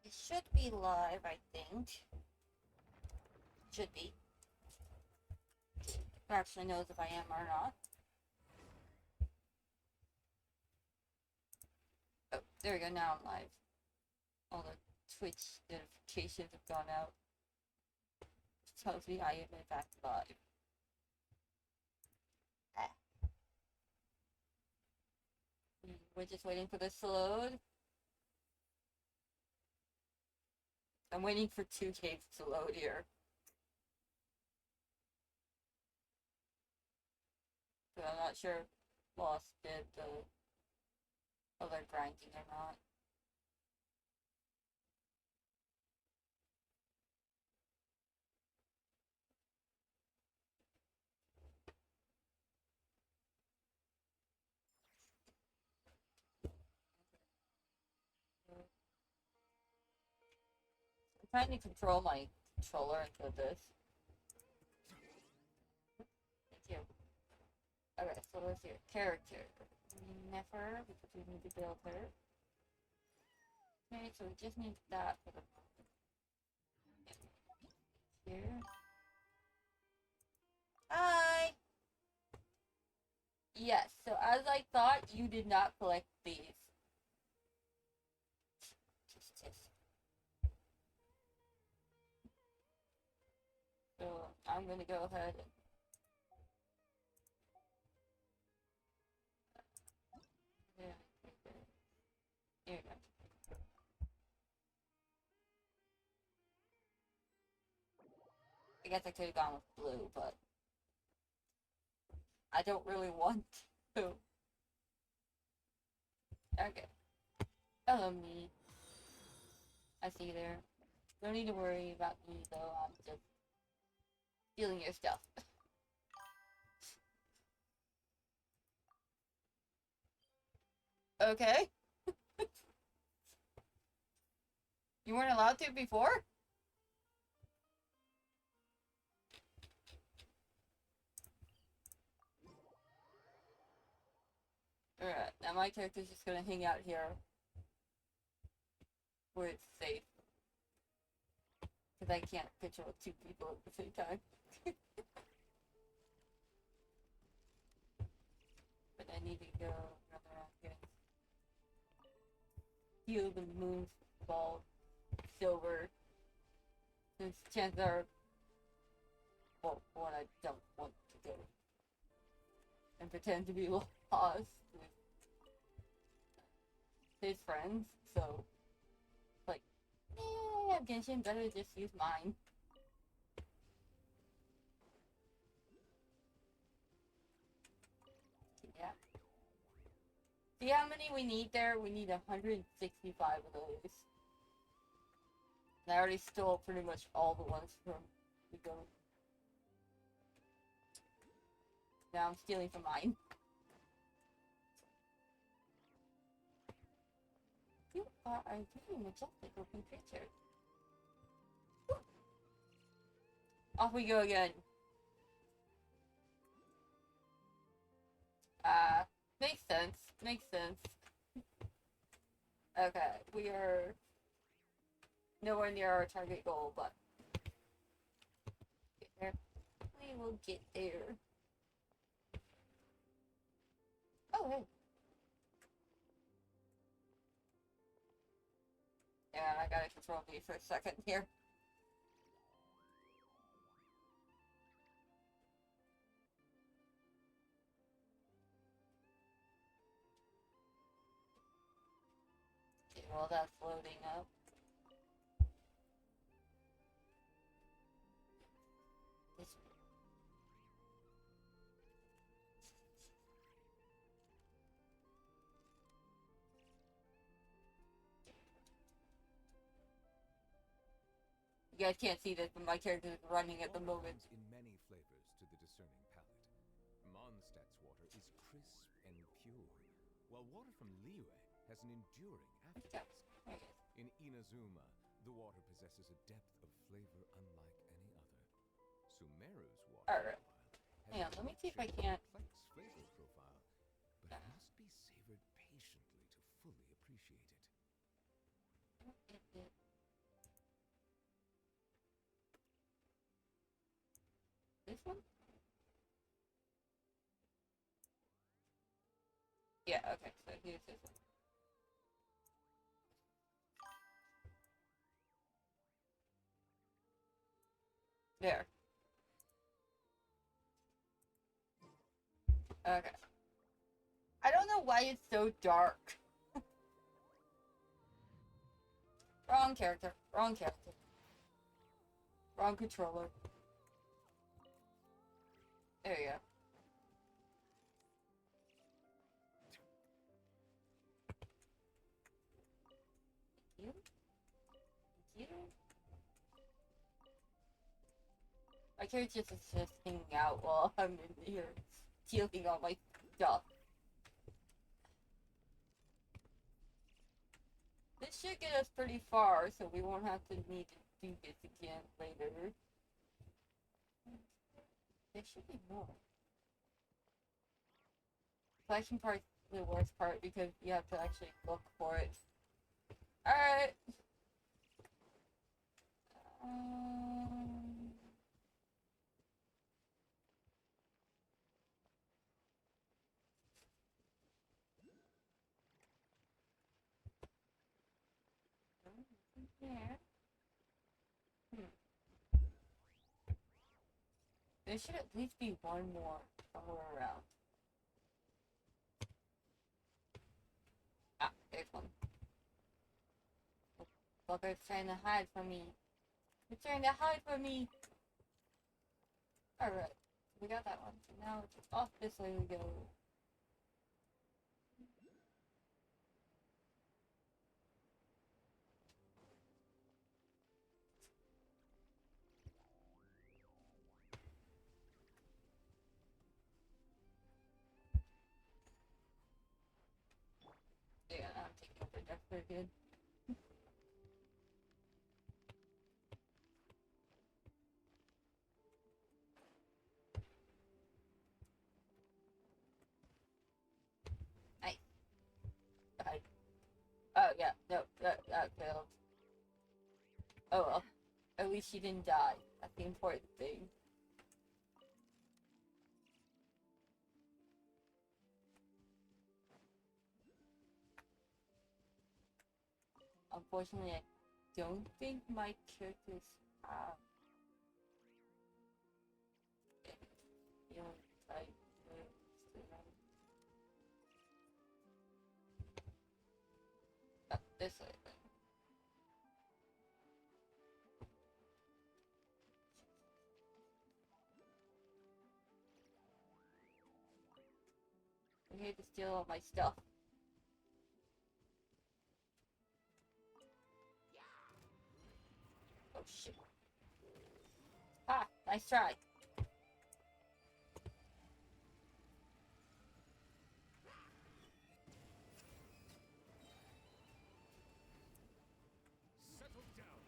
It should be live, I think. Should be. Who actually knows if I am or not. Oh, there we go, now I'm live. All the Twitch notifications have gone out. Which tells me I am in fact live. Ah. We're just waiting for this to load. I'm waiting for 2 caves to load here. But I'm not sure if Lost did the other grinding or not. I'm trying to control my controller into this. Thank you. Okay, so where's your character? Nefer, because we need to build her. Okay, so we just need that for the here. Hi! Yes, so as I thought, you did not collect these. So I'm gonna go ahead and yeah, here we go. I guess I could have gone with blue, but I don't really want to. Okay. Hello, me. I see you there. No need to worry about me, though. I'm just stealing your stuff. Okay. You weren't allowed to before? Alright, now my character's just gonna hang out here where it's safe. Because I can't control 2 people at the same time. But I need to go run around here. Heal the moon's ball silver. Since chances are, well, one, I don't want to go and pretend to be lost with his friends, so, like, Genshin, better just use mine. Yeah. See how many we need there? We need 165 of those. And I already stole pretty much all the ones from the go. Now I'm stealing from mine. You are a very majestic looking creature. Woo. Off we go again. Makes sense. Makes sense. Okay, we are nowhere near our target goal, but get there. We will get there. Oh, hey. Yeah, I gotta control me for a second here. Okay, well, that's loading up. This You guys can't see this, but my character is running at the moment. In many flavors to the discerning palate. Mondstadt's water is crisp and pure, while water from Liyue has an enduring aftertaste. In Inazuma, the water possesses a depth of flavor unlike any other. Sumeru's water Alright. Hang on, let me see if I can't. complex flavor profile, but it must be savored patiently to fully appreciate it. This one? Yeah, okay, so here's this one. There. Okay. I don't know why it's so dark. Wrong character. Wrong character. Wrong controller. There you go. You? You? My character is just hanging out while I'm in here stealing all my stuff. This should get us pretty far, so we won't have to need to do this again later. There should be more. Collection part's the worst part because you have to actually look for it. Alright. Yeah. There should at least be one more somewhere around. Ah, there's one. Fucker's trying to hide from me. You're trying to hide from me. Alright, we got that one. So now it's off this way we go. Yeah, I'm taking over Death for good. Nice. Right. Oh yeah, no, that failed. Oh well. At least she didn't die. That's the important thing. Unfortunately, I don't think my characters have healing type moves to them. This way then. I'm here to steal all my stuff. Oh shit. Ah, nice try. Settle down.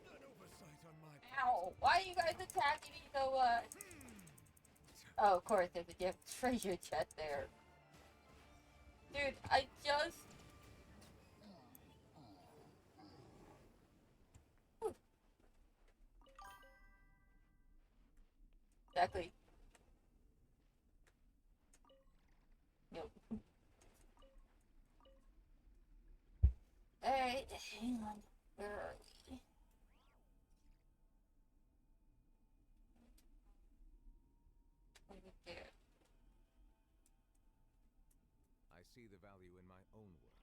An oversight on my part. Ow! Why are you guys attacking me so much? Oh, of course, there's a treasure chest there. Dude, I just... Whew. Exactly. Nope. Alright, hang on. Where are we? Right there. I see the value in my own work,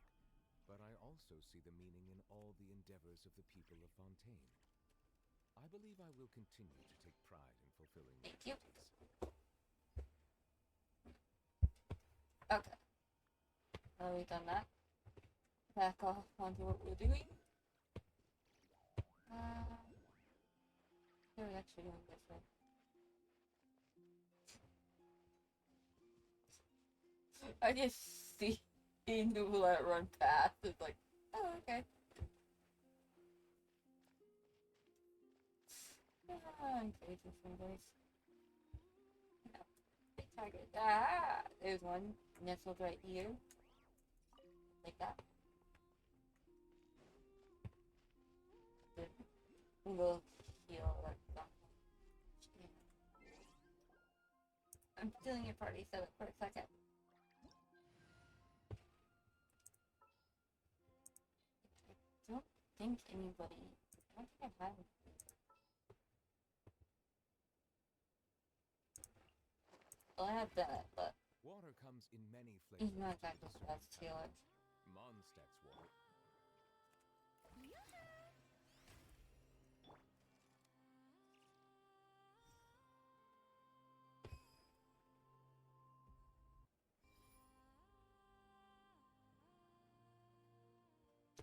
but I also see the meaning in all the endeavors of the people of Fontaine. I believe I will continue to take pride in fulfilling my Thank you. duties. Okay. Now we've done that. Back off onto what we're doing. There was actually going this way. I just see Nubla run past. It's like, oh, okay. I'm crazy sometimes. No. Big target. Ah! There's one nestled right here. Like that. Good. We'll heal that stuff. I'm stealing your party setup for a second. I don't think anybody. I don't think I have. Well, I have that, but Water comes in many flavors. he's not exactly the best healer. Mondstadt's water.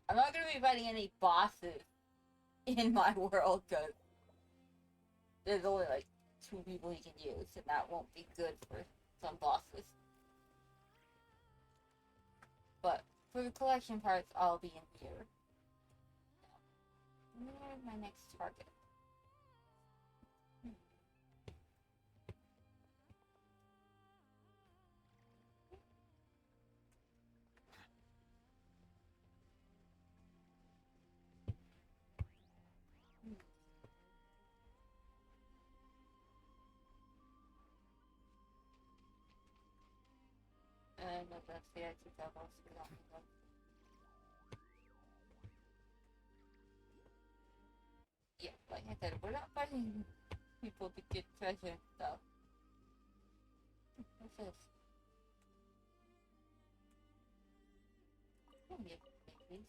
I'm not gonna be fighting any bosses in my world, because there's only like 2 people you can use, and that won't be good for some bosses. But for the collection parts, I'll be in here. Where's my next target? No, that's the exit levels. We don't need them. Yeah, like I said, we're not fighting people to get treasure and stuff. What's this? Oh, yeah, babies. Let's see.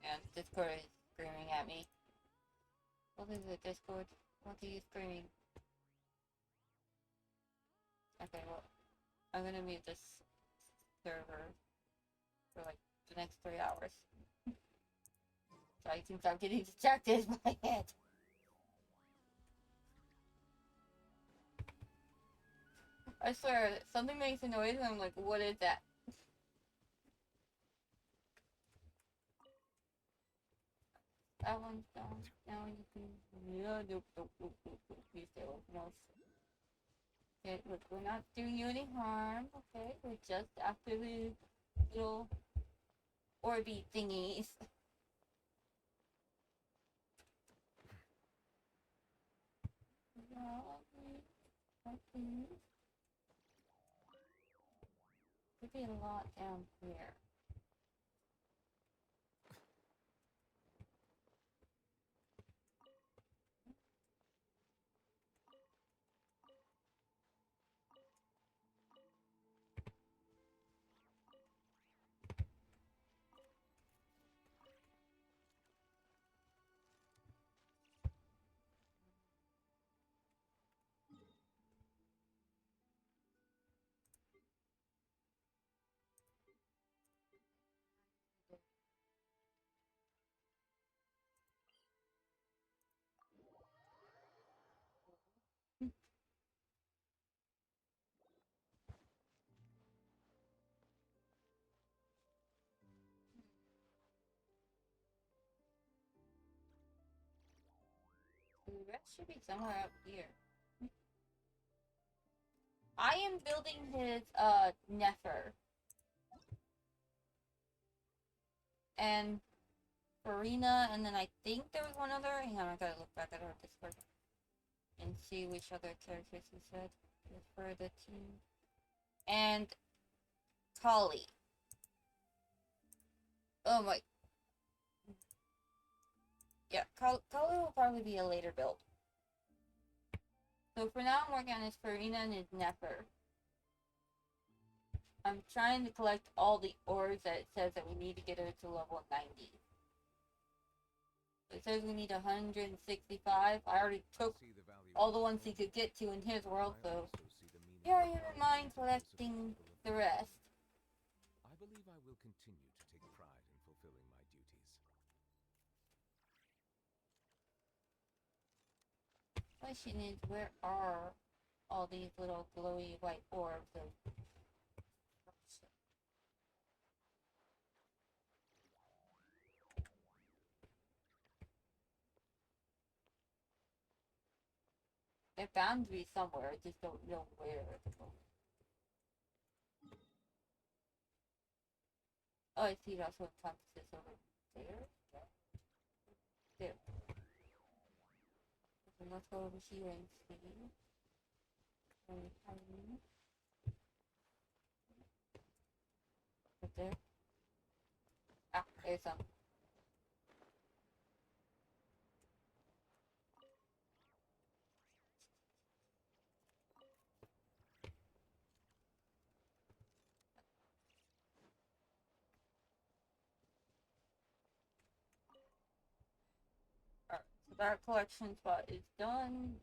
And Discord is screaming at me. What is it, Discord? What are you screaming? Okay, well, I'm gonna mute this server for like the next 3 hours. So I can stop getting distracted by it. I swear, something makes a noise and I'm like, what is that? That one's down. Now you can. Yeah, nope. Please stay away from us. Okay, look, we're not doing you any harm, okay? We're just after the little orby thingies. Could be a lot down here. The rest should be somewhere up here. I am building his Nefer. And Farina, and then I think there was one other. Hang on, I gotta look back at our Discord and see which other characters he said. Refer the team. And Kali. Oh my. Yeah, Kali will probably be a later build. So for now, I'm working on his Farina and his Nefer. I'm trying to collect all the ores that it says that we need to get her to level 90. It says we need 165. I already took all the ones he could get to in his world, so here I am in mind collecting the rest. I believe I will continue to take pride in fulfilling my duties. Question is, where are all these little glowy white orbs of... They're bound to be somewhere, I just don't know where at the moment. Oh, I see it also encompasses over there. There. So let's go over here and see. Right there. Ah, there's some. Alright, so that collection spot is done.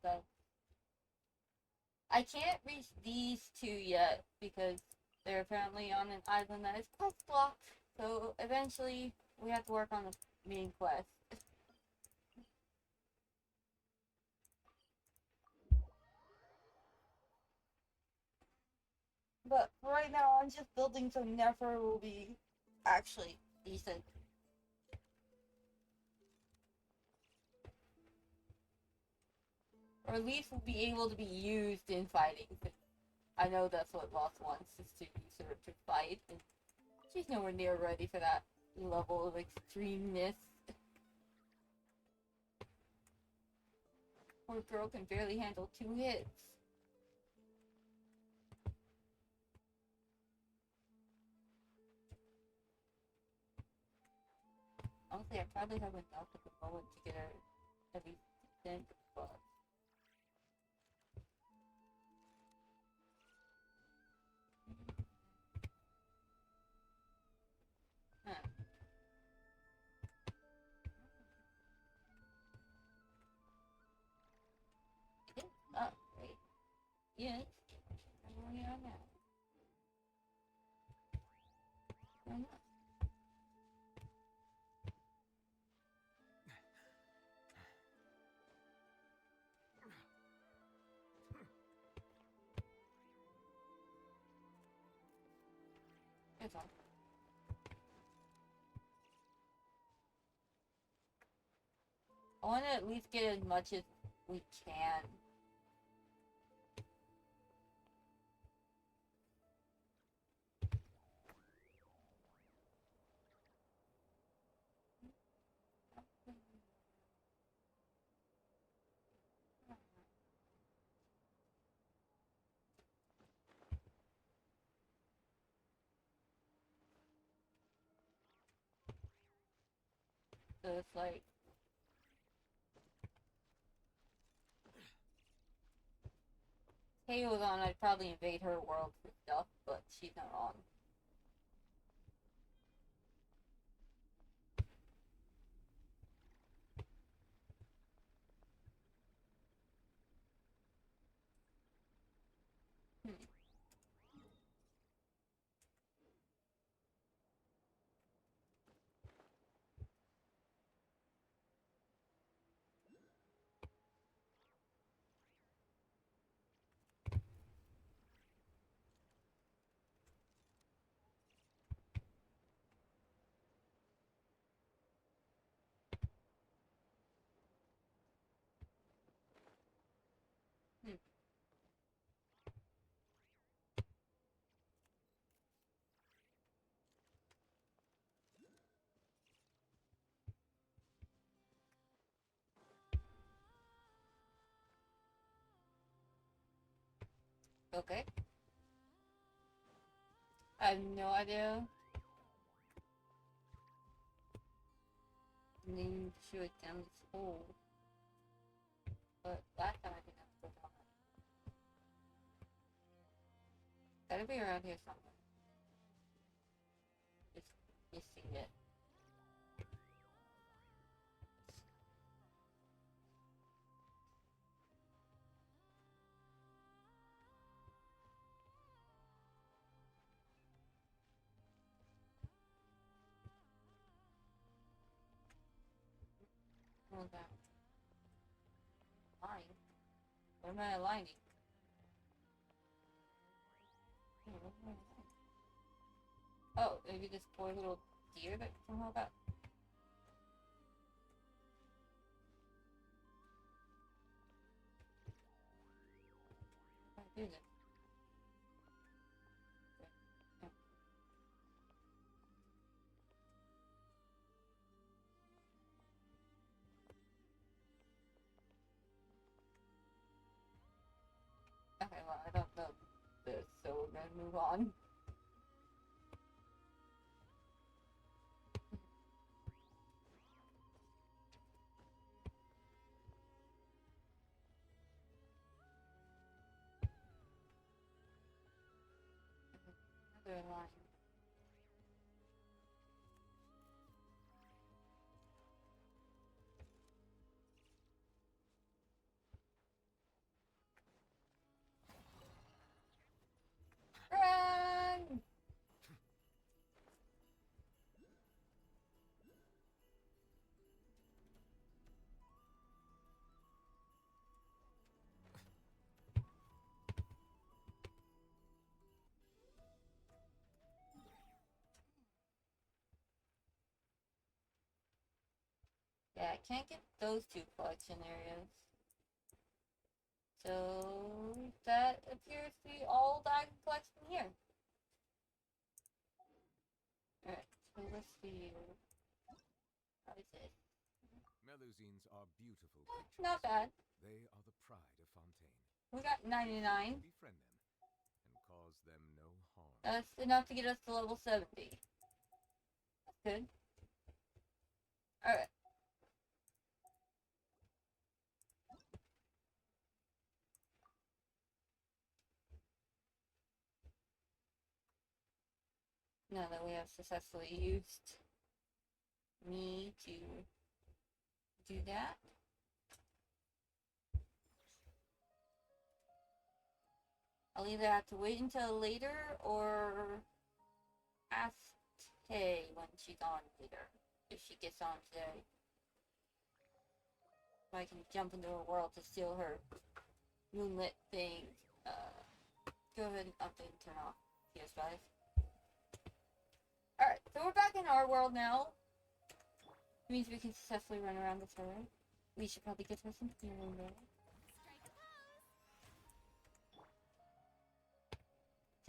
I can't reach these two yet because they're apparently on an island that is quest blocked. So eventually we have to work on the main quest. But right now I'm just building so Nefer will be actually decent. Or at least will be able to be used in fighting. I know that's what Lost wants, is to use her to fight, and she's nowhere near ready for that level of extremeness. Poor girl can barely handle 2 hits. Honestly, I probably have enough at the moment to get her at least decent, but... Huh. It is up, right? Yes. I'm only on now. I'm not. It's on. I want to at least get as much as we can. So it's like... Kay was on, I'd probably invade her world for stuff, but she's not on. Hmm. Hmm. Okay. I have no idea. I need to shoot down this hole. But last time I didn't have to go down it. Gotta be around here somewhere. Just missing it. Hold on. Fine. What am I aligning? Oh, maybe this poor little deer that somehow got. What do this? Okay, well, I don't know this, so we're gonna move on. Another line. Run! Yeah, I can't get those two collection areas. So that appears to be all that I can collect from here. Alright, so let's see. How is it? Melusines are beautiful creatures. Not bad. They are the pride of Fontaine. We got 99. Befriend them and cause them no harm. That's enough to get us to level 70. That's good. Alright. Now that we have successfully used me to do that. I'll either have to wait until later or ask Tay when she's on later. If she gets on today. So I can jump into her world to steal her moonlit thing. Go ahead and update and turn off PS5. Alright, so we're back in our world now. It means we can successfully run around this area. We should probably get her some healing there.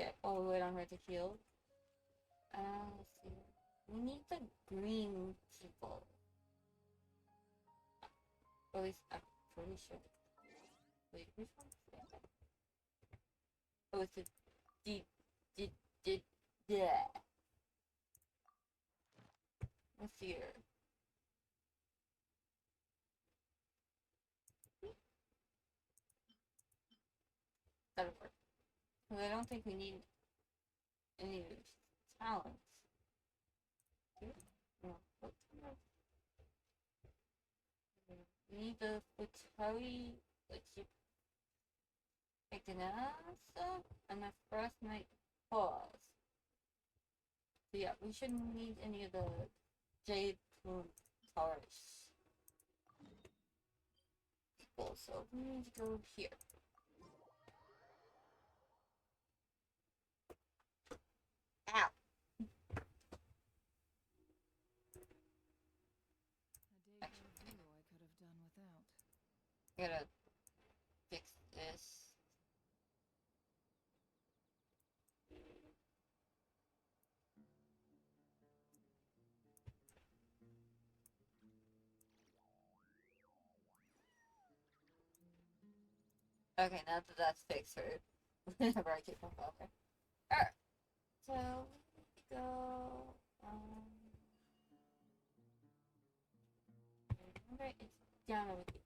Okay, while we wait on her to heal. Let's see. We need the green people. Or at least, I'm pretty sure. Wait, which one? Oh, it's the yeah. Let's see here. That'll work. Well, I don't think we need any talents. No. We need the Futari, Ignasa, and the Frost Knight Pause. So yeah, we shouldn't need any of the Jade Plume Towers people, so we need to go here. Ow! A deja vu I could have done without. Gotta fix this. Okay, now that that's fixed for whenever I keep my file there. Alright. So we go remember it's down over here.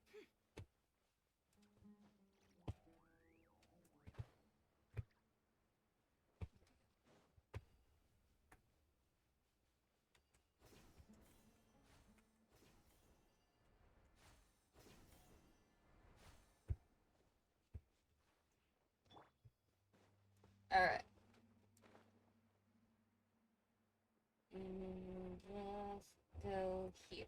Alright. Just go here.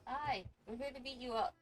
Hi, we're here to beat you up.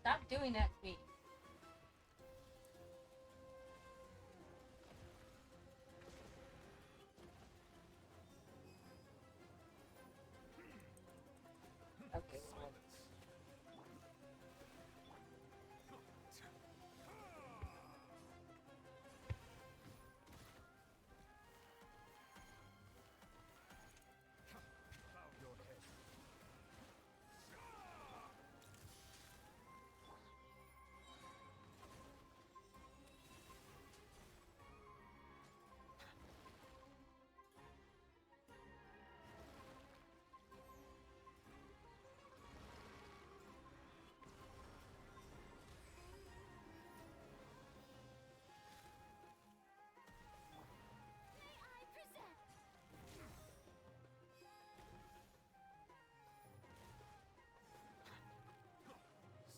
Stop doing that to me. Okay.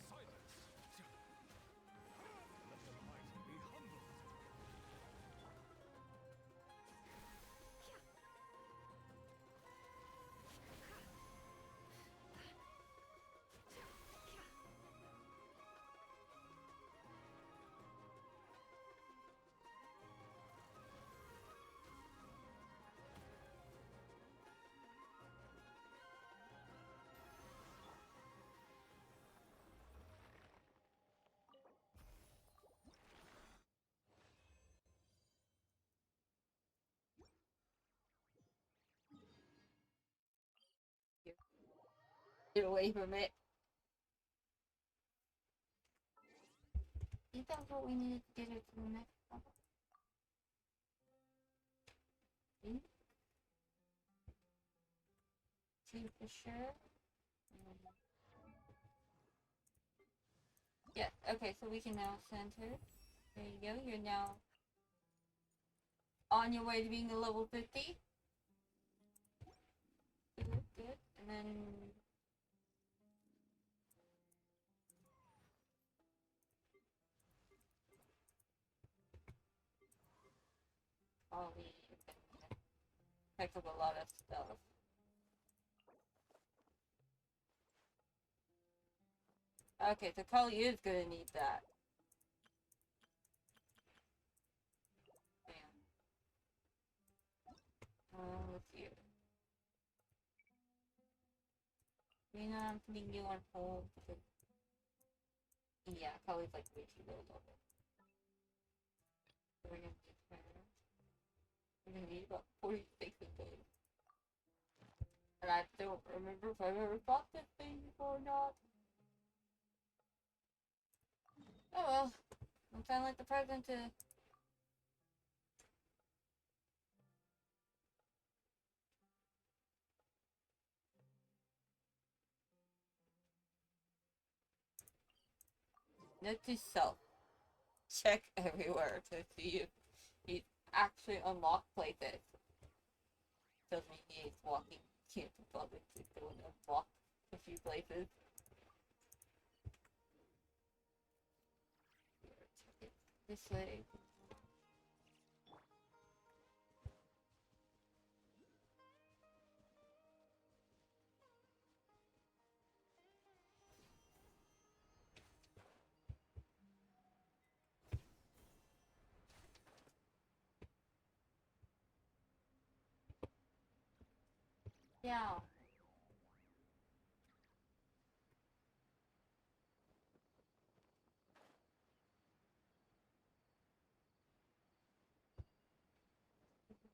Bow your head. Silence! Let the mighty be humbled. Get away from it. I think that's what we needed to get her to the next level. See? See for sure. Yeah, okay, so we can now send her. There you go, you're now on your way to being a level 50. Good, good. And then probably pick up a lot of stuff. Okay, so Kali is gonna need that. Bam. Let's see. You know, I'm putting you on hold because yeah, Kali's like way too low level. So we're gonna need her. We're gonna need about 46 of those. And I don't remember if I've ever fought this thing before or not. Oh well. Don't sound like the president to note to self. Check everywhere to see if he's actually unlocked places. Doesn't mean he is walking into public to go and unlock a few places. This way. Yeah.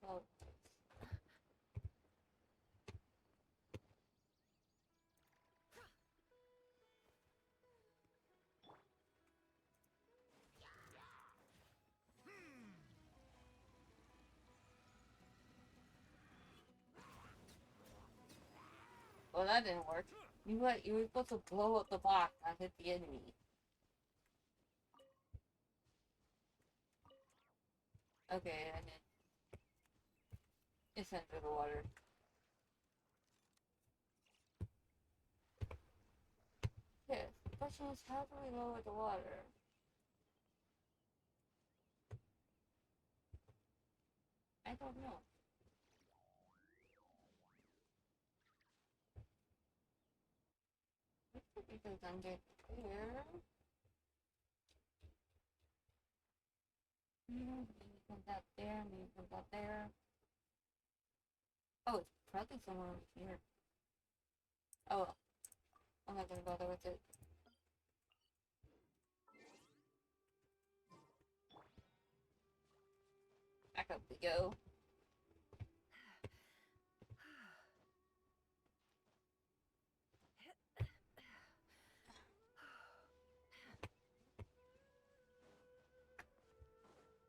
Well, well, that didn't work. You what? You were supposed to blow up the box, not hit the enemy. Okay, and it's under the water. Yes. The question is, how do we lower the water? I don't know. What's the It goes under there. Maybe put that there, maybe put that there. Oh, it's probably somewhere over here. Oh well. I'm not gonna bother with it. Back up we go.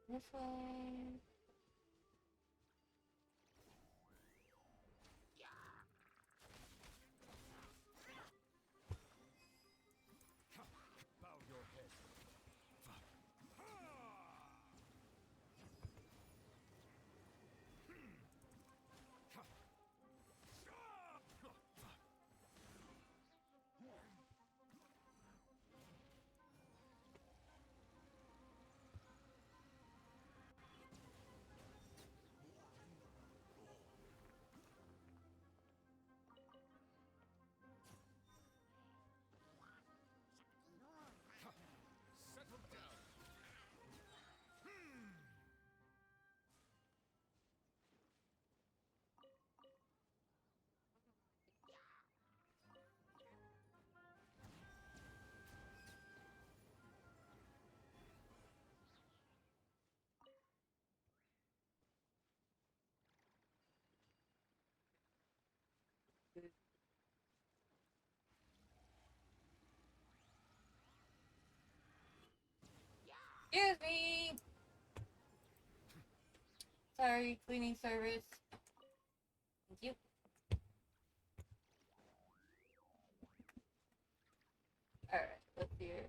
This way. Bow your head. Settle down. Excuse me! Sorry, cleaning service. Thank you. Alright, let's see here.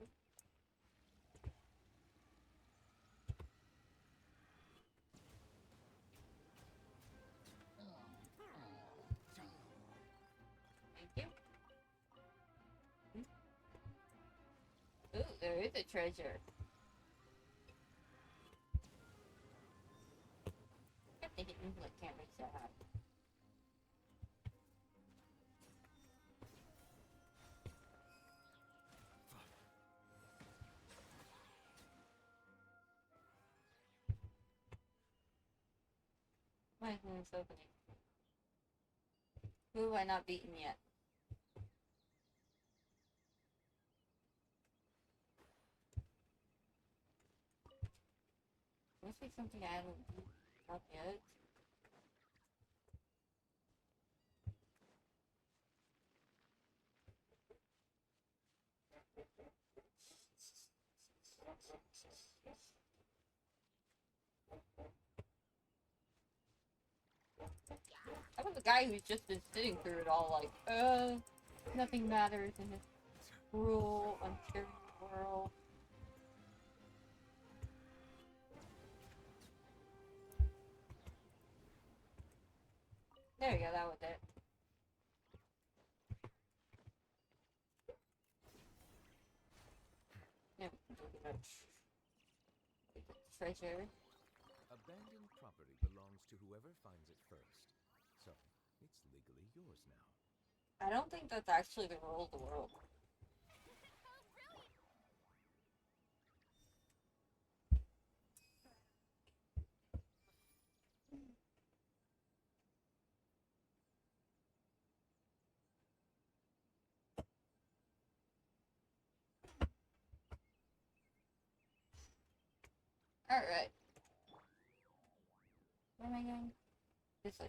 Thank you. Ooh, there is a treasure. I think it means like can't reach that high. My room's opening. Who have I not beaten yet? Must be something I haven't beaten up yet. I was the guy who's just been sitting through it all like, nothing matters in this cruel, uncaring world. There we go, that was it. No, treasure. Abandoned property belongs to whoever finds it first. So, it's legally yours now. I don't think that's actually the rule of the world. Alright. Where am I going? This way.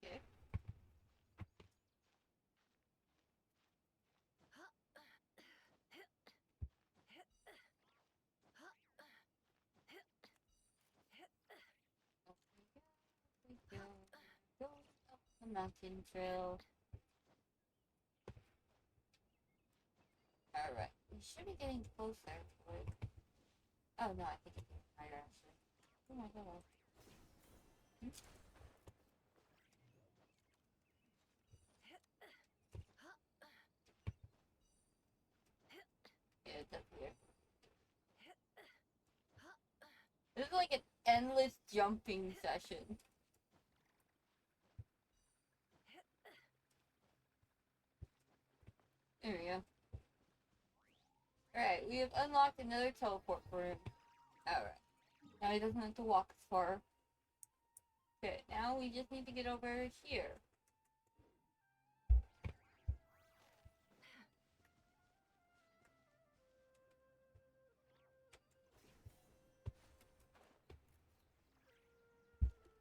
Okay. We go up the mountain trail. Alright, we should be getting closer to it. Oh no, I think it's higher actually. Oh my god. Yeah, it's up here. This is like an endless jumping session. There we go. Alright, we have unlocked another teleport for him. Alright. Now he doesn't have to walk as far. Okay, now we just need to get over here.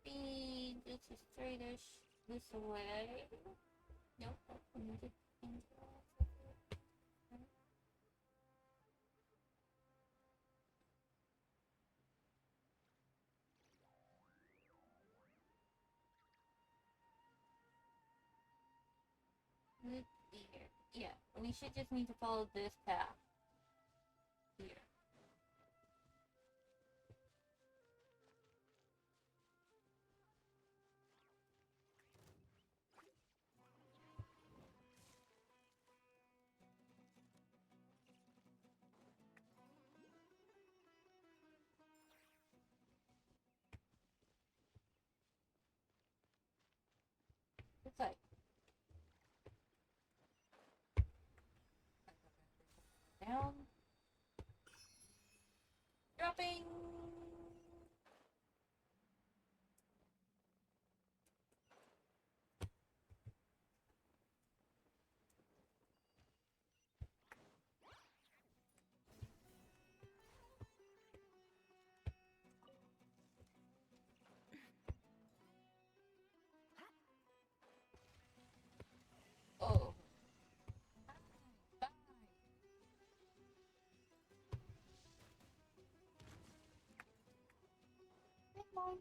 Speed, this is straightish. This way. Nope. I need to change that. Here. Yeah, we should just need to follow this path. Here. It's like down. Dropping. Oh. Bye. Come on.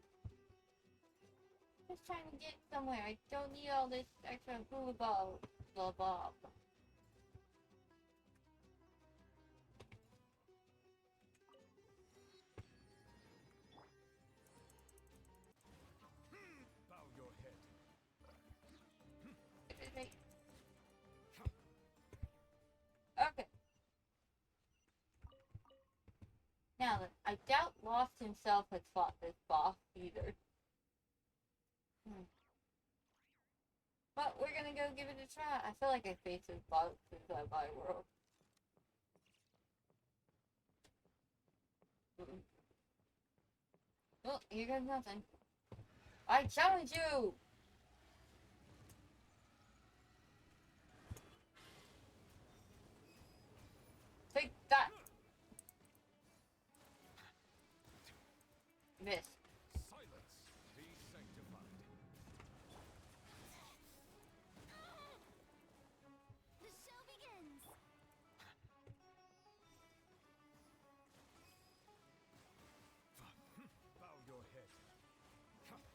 Just trying to get somewhere. I don't need all this extra blah blah blah blah. Bow your head. Okay. Now then, I doubt Lost himself has fought this boss either. But we're gonna go give it a try. I feel like I faced this boss inside my world. Oh, here goes nothing. I challenge you! Take that! Miss. Silence. Be sanctified. The show begins! Bow your head. Silence.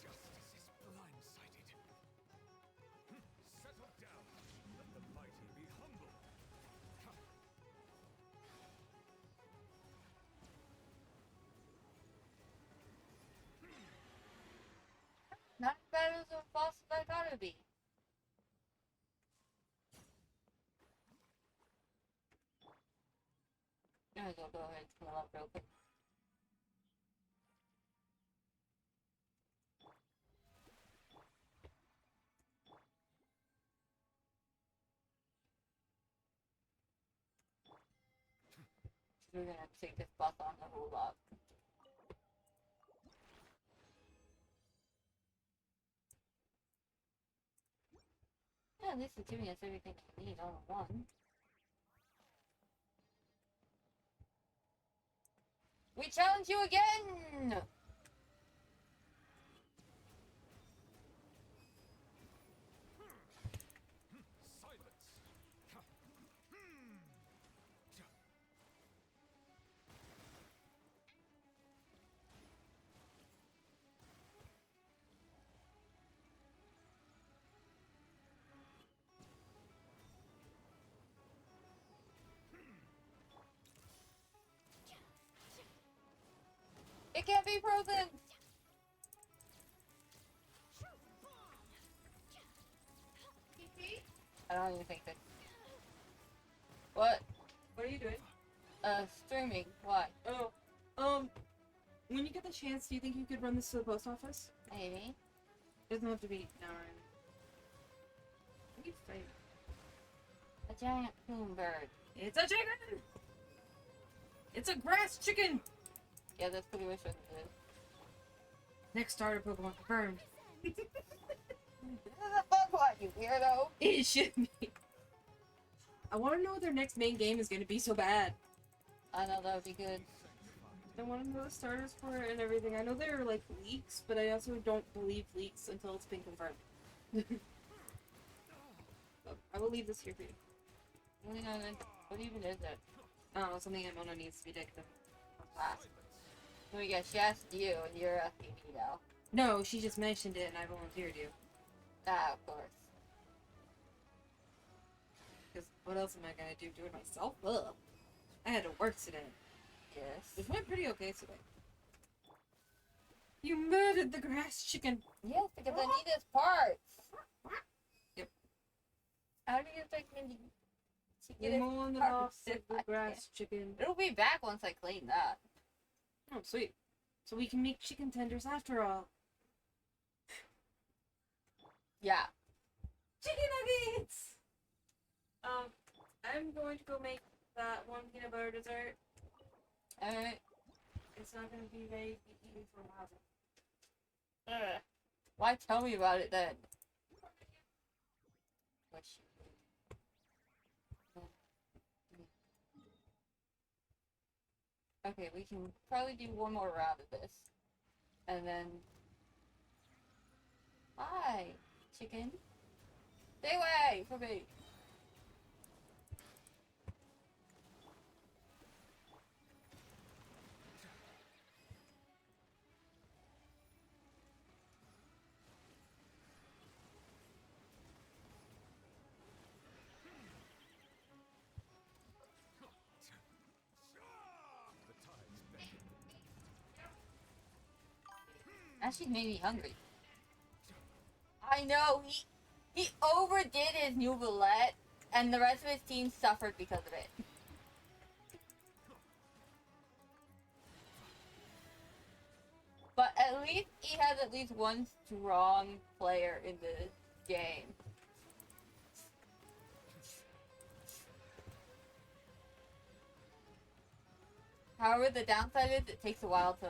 Justice is blindsided. Settle down. Let the mighty be humble. Not as bad as a boss as I thought it would be. Might as well go ahead and heal up real quick. We're gonna take this boss on a whole lot. at least it's giving us everything we need all in one. We challenge you again! It can't be frozen! I don't even think that. What? What are you doing? Streaming. Why? Oh, when you get the chance, do you think you could run this to the post office? Maybe. It doesn't have to be now or anything. I think it's fine. A giant coon bird. It's a chicken! It's a grass chicken! Yeah, that's pretty much what it is. Next starter Pokemon confirmed. This is a fun one, you weirdo! It should be. I want to know what their next main game is going to be so bad. I know that would be good. I want to know the starters for it and everything. I know there are like leaks, but I also don't believe leaks until it's been confirmed. So, I will leave this here for you. What even is it? I don't know, something Emona needs to be digged up. Ah. Oh my gosh, she asked you and you're asking me now. No, she just mentioned it and I volunteered you. Ah, of course. Because what else am I going to do? Do it myself? Ugh. I had to work today. Yes. It went pretty okay today. You murdered the grass chicken! Yes, because I need his parts. Yep. How do you expect me to get You it? mourned the parts loss of if the I grass chicken. It'll be back once I clean that. Oh, sweet. So we can make chicken tenders after all. Yeah. Chicken nuggets! I'm going to go make that one peanut butter dessert. Alright. It's not going to be very eaten for a while. Why tell me about it then? Which... Okay, we can probably do one more round of this. And then... Hi, chicken. Stay away from me! Actually made me hungry. I know, he overdid his new roulette, and the rest of his team suffered because of it. But at least he has at least one strong player in the game. However, the downside is it takes a while to...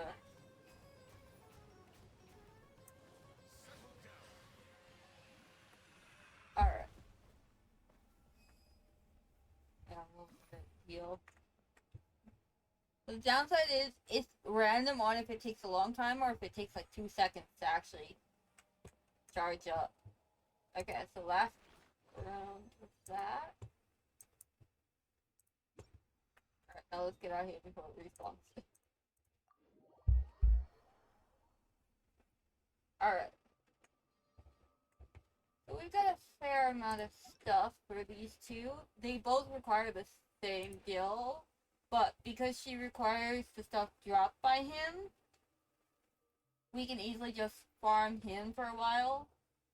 Alright. Yeah, we'll heal. The downside is it's random on if it takes a long time or if it takes like 2 seconds to actually charge up. Okay, so last round was that. Alright, now let's get out of here before it respawns. Alright. So we've got a fair amount of stuff for these two. They both require the same gil, but because she requires the stuff dropped by him, we can easily just farm him for a while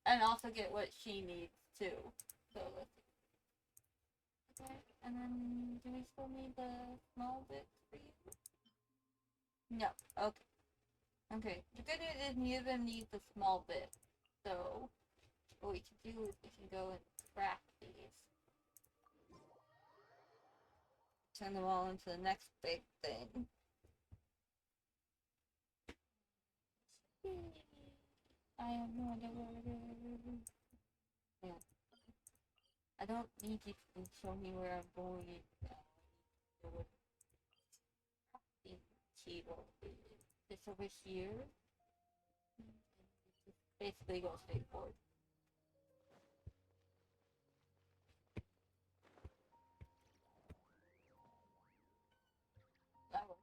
and also get what she needs too. So let's see. Okay, and then do we still need the small bits for you? No, okay. Okay, the good news is neither of them needs the small bit. So what we can do is we can go and craft these. Turn them all into the next big thing. I have no idea where it is. Yeah. I don't need you to show me where I'm going. The table is this over here. Basically go straight forward. That works.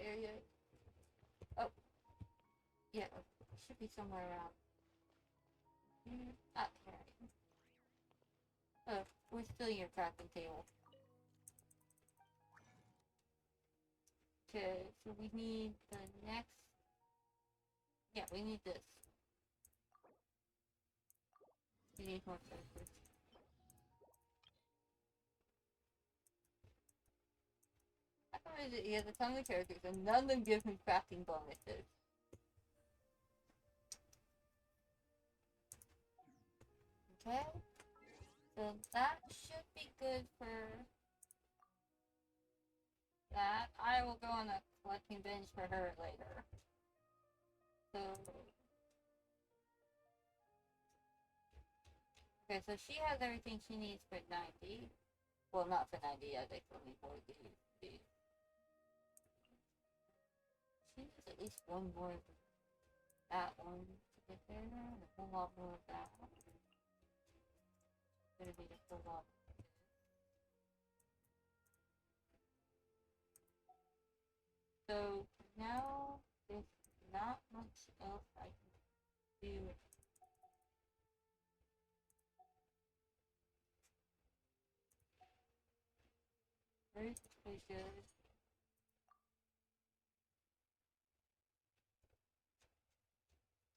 Area. Oh, yeah, it should be somewhere around here. Ah, here. Oh, we're still in your crafting table. Okay, so we need the next. Yeah, we need this. We need more characters. I thought he has a ton of characters and none of them give me crafting bonuses. Okay, so that should be good for that. I will go on a collecting bench for her later. So, okay, so she has everything she needs for 90. Well, not for 90 yet, they still need more of these. She needs at least one more of that one to get there, and a whole lot more of that. Gonna be just a lot. So now there's not much else I can do. Very good.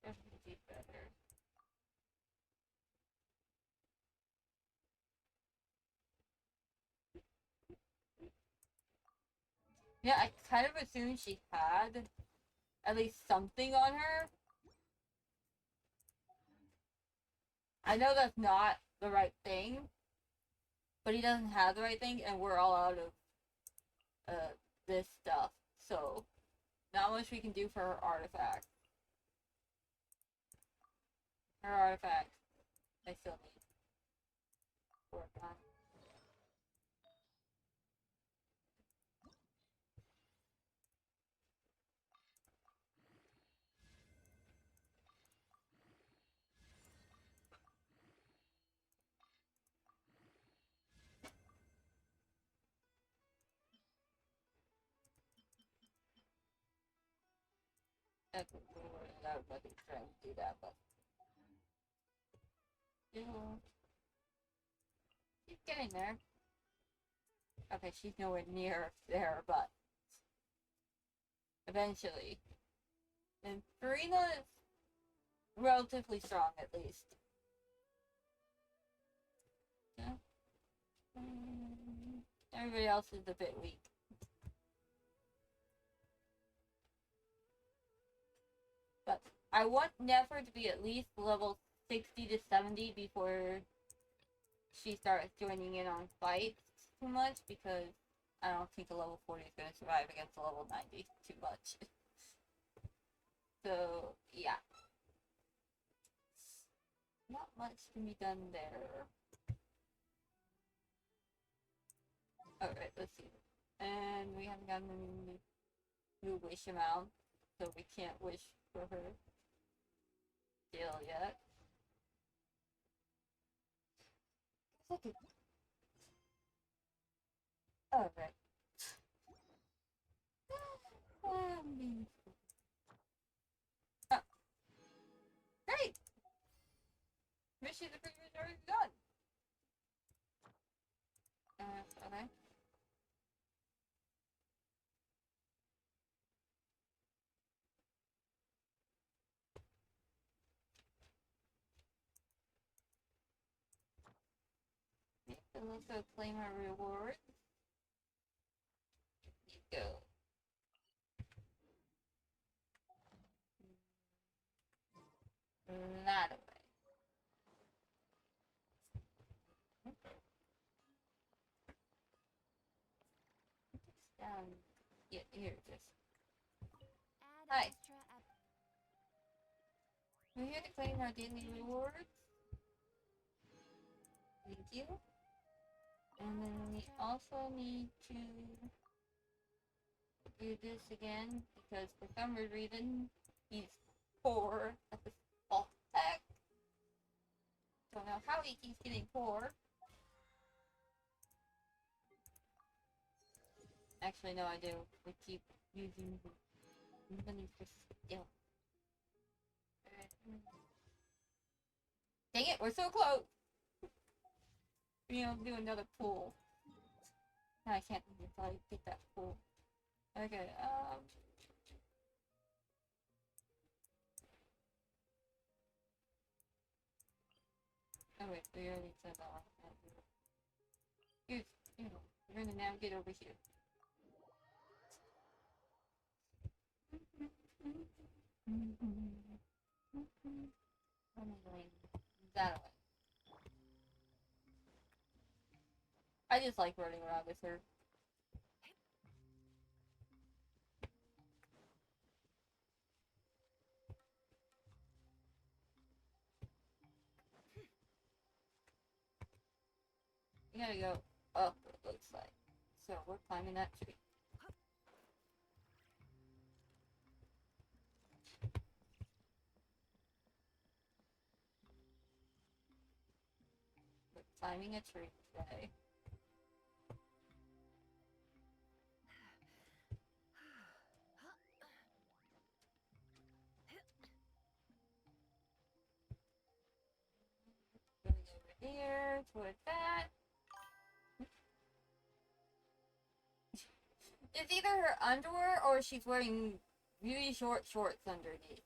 Definitely be better. Yeah, I kind of assumed she had at least something on her. I know that's not the right thing, but he doesn't have the right thing, and we're all out of this stuff. So, not much we can do for her artifact. Her artifact, I still need to work on. That's what I wasn't trying to do that, but still, she's getting there. Okay, she's nowhere near there, but eventually. And Farina is relatively strong, at least. Yeah. Everybody else is a bit weak. But I want Nefer to be at least level 60 to 70 before she starts joining in on fights too much, because I don't think a level 40 is going to survive against a level 90 too much. So, yeah. Not much can be done there. Alright, let's see. And we haven't gotten any new wish amount, so we can't wish for her still yet. Okay. Alright. Oh. Great! Mission is pretty much already done. Okay. So let's go claim our reward. Go. That way. Down. Yeah, here it is. Add Hi. extra We're here to claim our daily rewards. Thank you. And then we also need to do this again because for some reason he's poor at the small heck. Don't know how he keeps getting poor. Actually, no, I do. We keep using the money for skill. Dang it, we're so close! Being able to do another pool. No, I can't until I get that pool. Okay, oh wait, we already said that. Here's, we're gonna navigate over here. I'm going that way. I just like running around with her. We gotta go up, it looks like. So we're climbing that tree. We're climbing a tree today. Going over here, toward that. It's either her underwear or she's wearing really short shorts underneath.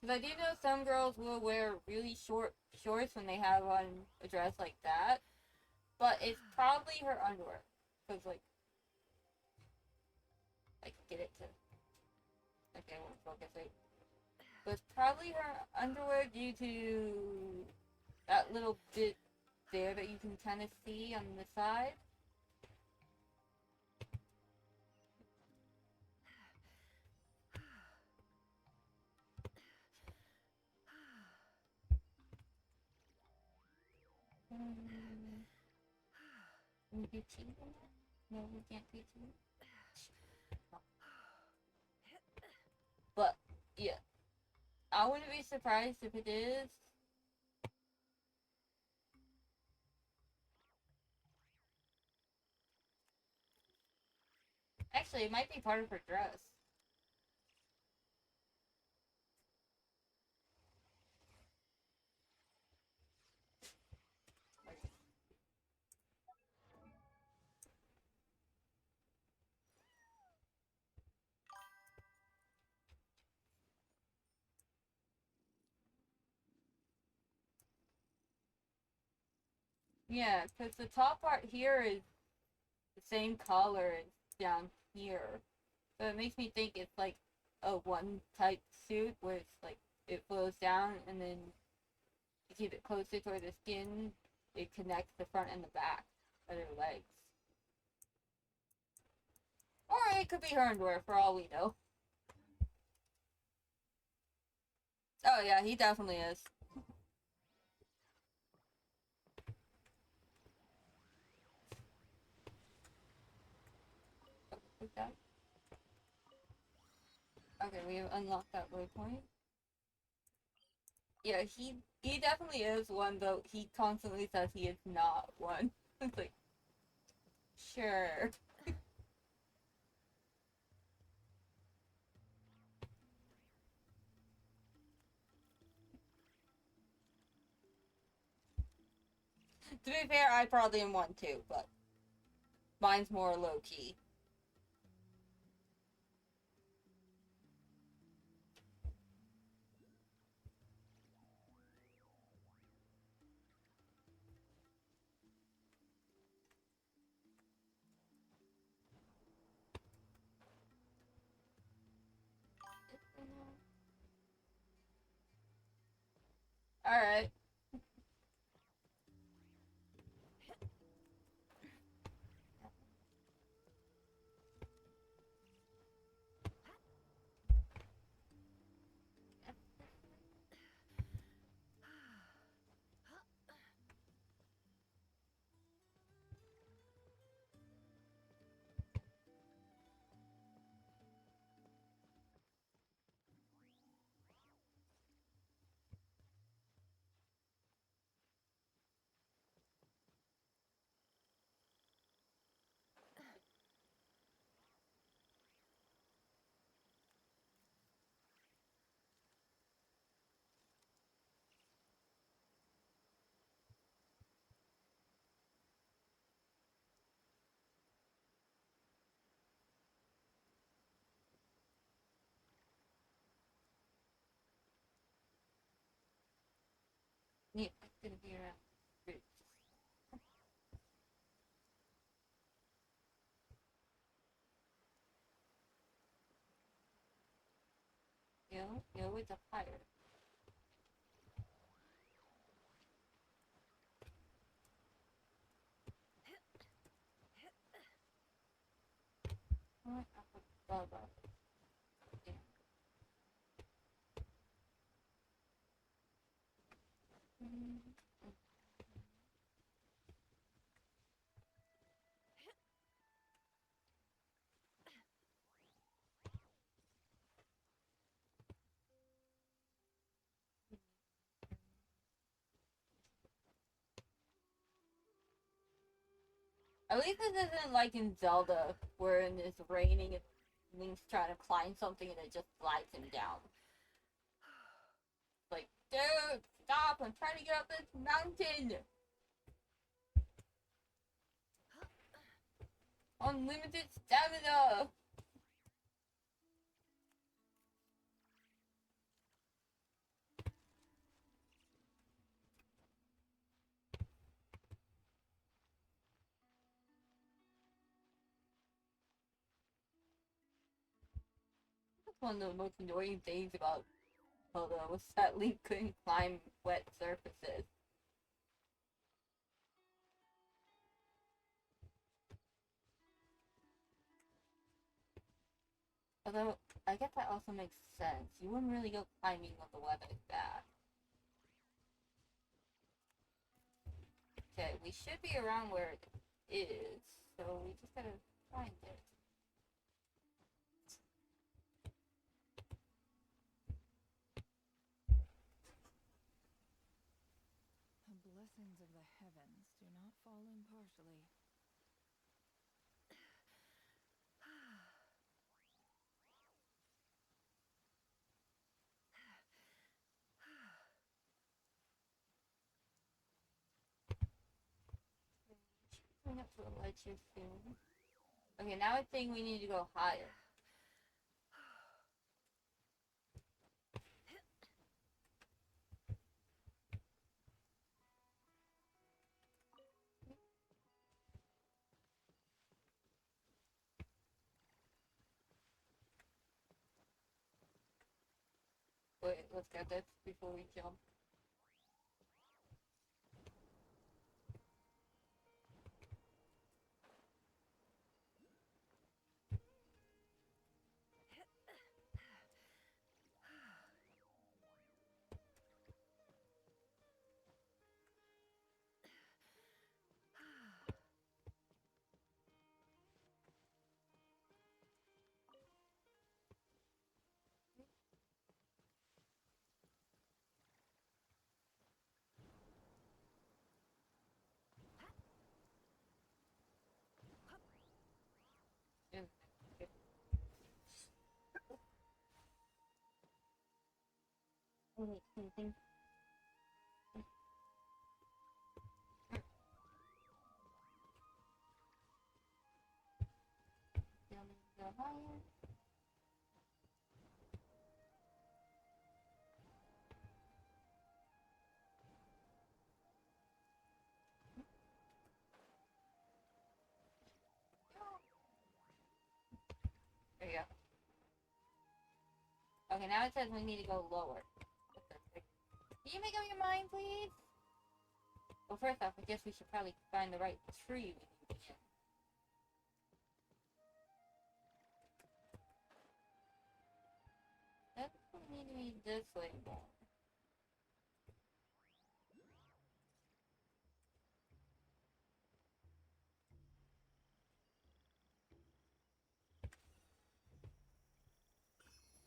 Because I do know some girls will wear really short shorts when they have on a dress like that. But it's probably her underwear. Because, like, I can get it to... Okay, I won't focus it. But it's probably her underwear due to that little bit there that you can kind of see on the side. Can we do two? No, we can't do two. But, yeah. I wouldn't be surprised if it is. Actually, it might be part of her dress. Yeah, because the top part here is the same color as down here. So it makes me think it's like a one type suit where it's like it flows down and then to keep it closer toward the skin, it connects the front and the back of her legs. Or it could be her underwear for all we know. Oh yeah, he definitely is. Like that. Okay, we have unlocked that waypoint. Yeah, he definitely is one, though he constantly says he is not one. It's like, sure. To be fair, I probably am one too, but mine's more low-key. Alright. gonna be around roots. It's a fire. What? I forgot about it. Yeah. At least this isn't like in Zelda, where it's raining and Link's trying to climb something and it just slides him down. Like, dude, stop! I'm trying to get up this mountain! Unlimited stamina! That's one of the most annoying things about Zelda was that Link couldn't climb wet surfaces. Although, I guess that also makes sense. You wouldn't really go climbing when the weather is bad. Okay, we should be around where it is, so we just gotta find it. The blessings of the heavens do not fall impartially. Going up to the ledge here soon. Okay, now I think we need to go higher. Wait, let's get this before we jump. Yeah. Okay. Wait, something. Then we go higher. There you go. Okay, now it says we need to go lower. Can you make up your mind, please? Well, first off, I guess we should probably find the right tree we need to get. That doesn't need to be this way more.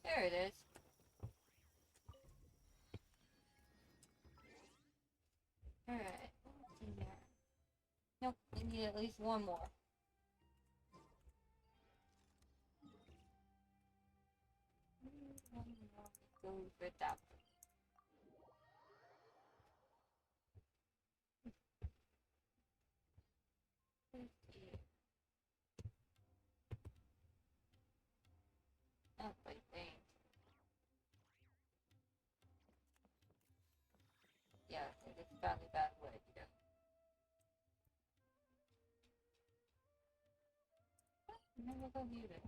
There it is. Alright, what's in there? Nope, we need at least one more. One more goes with that. That's my thing. Yeah, it's probably Never go view it.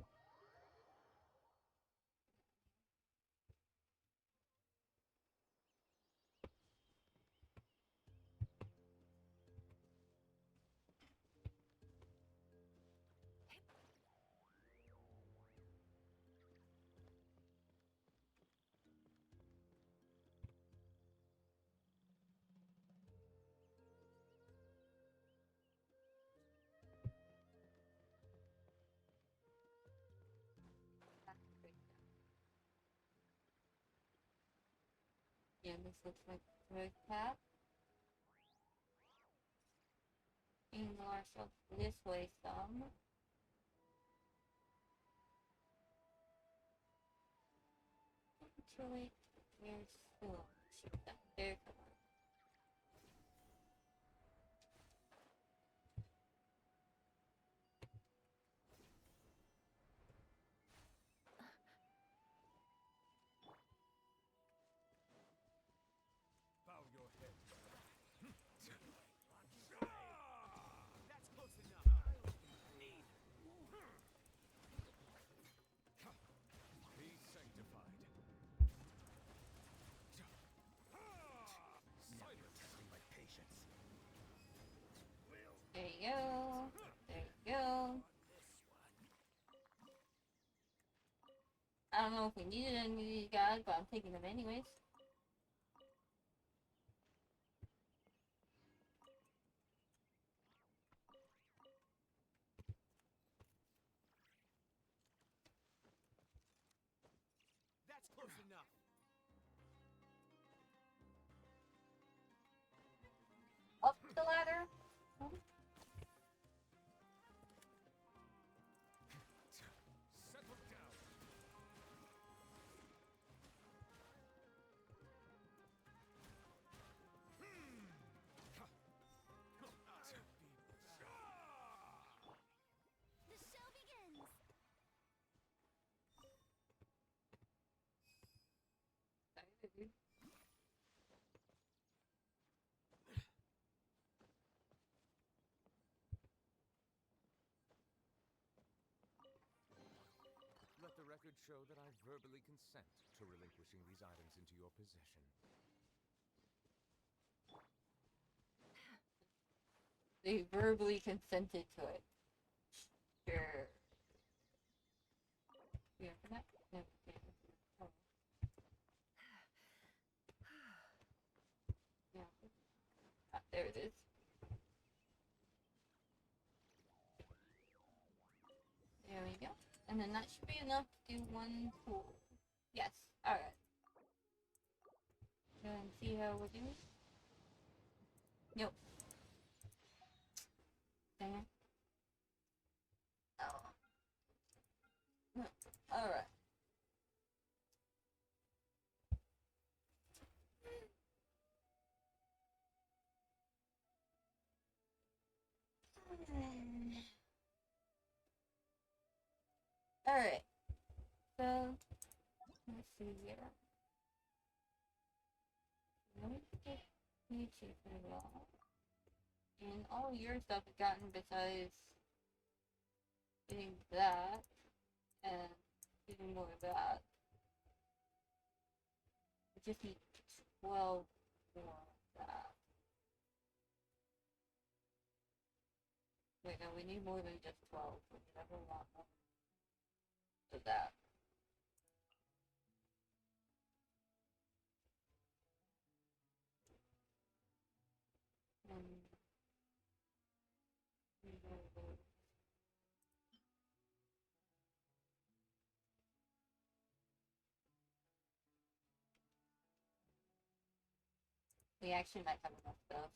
Yeah, this looks like the third path. Angle ourselves this way some. Actually, there's still shoot that there. Come on. Bow your head. That's close enough. Be sanctified. Silence my patience. There you go. There you go. I don't know if we needed any of these guys, but I'm taking them anyways. That's close enough. Up the ladder. Settle down. The show begins. Let the record show that I verbally consent to relinquishing these items into your possession. They verbally consented to it. Sure. You open that? No, can't. Oh. Yeah. Ah, there it is. There we go. And then that should be enough to do one pool. Yes. Alright. Go and see how we're doing. Nope. Dang it. Oh. No. Alright. Alright. So, let's see here. Let me get YouTube for a while. And all your stuff has gotten besides getting that and getting more of that. We just need 12 more of that. Wait, no, we need more than just 12. We need a whole lot more of that. We actually might have enough stuff.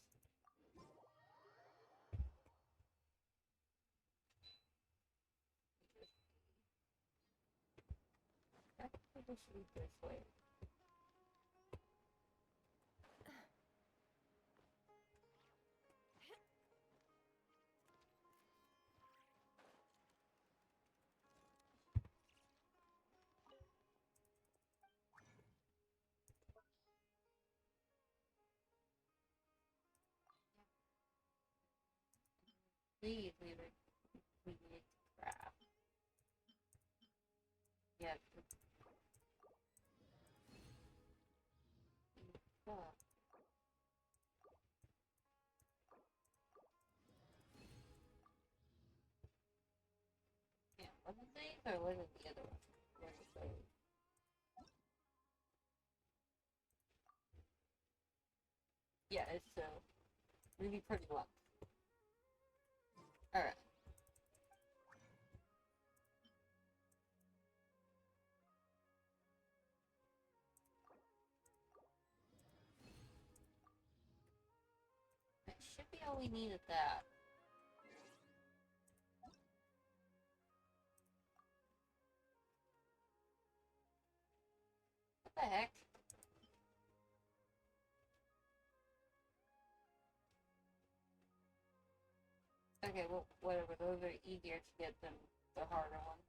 I think we should be this way. Please, we need to grab. Yeah. Oh. Yeah, was it these or was it the other one? Was it those? Yeah, it's really pretty one. Alright. That should be all we needed that. What the heck? Okay, well, whatever. Those are easier to get than the harder ones.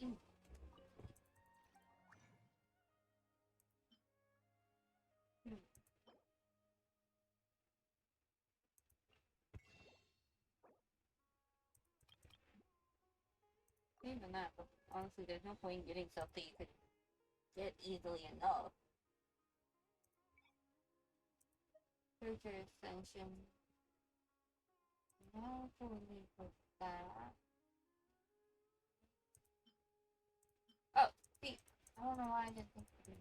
Mm. Mm. Even that, but honestly, there's no point in getting stuff that you could get easily enough. Future Ascension. No, what we need for that. Oh, see, I don't know why I didn't think of this.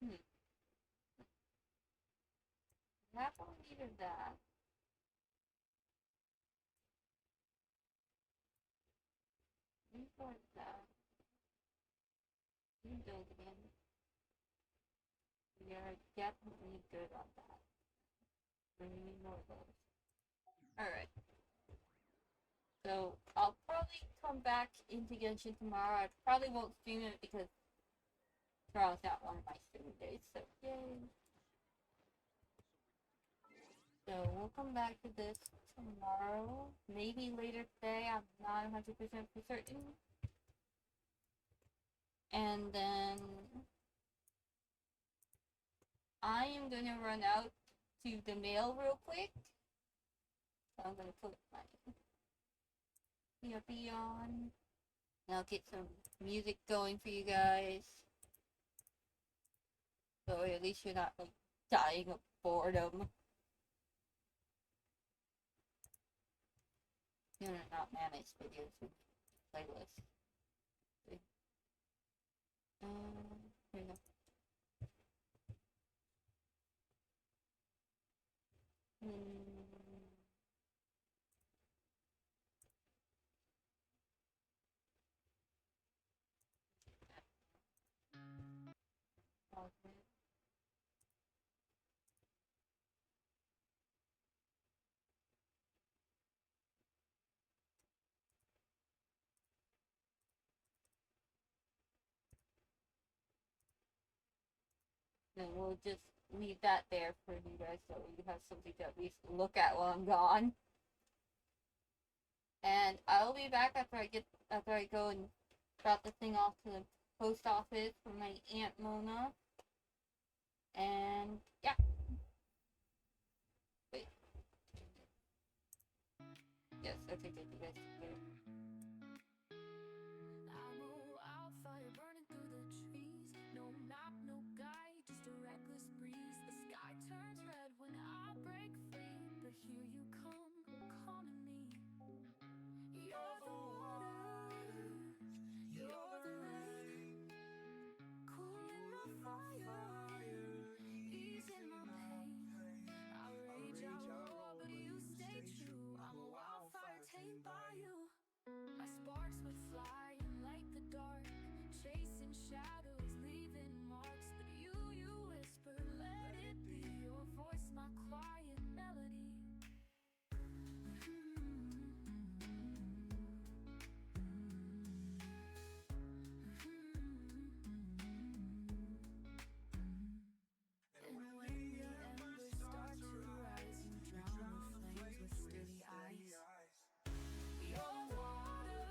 Hmm. That one needed that. Import that. Rebuild again. We are definitely good on that. We need more of those. Alright. So, I'll probably come back into Genshin tomorrow. I probably won't stream it because tomorrow's not one of my stream days, so yay. So, we'll come back to this tomorrow. Maybe later today, I'm not 100% for certain. And then I am gonna run out to the mail real quick. So I'm gonna put my PRP on. And I'll get some music going for you guys. So at least you're not like dying of boredom. No, not manage videos. Playlist. Here we go. Okay. Then we'll just leave that there for you guys so you have something to at least look at while I'm gone. And I'll be back after I go and drop the thing off to the post office for my Aunt Mona. And yeah. Wait. Yes, I think you guys can hear. I'm a wildfire burning through the trees. No map, no guide, just a reckless breeze. The sky turns red when I break free. But here you come, calling me. You're the water, you're the rain, cooling my fire, easing my pain. I rage, I roar, but you stay true. I'm a wildfire tamed by you. My sparks would fly in like the dark, chasing shadows, leaving marks. But you whisper, let it be. Your voice, my quiet melody. And when the embers start to rise, you drown the flames with steady eyes. You're water,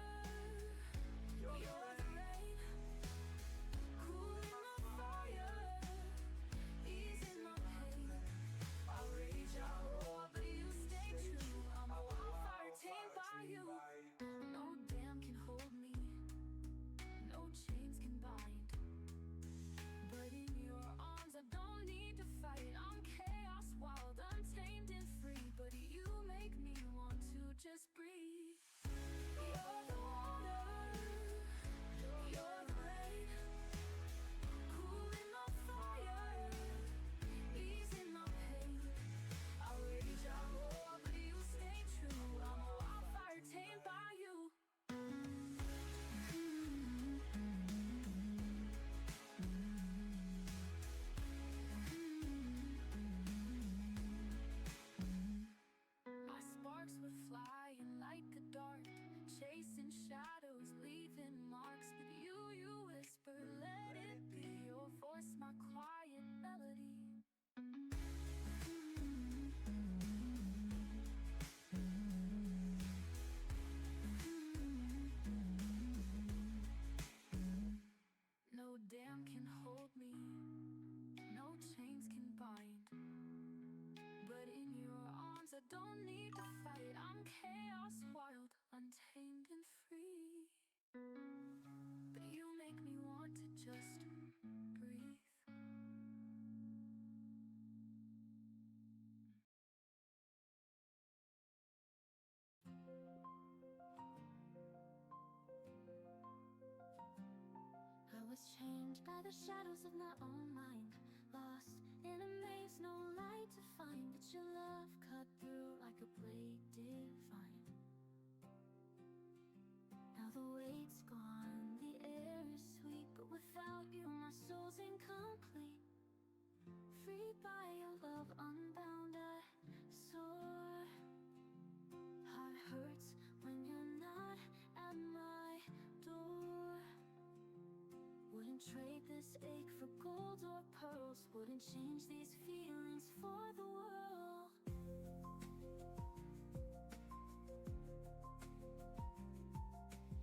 chasing shadows, leaving marks. But you whisper, let it be. Your voice, my quiet melody. No dam can hold me, no chains can bind. But in your arms I don't need to fight. I'm chaos wild, untamed and free. But you make me want to just breathe. I was changed by the shadows of my own mind, lost in a maze, no light to find. But your love cut through like a blade divine. Now the weight's gone, the air is sweet, but without you my soul's incomplete. Freed by your love, unbound I soar. Heart hurts when you're not at my door. Wouldn't trade this ache for gold or pearls. Wouldn't change these feelings for the world.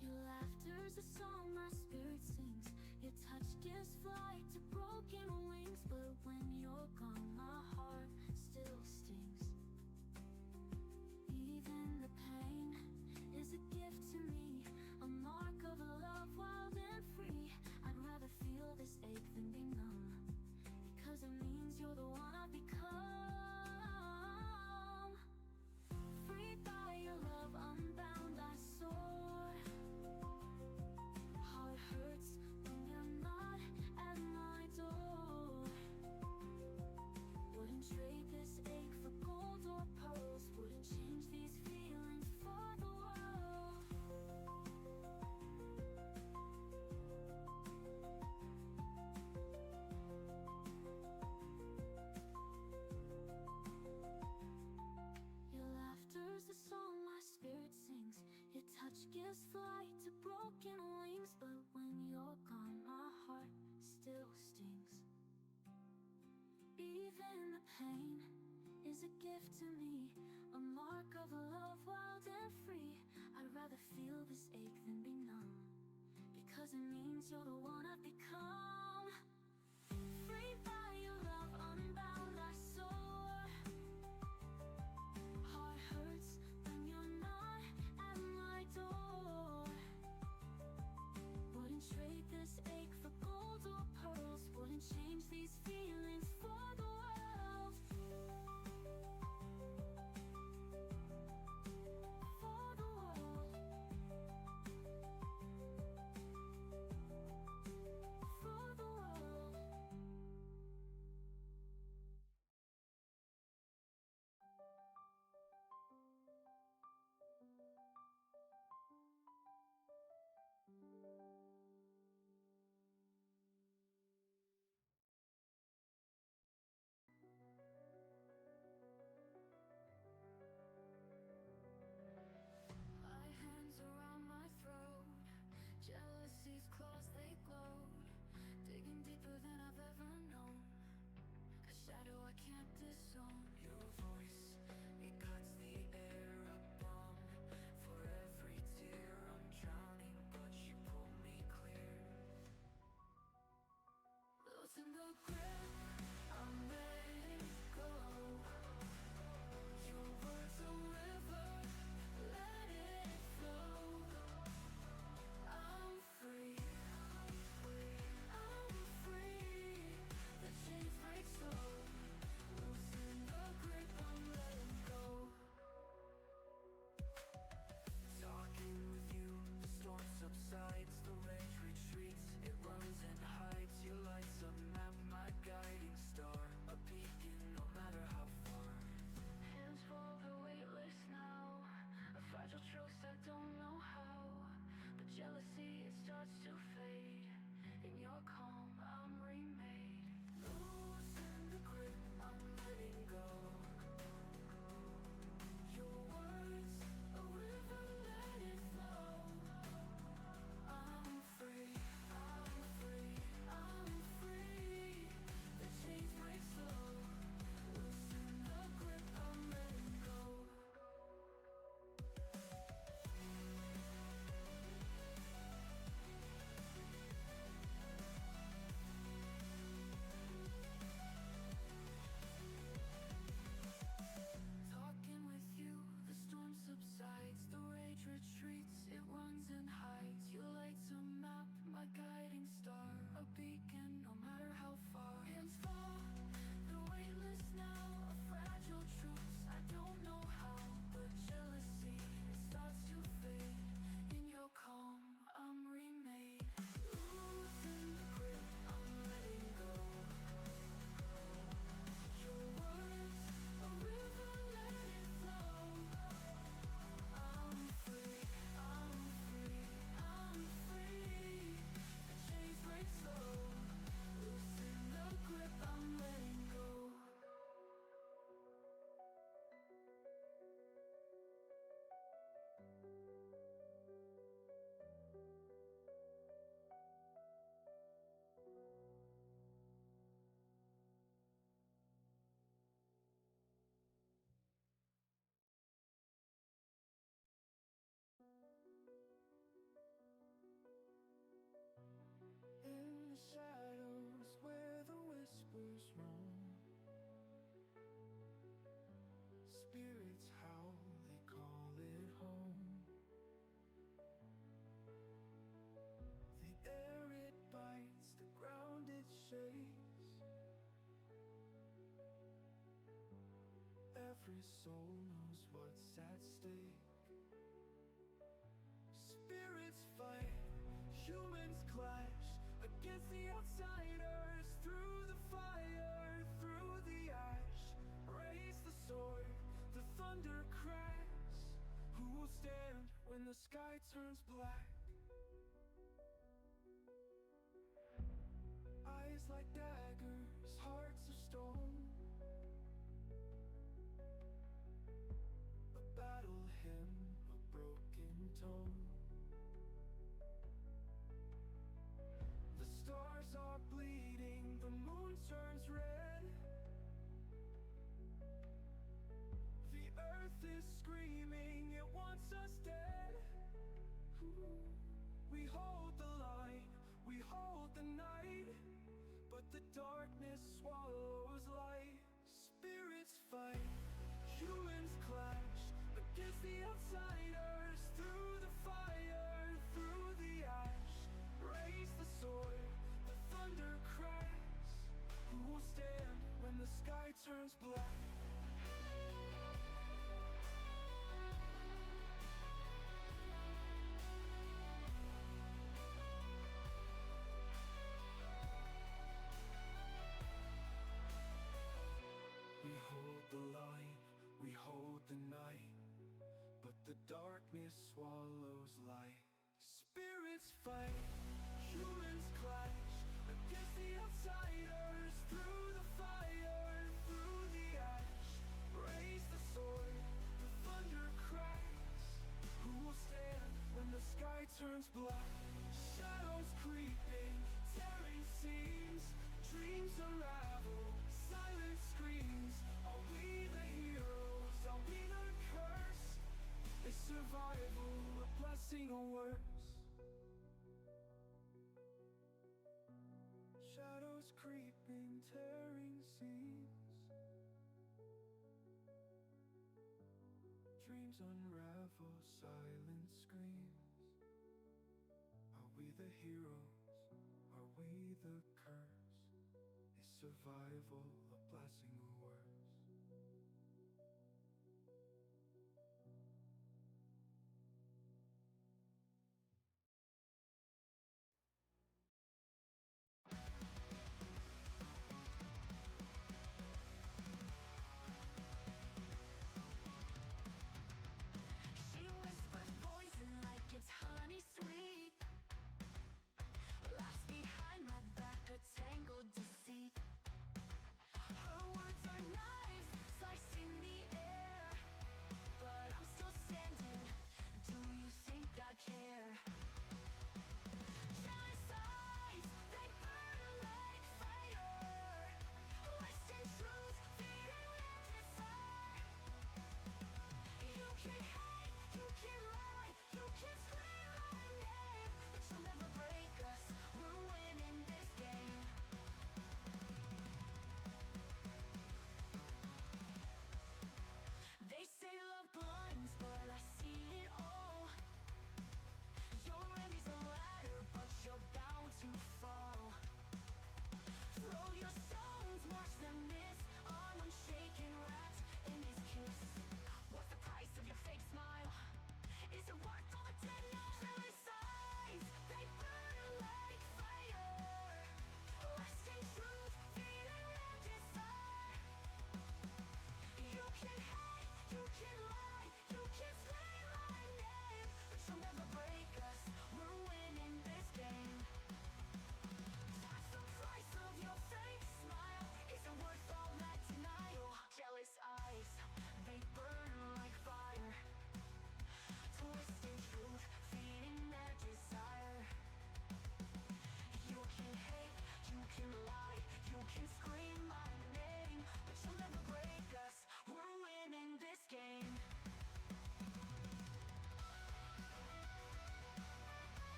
Your laughter's a song my spirit sings. Your touch gives flight to broken wings. But when you're gone my heart still stings. Even the pain is a gift to me, a mark of a love wild and free. I'd rather feel this ache than be numb, because it means you're the one I've become. Freed by your love, unbound I soar. Heart hurts when you're not at my door. Wouldn't trade this ache for gold or pearls. Wouldn't change these feelings for the world. Your laughter's the song my spirit sings. Your touch gives flight to broken wings. But when you're gone my heart still stings. Even the pain is a gift to me, a mark of a love wild and free. I'd rather feel this ache than be numb, because it means you're the one I've become. Freed by your love, unbound I soar. Heart hurts when you're not at my door. Wouldn't trade this ache for gold or pearls. Wouldn't change these feelings for the world. For the world. For the world. My hands around my throat, jealousy's claws they glowed, digging deeper than I've ever known, a shadow I can't disown. Your voice, it cuts the air above. For every tear I'm drowning, but you pull me clear. Loosen the grip, I'm letting go. Your words a river, let it flow. I'm free, I'm free. The chains break slow. Loosen the grip, I'm letting go. Talking with you, the storm subsides, the rage retreats, it runs and hides. Your light's a map, my guiding star, a beacon no matter how far. Hands full, they're weightless now, a fragile truth I don't know how. But jealousy, it starts to fade. In your calm, I'm remade. Loosen the grip, I'm letting go. Your words, a river, let it flow. days. Every soul knows what's at stake. Spirits fight, humans clash against the outsiders. Through the fire, through the ash, raise the sword, the thunder cracks. Who will stand when the sky turns black? Eyes like daggers, hearts of stone. A battle hymn, a broken tone. The stars are bleeding, the moon turns red. The earth is screaming, it wants us dead. We hold the line, we hold the night, but the darkness swallows light. Spirits fight, humans clash against the outsiders. Through the fire, through the ash, raise the sword, the thunder cracks. Who will stand when the sky turns black? We hold the light, we hold the night, but the darkness swallows light. Spirits fight, humans clash against the outsiders. Through the fire, through the ash, raise the sword, the thunder cracks. Who will stand when the sky turns black? Shadows creeping, tearing seams, dreams unravel, silence screams. Are we the heroes? Are we the curse? Is survival a blessing or worse? Shadows creeping, tearing seams, dreams unravel, silence screams. Are we the heroes? Are we the curse? Is survival a blessing or worse? She whispers poison like it's honey sweet. Laughs behind my back, a tangled deceit. Her words are not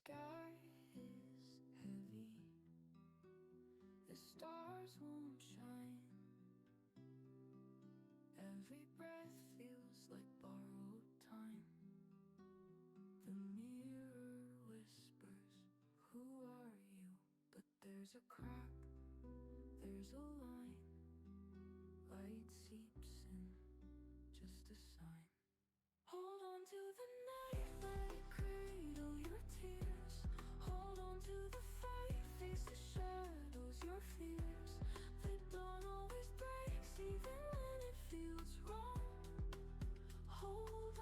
sky is heavy, the stars won't shine. Every breath feels like borrowed time. The mirror whispers, who are you? But there's a crack, there's a line. Light seeps in, just a sign. Hold on to the night, let it cradle your tears. Hold on to the fight, face the shadows, your fears. The dawn always breaks, even when it feels wrong. Hold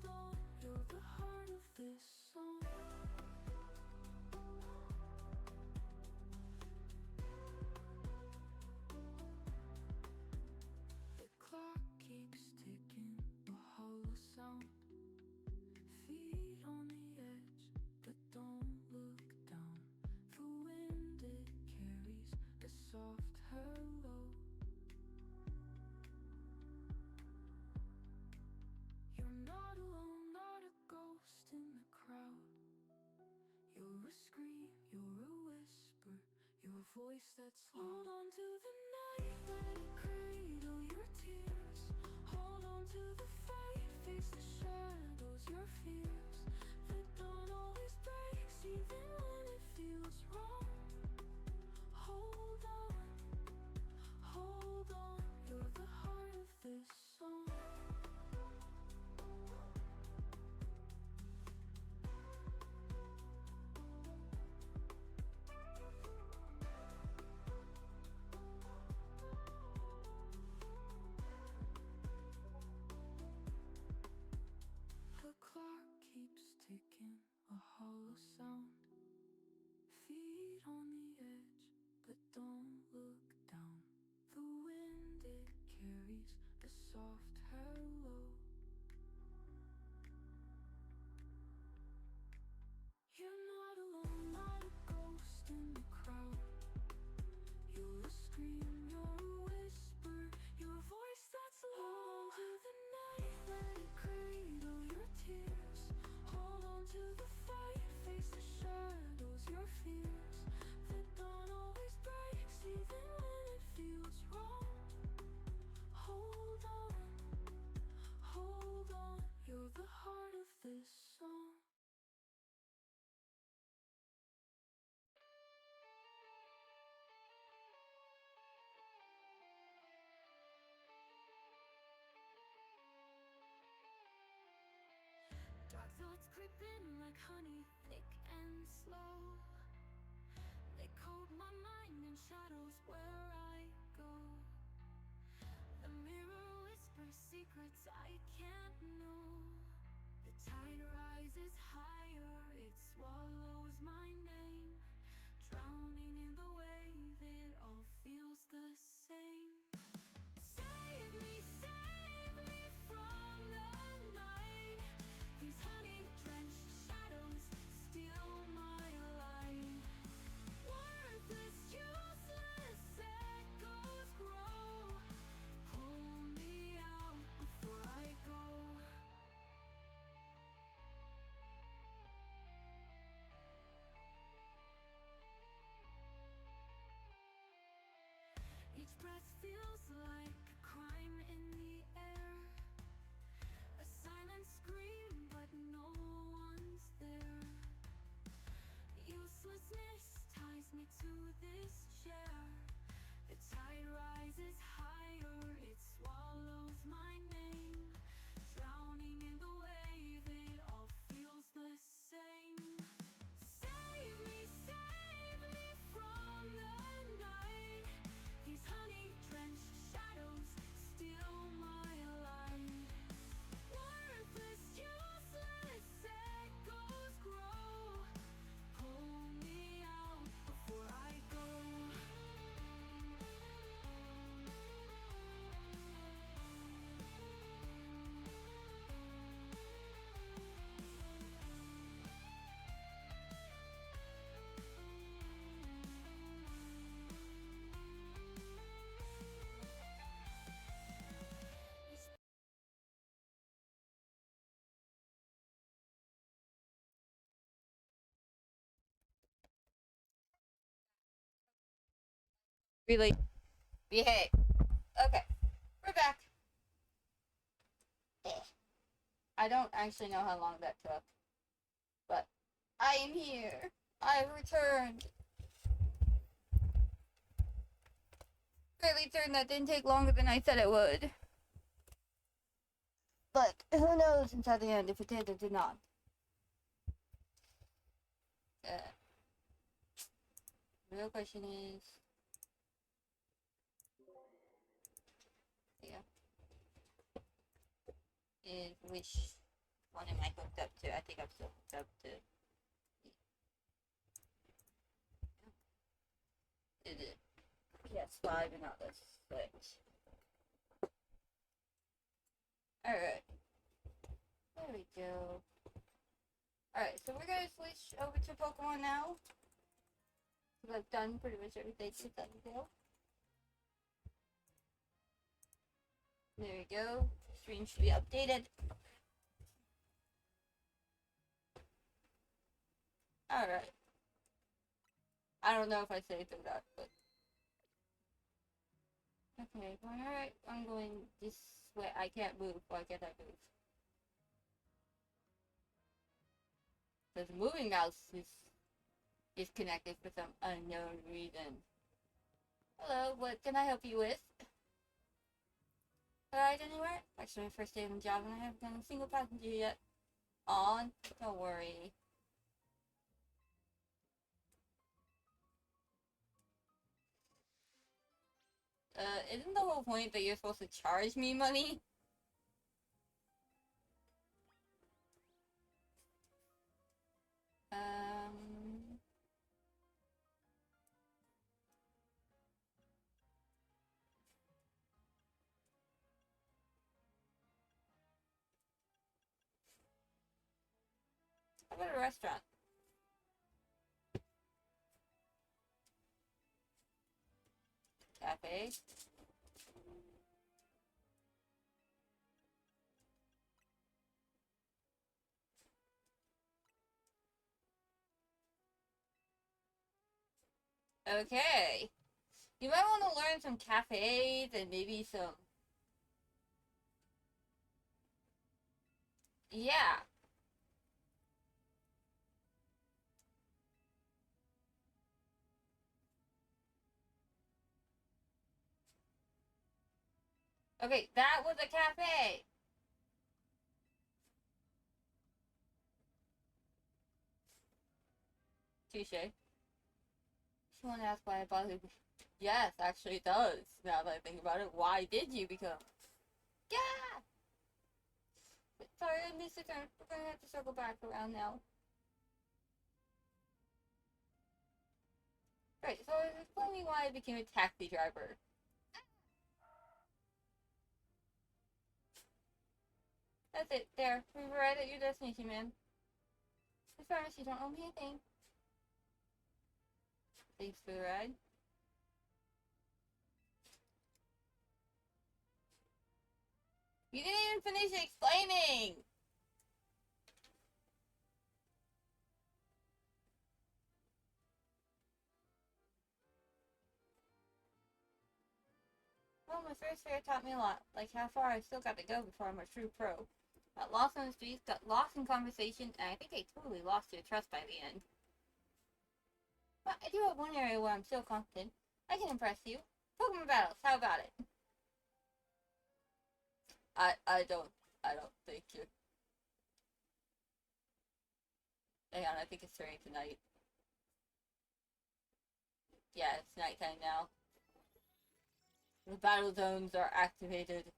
on, you're the heart of this song. The clock keeps ticking, a hollow sound. Feet on the edge, but don't look down. The wind, it carries a soft hello. You're not alone, not a ghost in the crowd. You're a scream, you're a whisper, your voice that's loud. Hold on to the night, let it cradle your tears. Hold on to the fight, face the shadows, your fears. The dawn always breaks, even when it feels wrong. Hold on, you're the heart of this song. The clock keeps ticking, a hollow sound. Feet on the edge, but don't look down. The wind, it carries a soft hello. You're not alone, not a ghost in the crowd. You're a scream, you're a whisper, your voice that's loud. Hold on to the night, let it cradle your tears. Hold on to the fight, face the shadows, your fears. The dawn always breaks, even when it feels wrong. Hold on, you're the heart of this song. Dark thoughts creep in like honey, thick and slow. They coat my mind in shadows where I go. The mirror whispers secrets I can't know. The tide rises higher, it swallows my name. Drowning in the wave, it all feels the same. Save me from the night. These honey-drenched shadows steal my light. Worthless, useless echoes grow. Pull me out before I go. Each breath Really? Behave. Okay. We're back. I don't actually know how long that took. But I am here. I returned. I returned. That didn't take longer than I said it would. But who knows until the end if it did or did not. The real question is... Yeah. Is which one am I hooked up to? I think I'm still hooked up to... Is it PS5 and not the Switch? Alright. There we go. Alright, so we're gonna switch over to Pokemon now. Because I've done pretty much everything to Thunderdale. There we go. Stream should be updated. Alright. I don't know if I saved or not, but... Okay, alright, I'm going this way. I can't move. Why can't I move? Because the moving mouse is disconnected for some unknown reason. Hello, what can I help you with? Alright, anywhere? Actually, my first day on the job and I haven't done a single passenger yet. On, don't worry. Isn't the whole point that you're supposed to charge me money? How about a restaurant? Cafe? Okay. You might want to learn some cafes and maybe some... Yeah. Okay, that was a cafe. Touche. Someone asked why I bothered. Yes, actually it does. Now that I think about it, why did you become? Yeah. Sorry, I missed the turn. We're gonna have to circle back around now. Right, so explain me why I became a taxi driver. That's it. There. We've arrived at your destination, man. I promise you don't owe me anything. Thanks for the ride. You didn't even finish explaining! Well, my first fair taught me a lot. Like how far I still got to go before I'm a true pro. Got lost on the streets, got lost in conversation, and I think I totally lost your trust by the end. But I do have one area where I'm still confident. I can impress you. Pokemon battles, how about it? I don't think you... Hang on, I think it's turning to night. Yeah, it's nighttime now. The battle zones are activated.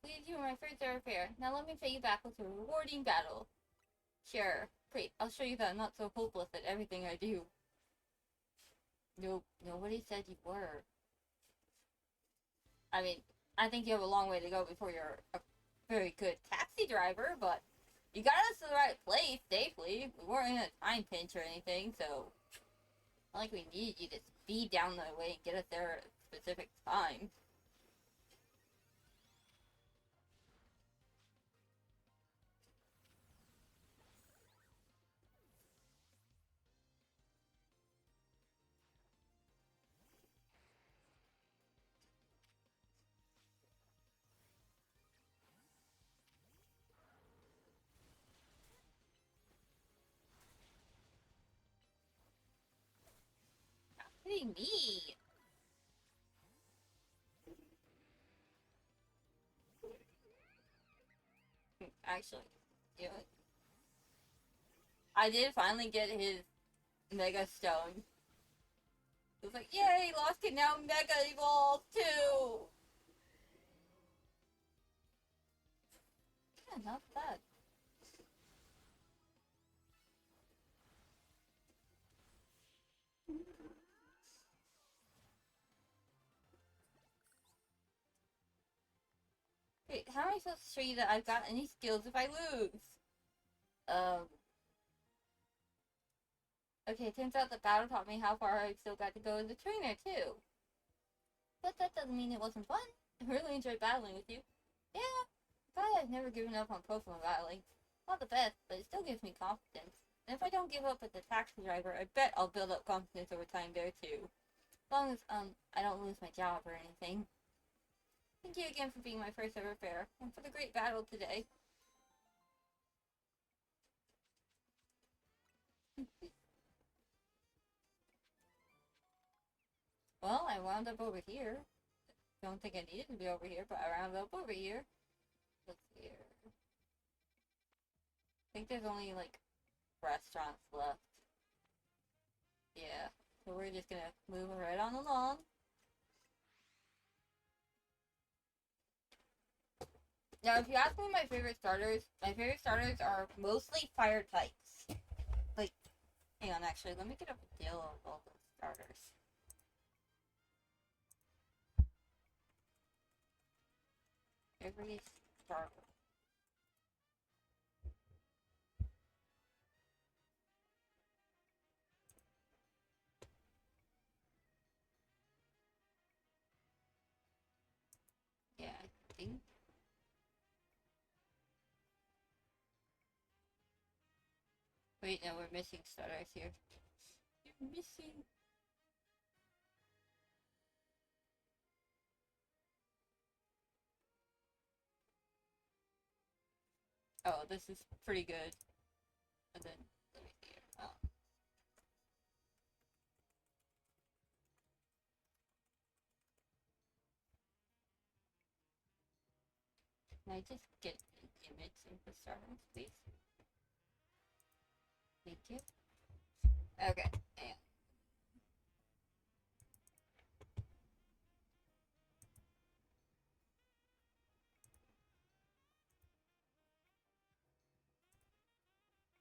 Lead you in my first thoroughfare. Now let me take you back with a rewarding battle. Sure. Great, I'll show you that I'm not so hopeless at everything I do. Nope, nobody said you were. I mean, I think you have a long way to go before you're a very good taxi driver, but you got us to the right place safely. We weren't in a time pinch or anything, so not like we needed you to speed down the way and get us there at a specific time. kidding me? Actually, you know, I did finally get his Mega Stone. It was like, yay, Lost can now Mega Evolve too! Yeah, not bad. Wait, how am I supposed to show you that I've got any skills if I lose? Okay, turns out the battle taught me how far I've still got to go as a trainer, too. But that doesn't mean it wasn't fun. I really enjoyed battling with you. Yeah, glad I've never given up on Pokemon battling. Not the best, but it still gives me confidence. And if I don't give up as a taxi driver, I bet I'll build up confidence over time there, too. As long as, I don't lose my job or anything. Thank you again for being my first ever fair, and for the great battle today. Well, I wound up over here. Don't think I needed to be over here, but I wound up over here. Let's see here. I think there's only, like, restaurants left. Yeah, so we're just gonna move right on along. Now, if you ask me my favorite starters are mostly fire types. Like, hang on, actually, let me get a deal of all the starters. Every starter. Yeah, I think. Wait, no, we're missing starters here. You're missing. Oh, this is pretty good. And then, let me see here. Oh. Can I just get an image of the starters, please? Thank you. Okay, and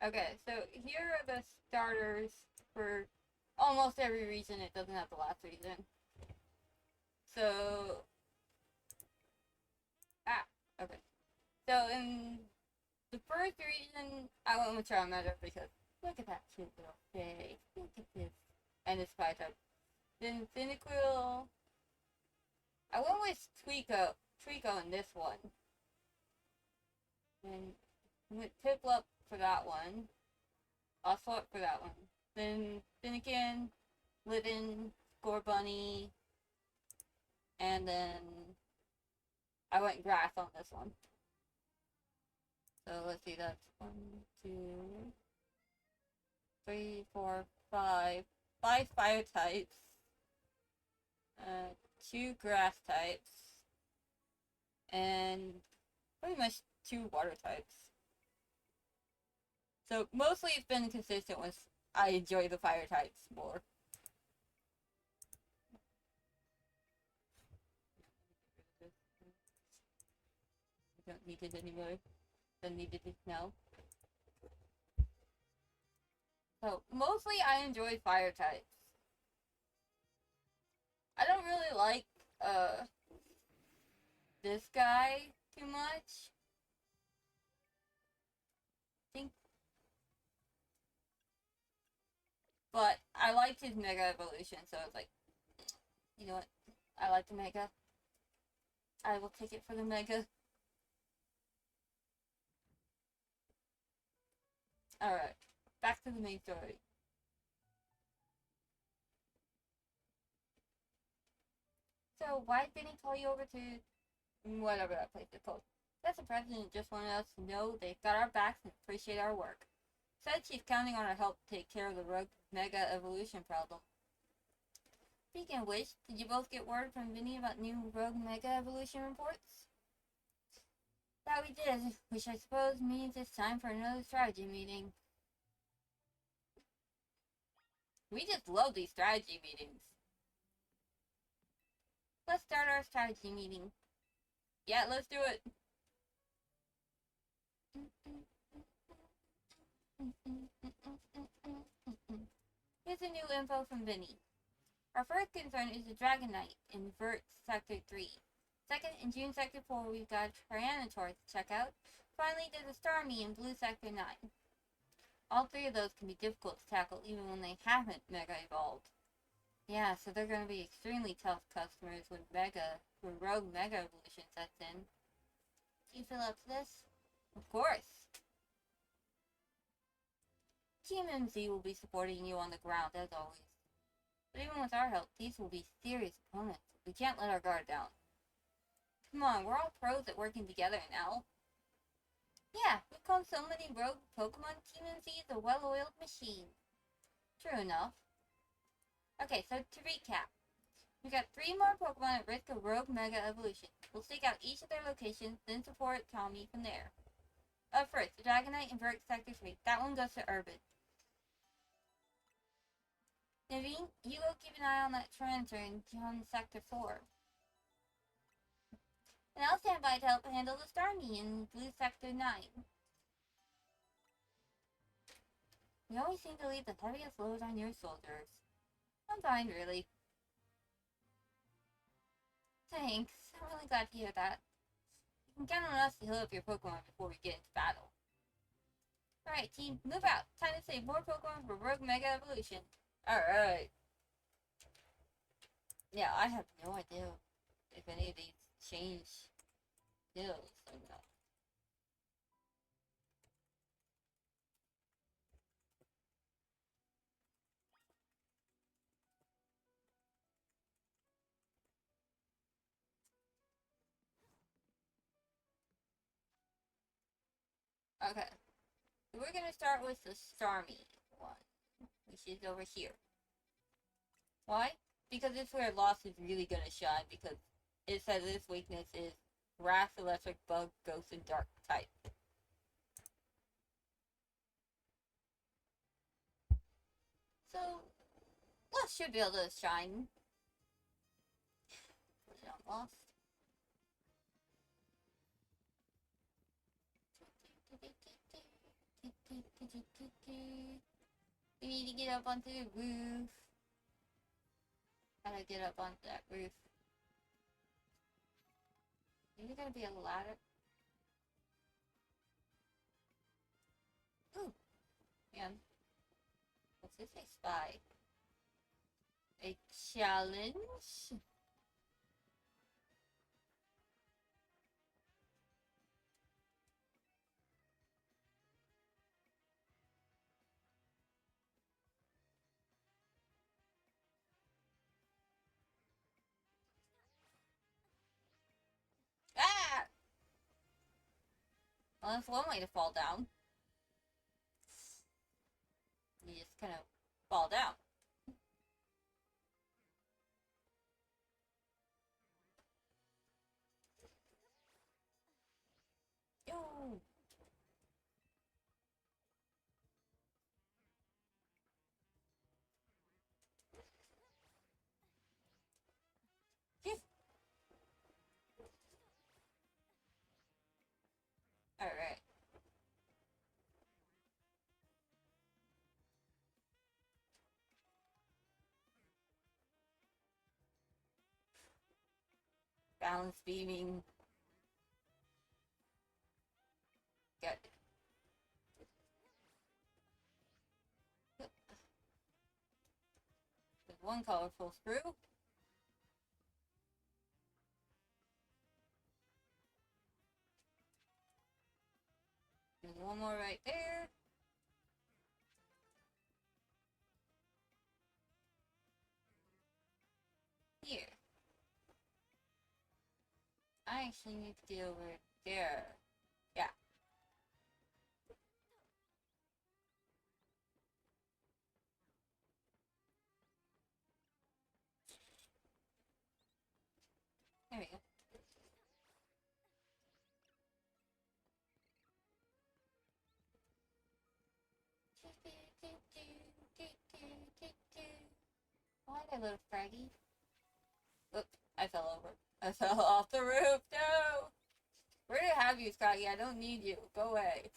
okay, so here are the starters for almost every region. It doesn't have the last region. So, okay. So in the first region, I went with Charmander because look at that cute little face. Look at this. And it's fire type. Then Cyndaquil. I went with Trico in this one. Then went Piplup for that one. Ocelot for that one. Then Finnegan, Litten, Scorbunny, and then I went Grass on this one. So let's see, that's 1, 2, 3, 4, 5. 5 fire types. 2 grass types. And pretty much 2 water types. So mostly it's been consistent with I enjoy the fire types more. I don't need it anymore. Don't need it now. So mostly I enjoy fire types. I don't really like this guy too much. But I liked his Mega Evolution, so it's like, you know what? I like the Mega. I will take it for the Mega. Alright, back to the main story. So, why didn't he call you over to whatever that place is called? That's the president just wanted us to know they've got our backs and appreciate our work. Said she's counting on our help to take care of the Rogue Mega Evolution problem. Speaking of which, did you both get word from Vinny about new Rogue Mega Evolution reports? That we did, which I suppose means it's time for another strategy meeting. We just love these strategy meetings. Let's start our strategy meeting. Yeah, let's do it. Here's the new info from Vinny. Our first concern is the Dragon Knight in Vert Sector 3. Second, in June Sector 4, we've got Tyrannosaur to check out. Finally, there's a Starmie in Blue Sector 9. All three of those can be difficult to tackle even when they haven't Mega Evolved. Yeah, so they're going to be extremely tough customers when Rogue Mega Evolution sets in. Do you feel up to this? Of course! Team MZ will be supporting you on the ground as always. But even with our help, these will be serious opponents. We can't let our guard down. Come on, we're all pros at working together now. Yeah, we've called so many rogue Pokemon, Team MZ is a well-oiled machine. True enough. Okay, so to recap. We got 3 more Pokemon at risk of Rogue Mega Evolution. We'll stake out each of their locations, then support Tommy from there. Up first, the Dragonite in Vert Sector 3. That one goes to Urban. Naveen, you go keep an eye on that Trantor in John Sector 4. And I'll stand by to help handle the Starmie in Blue Sector 9. You always seem to leave the heaviest load on your soldiers. I'm fine, really. Thanks. I'm really glad to hear that. You can count on us to heal up your Pokemon before we get into battle. Alright, team, move out. Time to save more Pokemon for Rogue Mega Evolution. Alright. Yeah, I have no idea if any of these change skills or not. Okay. So we're gonna start with the Starmie one, which is over here. Why? Because it's where Lost is really gonna shine, because it says its weakness is Grass, Electric, Bug, Ghost, and Dark type. So, Lost should be able to shine. Put it on Lost. We need to get up onto the roof. How do I get up onto that roof? Is there gonna be a ladder? Ooh. Man. What's this? A spy. A challenge? Ah! Well, that's one way to fall down. You just kind of fall down. Yo! Yes. Alright. Balance beaming. Got it. There's one colorful screw. There's one more right there. Here. I actually need to get over there. Yeah. There we go. Why there, little froggy? Oops, I fell over. I fell off the roof. No! Where do I have you, Scotty? I don't need you. Go away.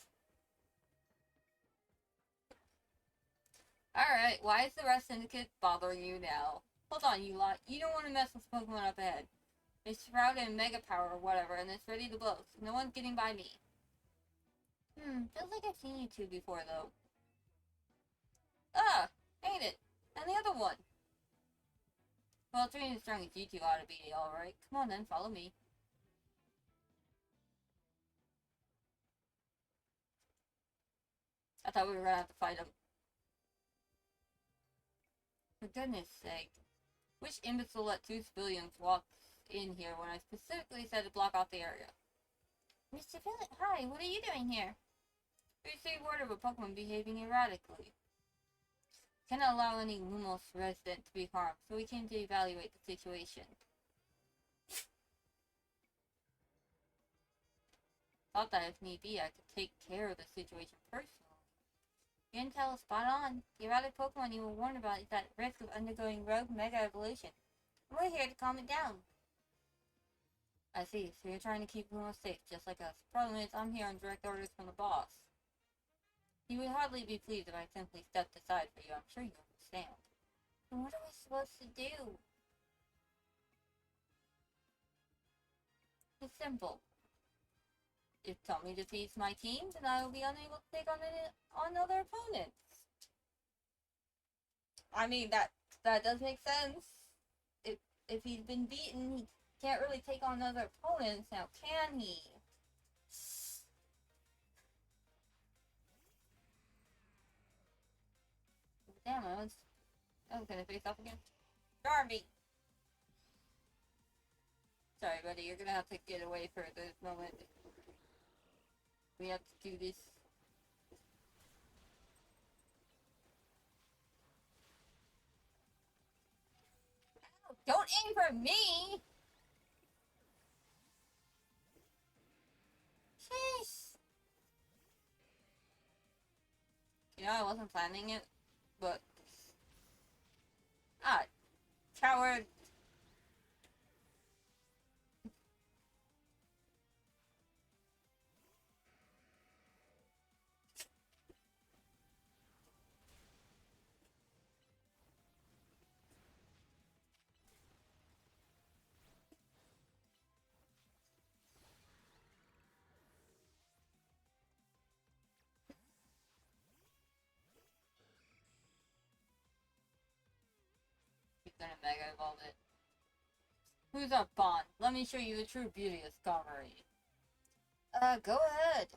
Alright, why is the rest syndicate bothering you now? Hold on, you lot. You don't want to mess with Pokemon up ahead. It's sprouted in Mega Power or whatever, and it's ready to blow, so no one's getting by me. Feels like I've seen you two before, though. Ah! Ain't it? And the other one! Well, training as strong as you two ought to be alright. Come on then, follow me. I thought we were gonna have to fight him. For goodness sake. Which imbecile let 2 civilians walk in here when I specifically said to block off the area? Mr. Phillip, hi, what are you doing here? We received word of a Pokemon behaving erratically. Cannot allow any Lumos resident to be harmed, so we came to evaluate the situation. Thought that if need be, I could take care of the situation personally. Your intel is spot on. The erratic Pokemon you were warned about is at risk of undergoing rogue mega evolution. We're here to calm it down. I see, so you're trying to keep Lumos safe, just like us. Problem is, I'm here on direct orders from the boss. He would hardly be pleased if I simply stepped aside for you, I'm sure you understand. Then what are we supposed to do? It's simple. If Tommy defeats my team, then I will be unable to take on other opponents. I mean, that does make sense. If he's been beaten, he can't really take on other opponents now, can he? Damn, I was gonna face off again. Darby! Sorry, buddy, you're gonna have to get away for this moment. We have to do this. Ow, don't aim for me! Jeez! You know, I wasn't planning it, but... Ah, coward! He's gonna Mega Evolve it. Who's up, Bond? Let me show you the true beauty of Skarmory. Go ahead.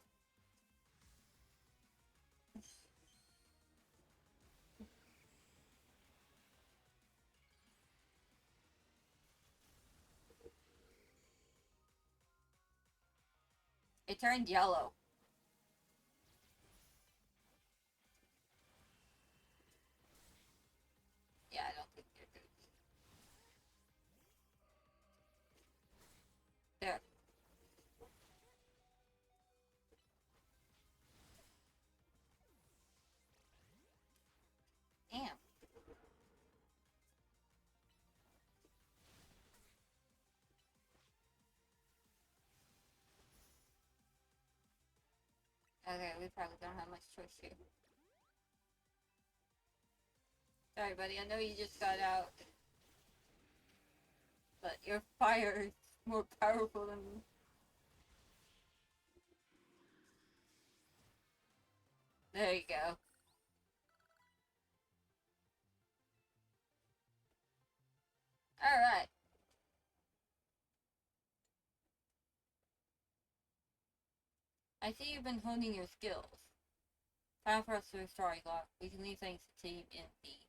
It turned yellow. Yeah, I don't think you're good. There. Damn. Okay, we probably don't have much choice here. Sorry, buddy, I know you just got out. But your fire is more powerful than me. There you go. Alright. I see you've been honing your skills. Time for us to restore Igor. We can leave things to Team NP.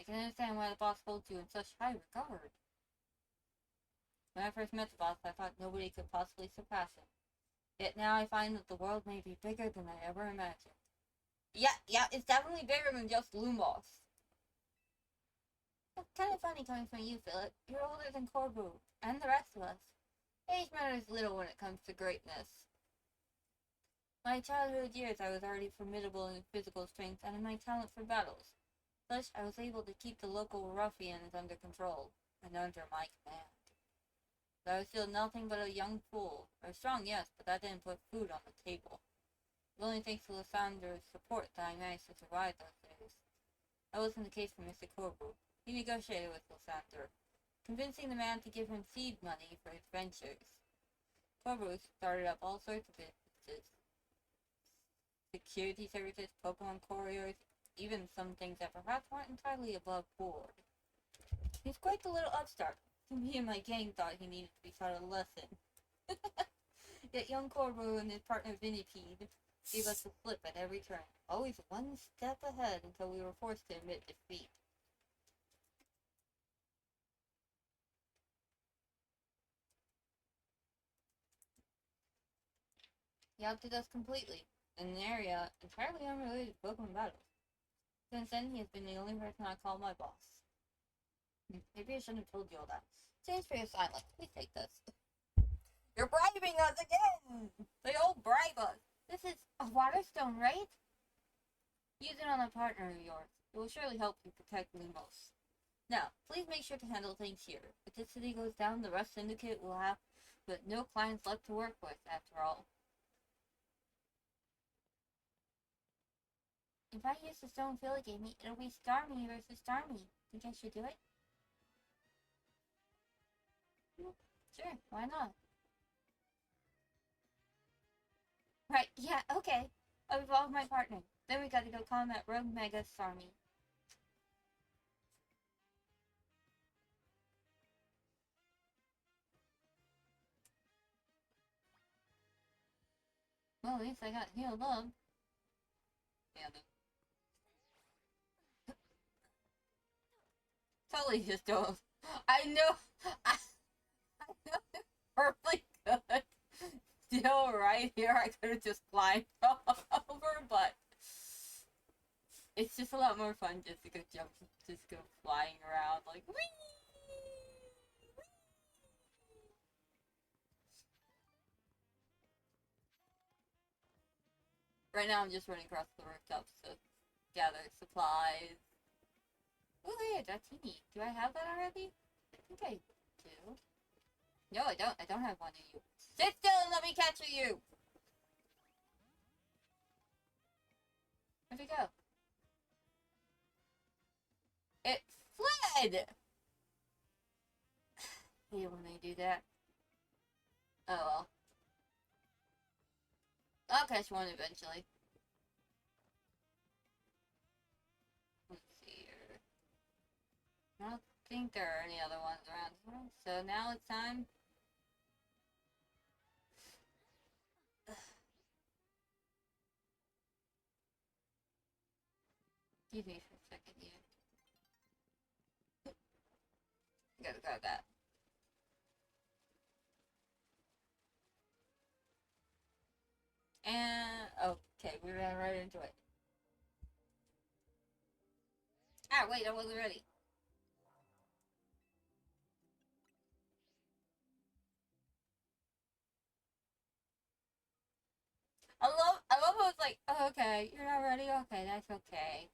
I can understand why the boss holds you in such high regard. When I first met the boss, I thought nobody could possibly surpass him. Yet now I find that the world may be bigger than I ever imagined. Yeah, it's definitely bigger than just Lumos. It's kind of funny coming from you, Philip. You're older than Corbu, and the rest of us. Age matters little when it comes to greatness. My childhood years, I was already formidable in physical strength and in my talent for battles. Thus, I was able to keep the local ruffians under control, and under my command. But I was still nothing but a young fool. I was strong, yes, but that didn't put food on the table. It was only thanks to Lysander's support that I managed to survive those days. That wasn't the case for Mr. Corbu. He negotiated with Lysander, convincing the man to give him seed money for his ventures. Corbu started up all sorts of businesses. Security services, Pokemon couriers, even some things that perhaps weren't entirely above board. He's quite the little upstart. Me and my gang thought he needed to be taught a lesson. Yet young Corbu and his partner Vinipede gave us the slip at every turn, always one step ahead until we were forced to admit defeat. He outdid us completely, in an area entirely unrelated to Pokemon battles. Since then, he has been the only person I call my boss. Maybe I shouldn't have told you all that. Thanks for your silence. Please take this. You're bribing us again! They all bribe us! This is a Waterstone, right? Use it on a partner of yours. It will surely help you protect Lumos. Now, please make sure to handle things here. If this city goes down, the Rust Syndicate will have but no clients left to work with, after all. If I use the stone Philly gave me, it'll be Starmie versus Starmie. Think I should do it? Sure, why not? Right, yeah, okay. I'll evolve my partner. Then we gotta go combat Rogue Mega Starmie. Well, at least I got healed up. Yeah, totally just don't. I know. I know it's perfectly good. Still right here, I could have just climbed over, but it's just a lot more fun just to go jump, just go flying around like whee! Right now, I'm just running across the rooftops to gather supplies. Oh, hey, a Dratini. Do I have that already? I think I do. No, I don't. I don't have one of you. Sit still and let me catch you! Where'd it go? It fled! I hate when they do that. Oh well. I'll catch one eventually. Let's see here. I don't think there are any other ones around here. So now it's time. Excuse me for a second here. Gotta grab that. And okay, we ran right into it. Ah, wait, I wasn't ready. I love how it's like, oh, okay, you're not ready? Okay, that's okay.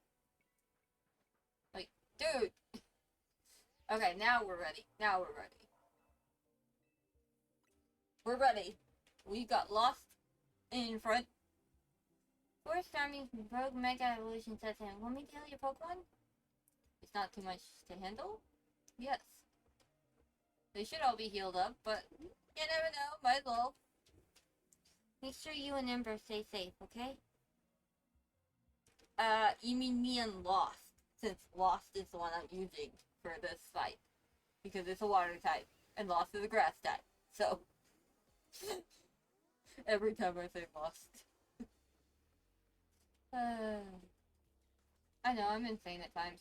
Like, dude. Okay, now we're ready. Now we're ready. We're ready. We got lost in front. Forest Army's Rogue Mega Evolution says him. Want me to heal your Pokemon? It's not too much to handle? Yes. They should all be healed up, but you never know. Might as well. Make sure you and Ember stay safe, okay? You mean me and Lost, since Lost is the one I'm using for this fight. Because it's a water type, and Lost is a grass type, so... Every time I say Lost. I know, I'm insane at times.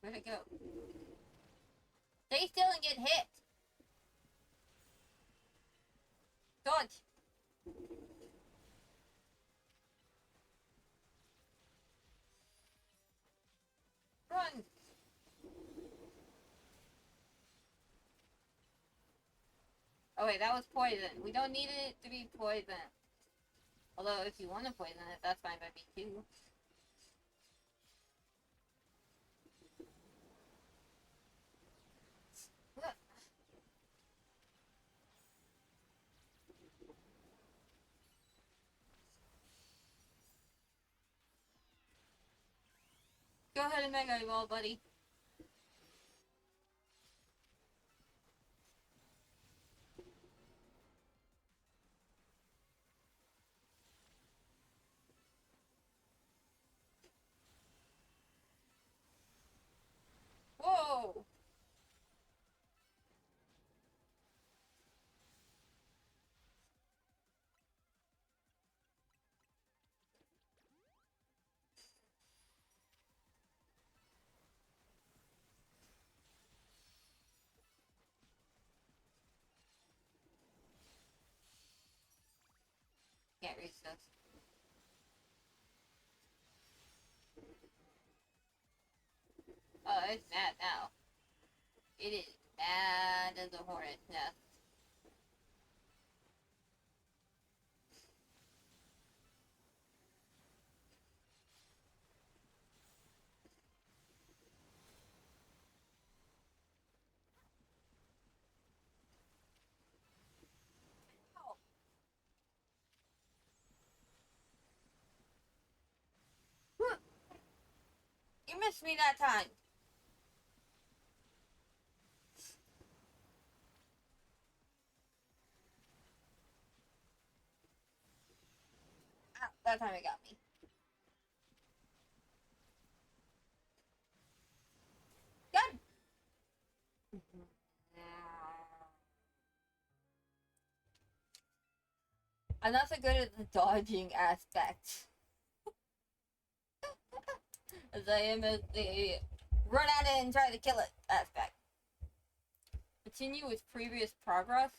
Where'd it go? Stay still and get hit! Dodge! Run! Oh wait, that was poison. We don't need it to be poison. Although, if you want to poison it, that's fine by me too. Go ahead and Mega Evolve, buddy. Whoa! Can't reach this. Oh, it's mad now. It is mad as a hornet's nest. You missed me that time. Ah, that time it got me. Good. I'm not so good at the dodging aspect as I am at the run at it and try to kill it aspect. Continue with previous progress.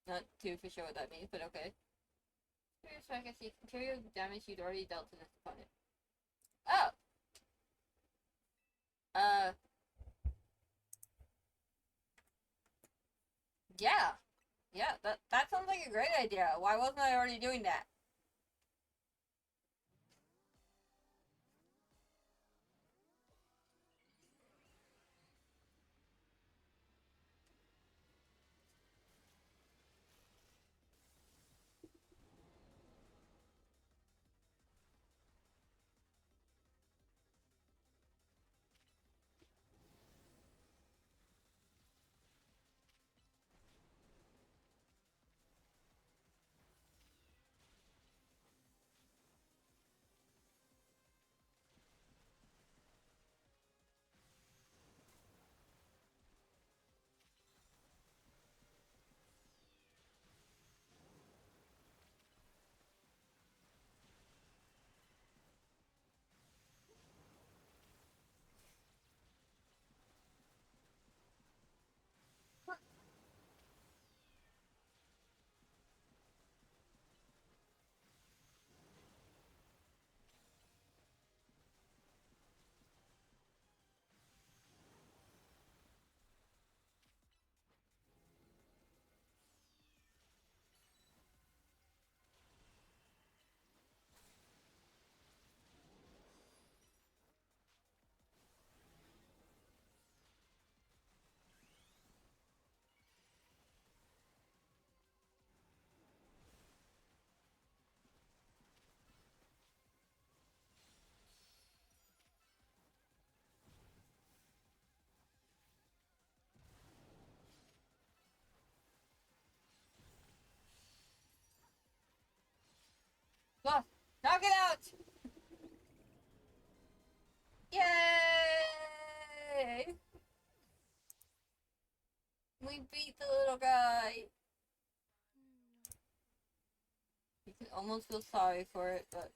Not too for sure what that means, but okay. So I can see material damage you'd already dealt to this opponent. Oh! Yeah. Yeah, that sounds like a great idea. Why wasn't I already doing that? Look, knock it out! Yay! We beat the little guy. You can almost feel sorry for it, but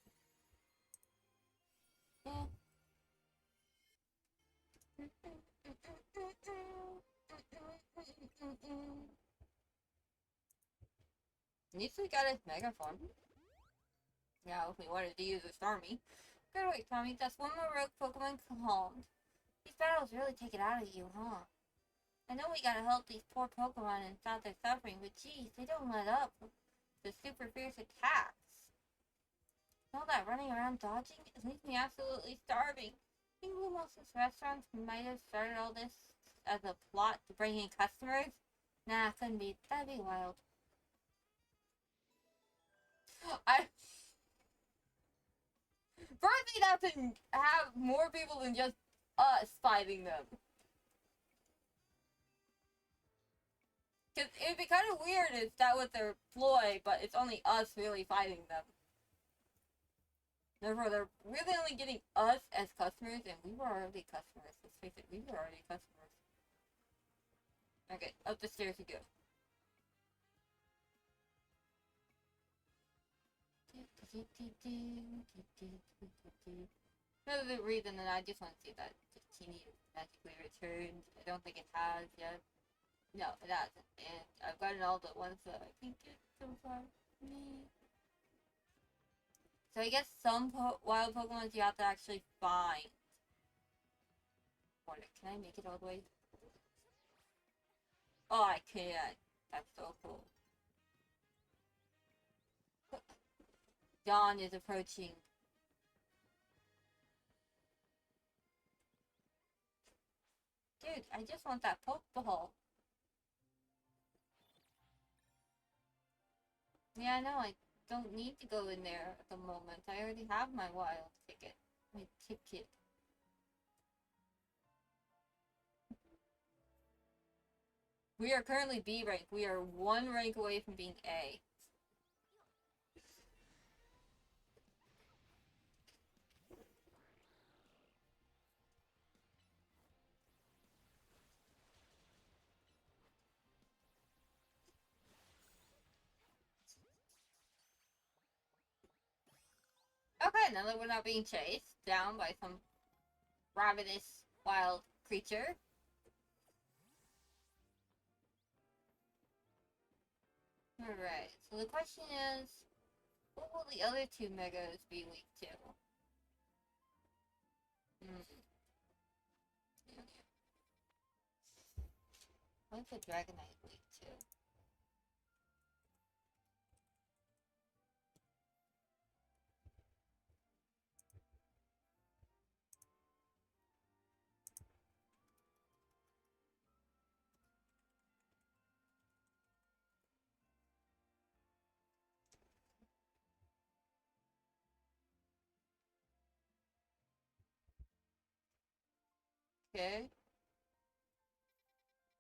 Yeah. At least we got his mega form. Now, if we wanted to use a Starmie. Good wait, Tommy. That's one more rogue Pokemon calmed. These battles really take it out of you, huh? I know we gotta help these poor Pokemon and stop their suffering, but geez, they don't let up. The super fierce attacks. All that running around dodging, it leaves me absolutely starving. I think Blue Moses Restaurants might have started all this as a plot to bring in customers. Nah, couldn't be. That'd be wild. First they'd have to have more people than just us fighting them. Because it'd be kind of weird if that was their ploy, but it's only us really fighting them. Therefore, they're really only getting us as customers, and we were already customers. Let's face it, we were already customers. Okay, up the stairs we go. Another reason that I just want to see that Genie is magically returned. I don't think it has yet. No, it hasn't. And I've gotten all the ones that I think it so far. So I guess some wild Pokemon you have to actually find. Can I make it all the way? Oh, I can. That's so cool. Dawn is approaching. Dude, I just want that Pokeball. Yeah, I know, I don't need to go in there at the moment. I already have my wild ticket. My ticket. We are currently B rank. We are one rank away from being A. Okay, now that we're not being chased down by some ravenous wild creature. Alright, so the question is, what will the other two Megas be weak to? What's a Dragonite weak to? Okay.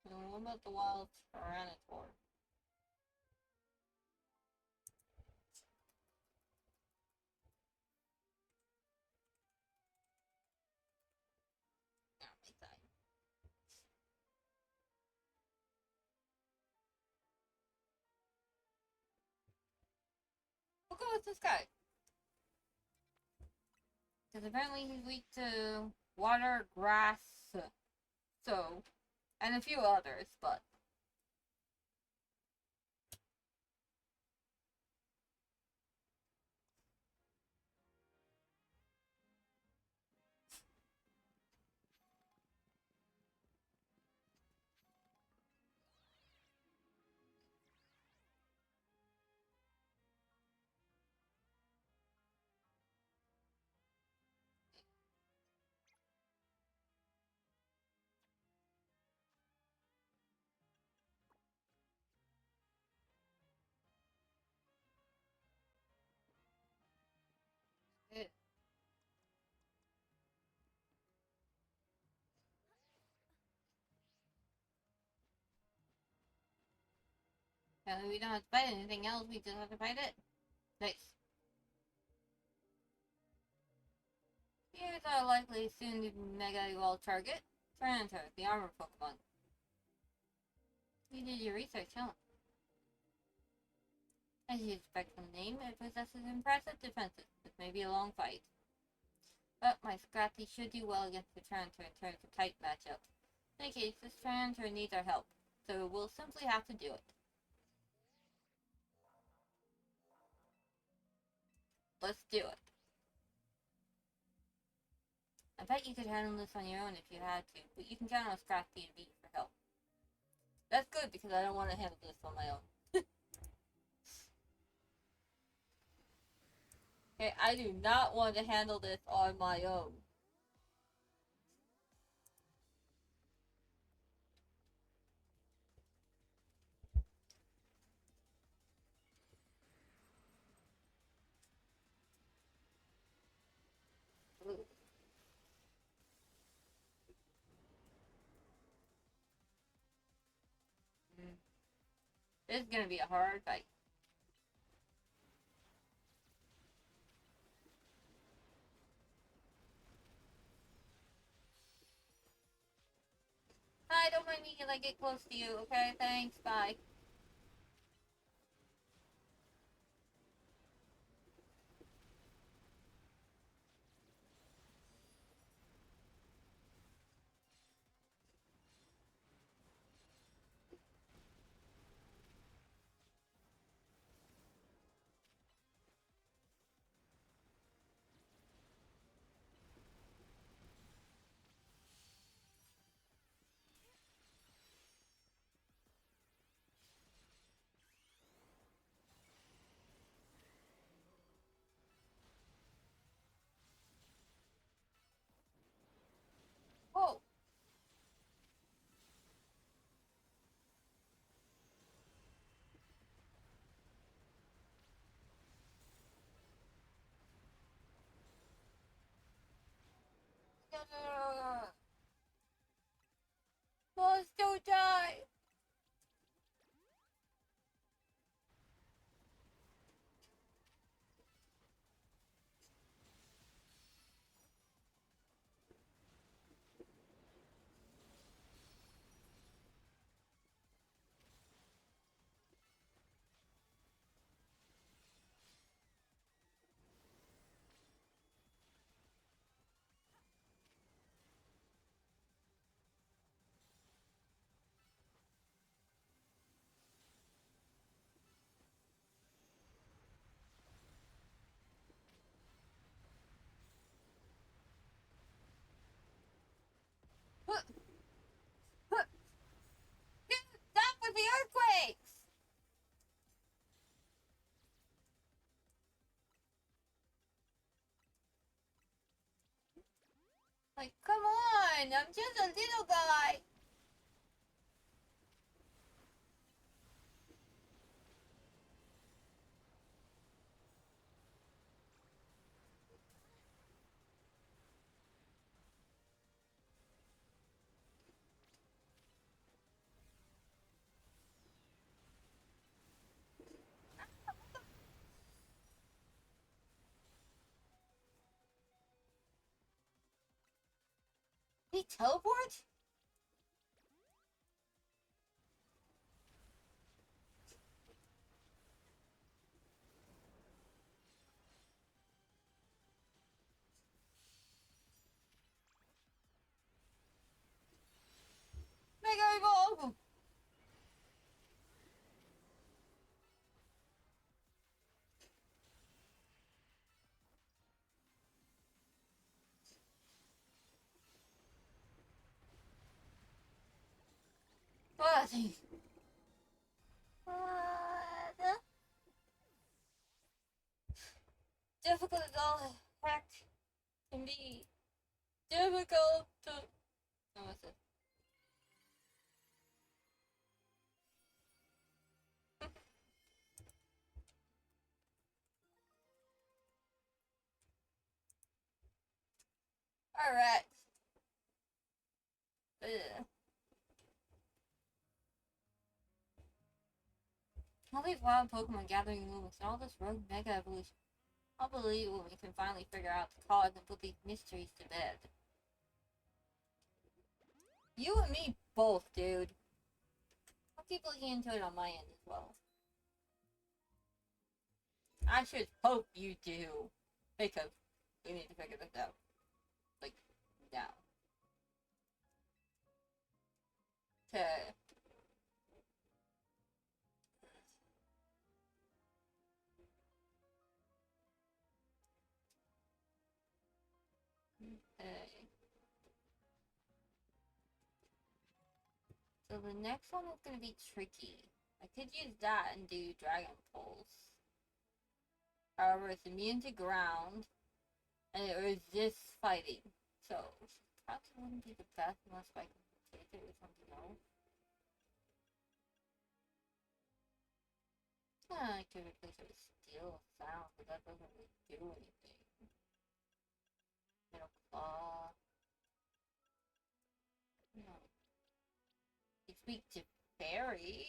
And what about the wild Tyranitar? No, my side. We'll go with this guy. Because apparently he's weak to water, grass, so, and a few others, but. It, apparently we don't have to fight anything else, we just have to fight it. Nice. Here's our likely soon to Mega Evolved target, Tyranitar, the armor Pokemon. You did your research, huh? As you expect from the name, it possesses impressive defenses. This may be a long fight. But my Scrappy should do well against the Tyranitar in terms of type matchups. In any case, this Tyranitar needs our help, so we'll simply have to do it. Let's do it. I bet you could handle this on your own if you had to, but you can count on Scrappy and me for help. That's good because I don't want to handle this on my own. Okay, I do not want to handle this on my own. Ooh. This is gonna be a hard fight. Hi, don't mind me as I get close to you, okay? Thanks, bye. Whoa! Please don't die! Stop with the earthquakes! Like, come on! I'm just a little guy! He teleport? Mega Evolve! What? Difficult as all heck can be. Difficult to. Oh, what's it? Alright. All these wild Pokemon gathering movements and all this rogue mega evolution. I'll believe when we can finally figure out the cause and put these mysteries to bed. You and me both, dude. I'll keep looking into it on my end as well. I should hope you do. Because we need to figure this out. down. Okay. Okay. So the next one is gonna be tricky. I could use that and do Dragon Pulse. However, it's immune to ground, and it resists fighting. So, probably wouldn't be the best unless I can replace it with something else. I could replace it with Steel Sound, but that doesn't really do anything. Metal Claw. No. You speak to Fairy.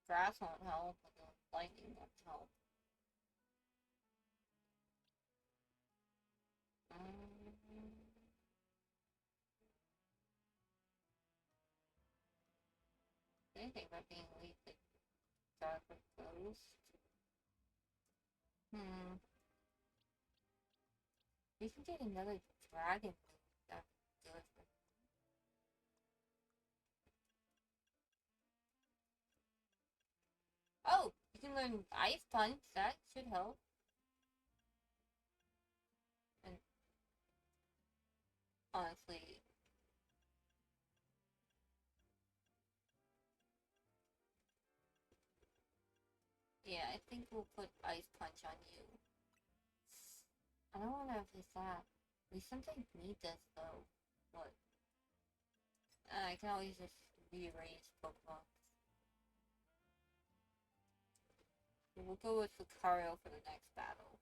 Grass won't help, but the lightning won't help. Anything about being weak, like Darker Ghost. We can get another dragon. That would do it for Oh, you can learn Ice Punch. That should help. And honestly, yeah, I think we'll put Ice Punch on you. I don't want to replace that. We sometimes need this though. What? I can always just rearrange Pokemon. We'll go with Lucario for the next battle.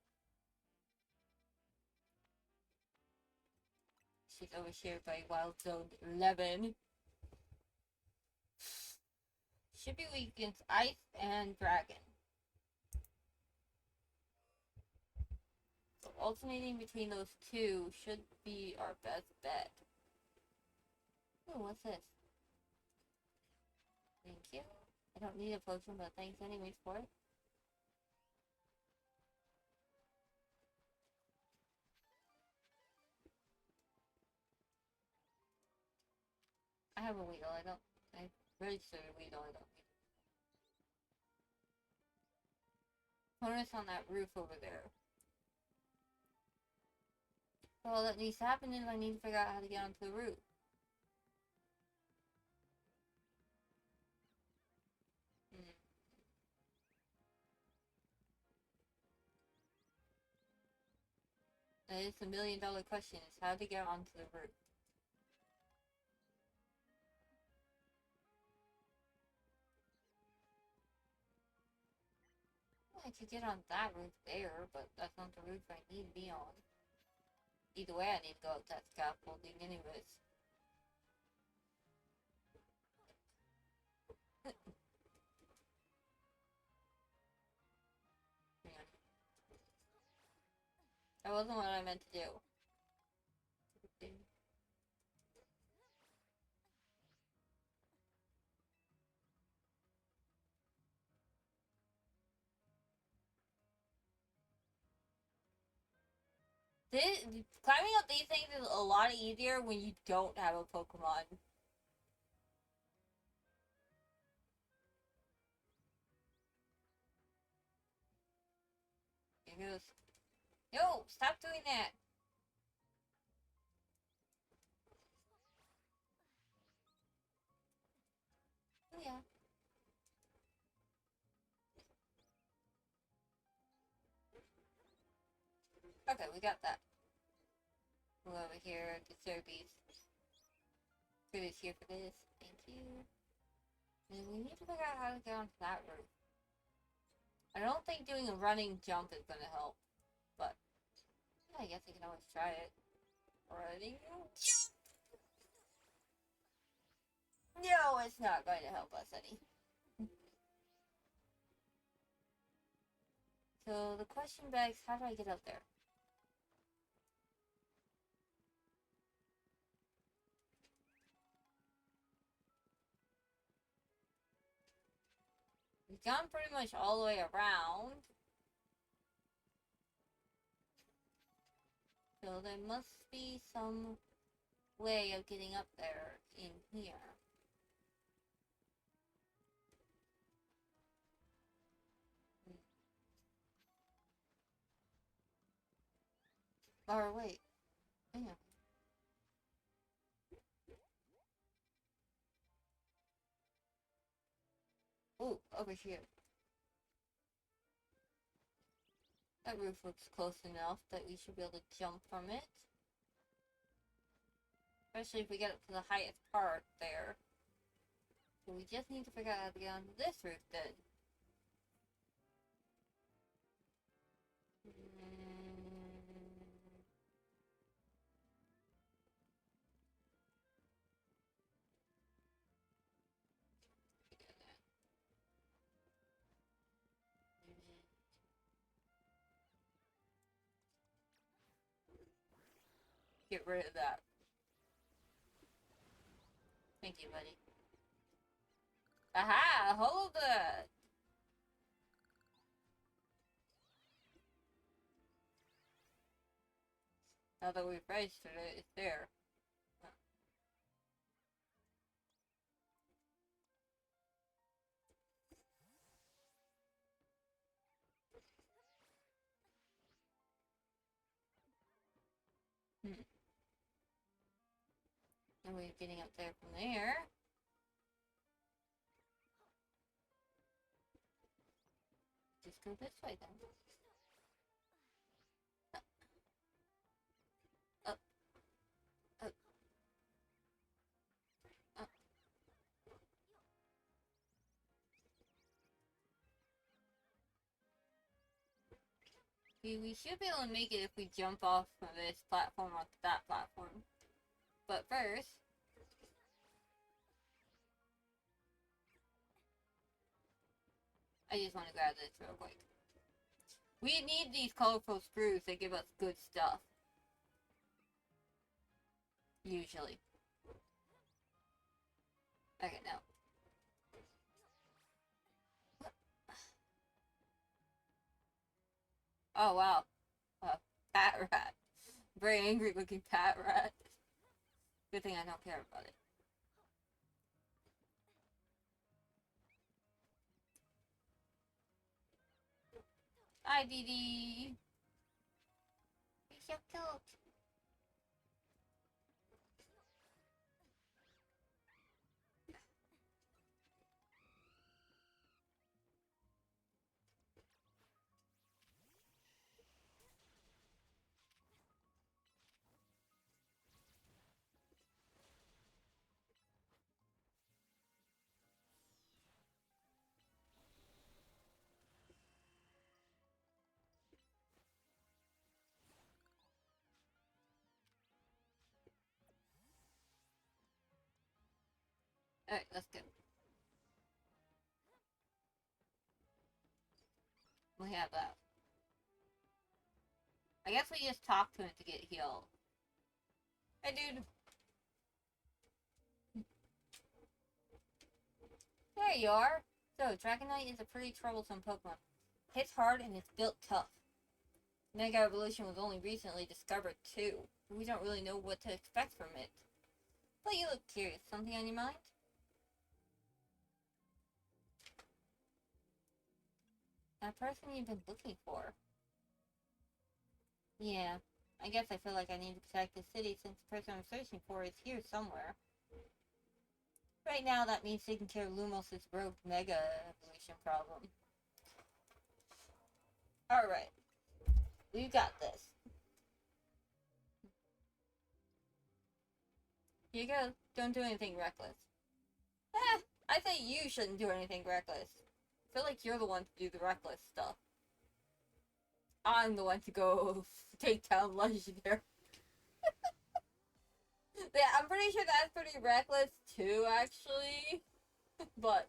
She's overshared by Wild Zone 11. Should be weak against Ice and Dragon. So alternating between those two should be our best bet. Oh, what's this? Thank you. I don't need a potion, but thanks anyways for it. I have a Weedle, I registered a Weedle, I don't need it. Bonus on that roof over there. Well, that needs to happen is I need to figure out how to get onto the roof. That is $1 million question, is how to get onto the roof. I could get on that roof there, but that's not the roof I need to be on. Either way, I need to go up that scaffolding anyways. That wasn't what I meant to do. Climbing up these things is a lot easier when you don't have a Pokemon. Here goes. Yo, stop doing that. Oh yeah. Okay, we got that. Go over here to Serbies. Food is here for this. Thank you. And we need to figure out how to get onto that roof. I don't think doing a running jump is gonna help, but yeah, I guess I can always try it. Running jump! No, it's not going to help us any. So the question begs, how do I get up there? We've gone pretty much all the way around. So there must be some way of getting up there in here. Or wait, hang on. Ooh, over here. That roof looks close enough that we should be able to jump from it. Especially if we get up to the highest part there. So we just need to figure out how to get onto this roof then. Get rid of that. Thank you, buddy. Aha! Hold it! Now that we've registered it, it's there. And we're getting up there from there. Just go this way then. Up. Up. Up. We should be able to make it if we jump off of this platform onto that platform. But first, I just want to grab this real quick. We need these colorful screws that give us good stuff. Usually. Okay, now. Oh, wow. Pat rat. Very angry looking pat rat. Good thing I don't care about it. Hi, Dee Dee. You're so cute. Alright, let's go. We have that. I guess we just talk to him to get healed. Hey, dude. There you are. So, Dragonite is a pretty troublesome Pokemon. Hits hard and it's built tough. Mega Evolution was only recently discovered too. We don't really know what to expect from it. But you look curious. Something on your mind? That person you've been looking for. Yeah, I guess I feel like I need to protect the city since the person I'm searching for is here somewhere. Right now, that means taking care of Lumos' rogue Mega Evolution problem. Alright. We got this. Here you go. Don't do anything reckless. I say you shouldn't do anything reckless. I feel like you're the one to do the reckless stuff. I'm the one to go take down Legendary. Yeah, I'm pretty sure that's pretty reckless too, actually. But,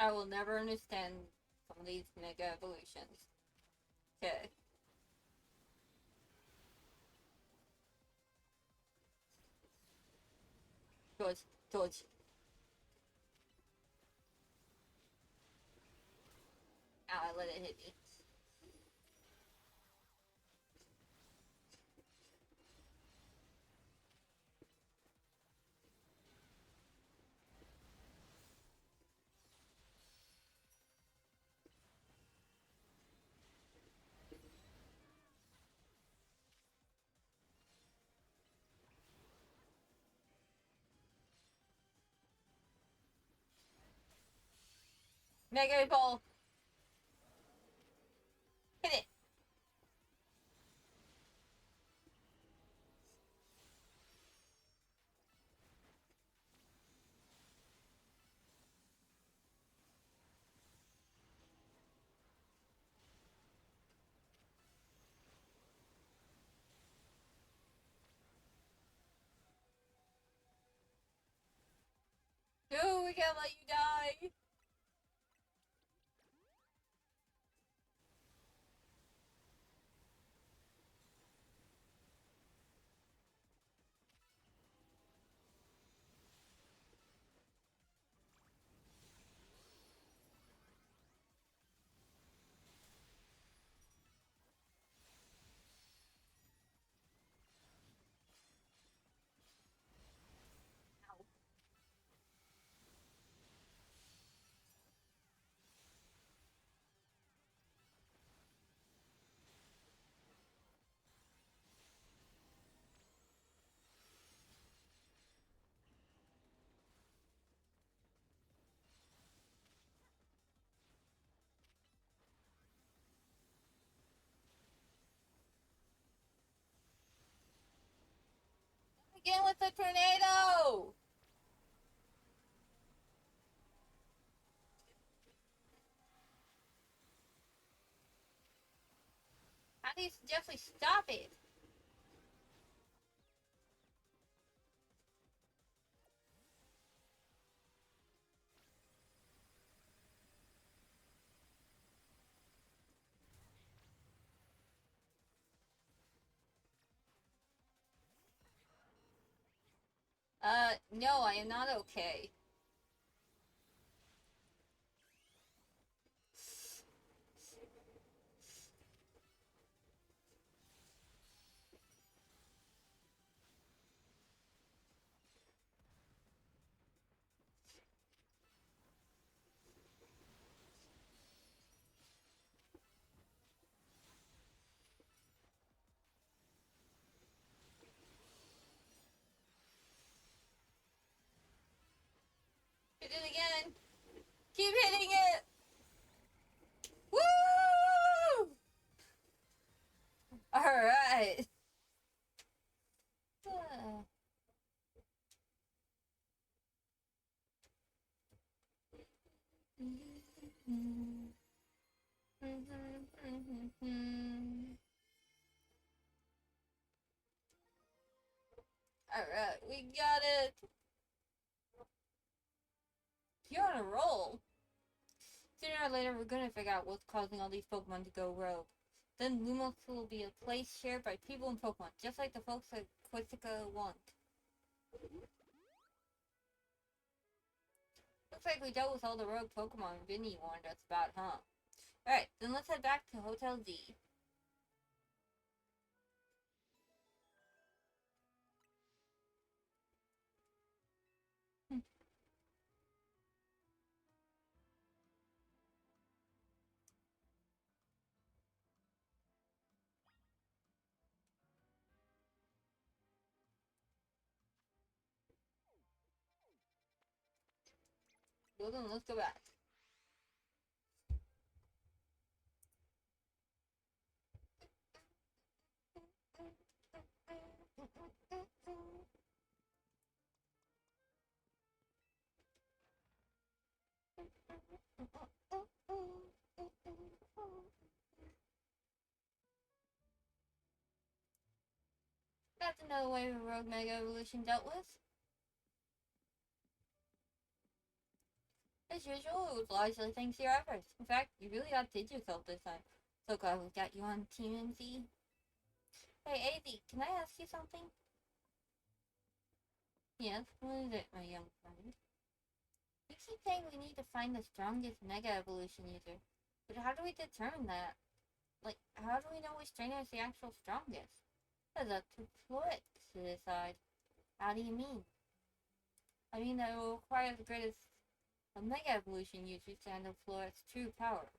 I will never understand some of these Mega Evolutions. Okay. George, George. Ow, I let it hit me. Mega ball. Hit it. No, we can't let you die. Again with the tornado. How do you suggest we stop it? No, I am not okay. Hit it again. Keep hitting it. Woo! All right. Alright, we got it. You're on a roll. Sooner or later, we're gonna figure out what's causing all these Pokemon to go rogue. Then Lumos will be a place shared by people and Pokemon, just like the folks at Quizzica want. Looks like we dealt with all the rogue Pokemon Vinny warned us about, huh? Alright, then let's head back to Hotel Z. Well then, let's go back. That's another wave of Rogue Mega Evolution dealt with. As usual, it was largely thanks to your efforts. In fact, you really outdid yourself this time. So glad we got you on Team NZ. Hey, AZ, can I ask you something? Yes, what is it, my young friend? You keep saying we need to find the strongest Mega Evolution user. But how do we determine that? Like, how do we know which trainer is the actual strongest? That's up to Floret to decide. How do you mean? I mean that it will require the greatest of Mega Evolution users to handle Floret's true power.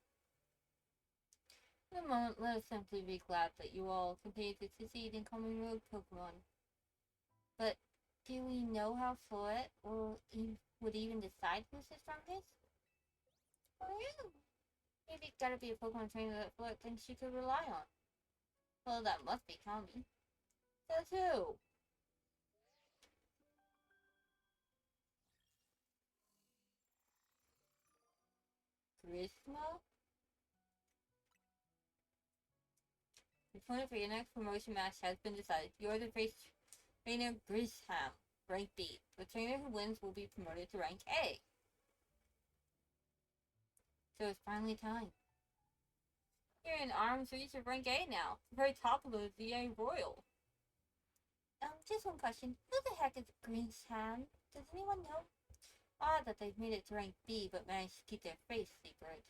For the moment, let us simply be glad that you all continue to succeed in calming rogue Pokemon. But do we know how Floret would even decide who's the strongest? Oh, maybe it's gotta be a Pokemon trainer that Floret thinks she could rely on. Well, that must be Kami. Says who? Grisma? The opponent for your next promotion match has been decided. You are the face trainer Grisham, rank B. The trainer who wins will be promoted to rank A. So it's finally time. You're in arm's reach of rank A now. The very top of the ZA Royal. Just one question. Who the heck is Grisham? Does anyone know? Odd that they've made it to rank B but managed to keep their face secret.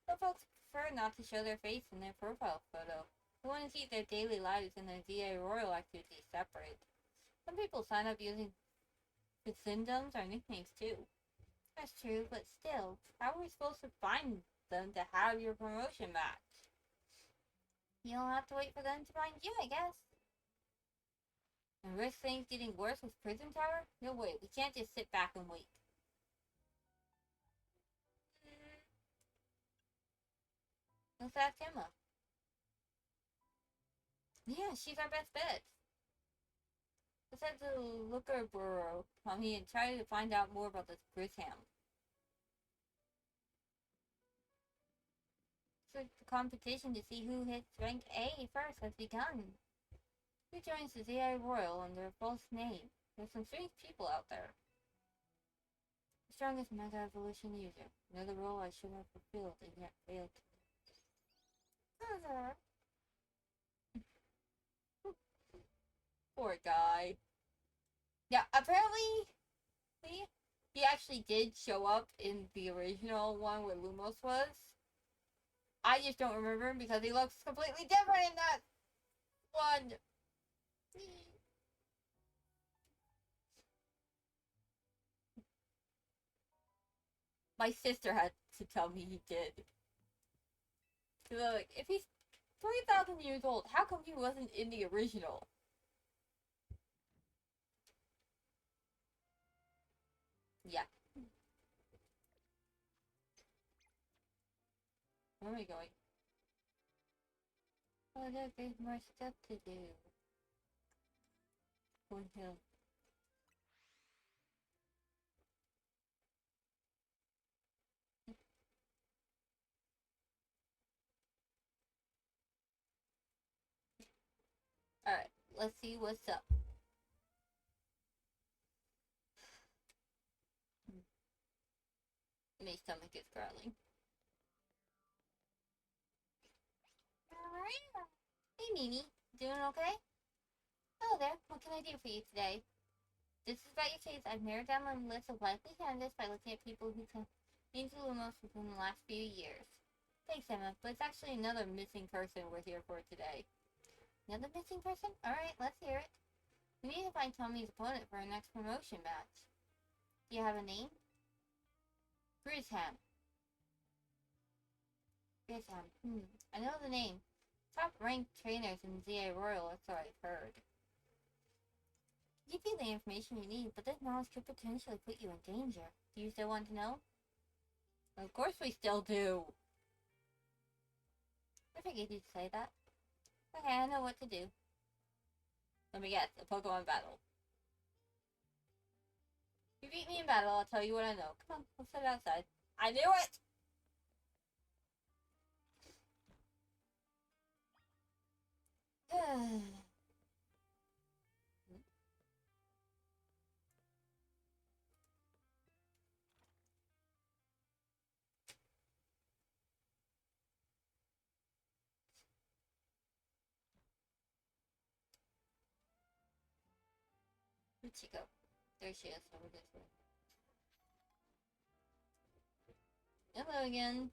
Some folks prefer not to show their face in their profile photo. They want to keep their daily lives and their ZA Royal activities separate. Some people sign up using pseudonyms or nicknames too. That's true, but still, how are we supposed to find them to have your promotion match? You'll have to wait for them to find you, I guess. And risk things getting worse with Prison Tower? No way, we can't just sit back and wait. Let's ask Emma. Yeah, she's our best bet. Let's head to Looker Burrow, Tommy, and try to find out more about this Grisham. So the competition to see who hits rank A first has begun. Who joins the ZI Royal under a false name? There's some strange people out there. The strongest Mega Evolution user. Another role I should have fulfilled and yet failed to. Poor guy. Yeah, apparently he actually did show up in the original one where Lumos was. I just don't remember him because he looks completely different in that one. My sister had to tell me he did. Cause like, if he's 3,000 years old, how come he wasn't in the original? Yeah. Where are we going? Oh look, there's more stuff to do. Corn Hill. Alright, let's see what's up. My stomach is growling. Hey Mimi, doing okay? Hello there, what can I do for you today? This is about your case. I've narrowed down a list of likely candidates by looking at people who come into Lumos within the last few years. Thanks, Emma, but it's actually another missing person we're here for today. Another missing person? Alright, let's hear it. We need to find Tommy's opponent for our next promotion match. Do you have a name? Grisham. Grisham. I know the name. Top ranked trainers in ZA Royal, that's what I've heard. Give you the information you need, but this knowledge could potentially put you in danger. Do you still want to know? Of course we still do. I figured you'd say that. Okay, I know what to do. Let me guess, a Pokemon battle. If you beat me in battle, I'll tell you what I know. Come on, let's head outside. I knew it! Where'd she go? There she is, over this way. Hello again.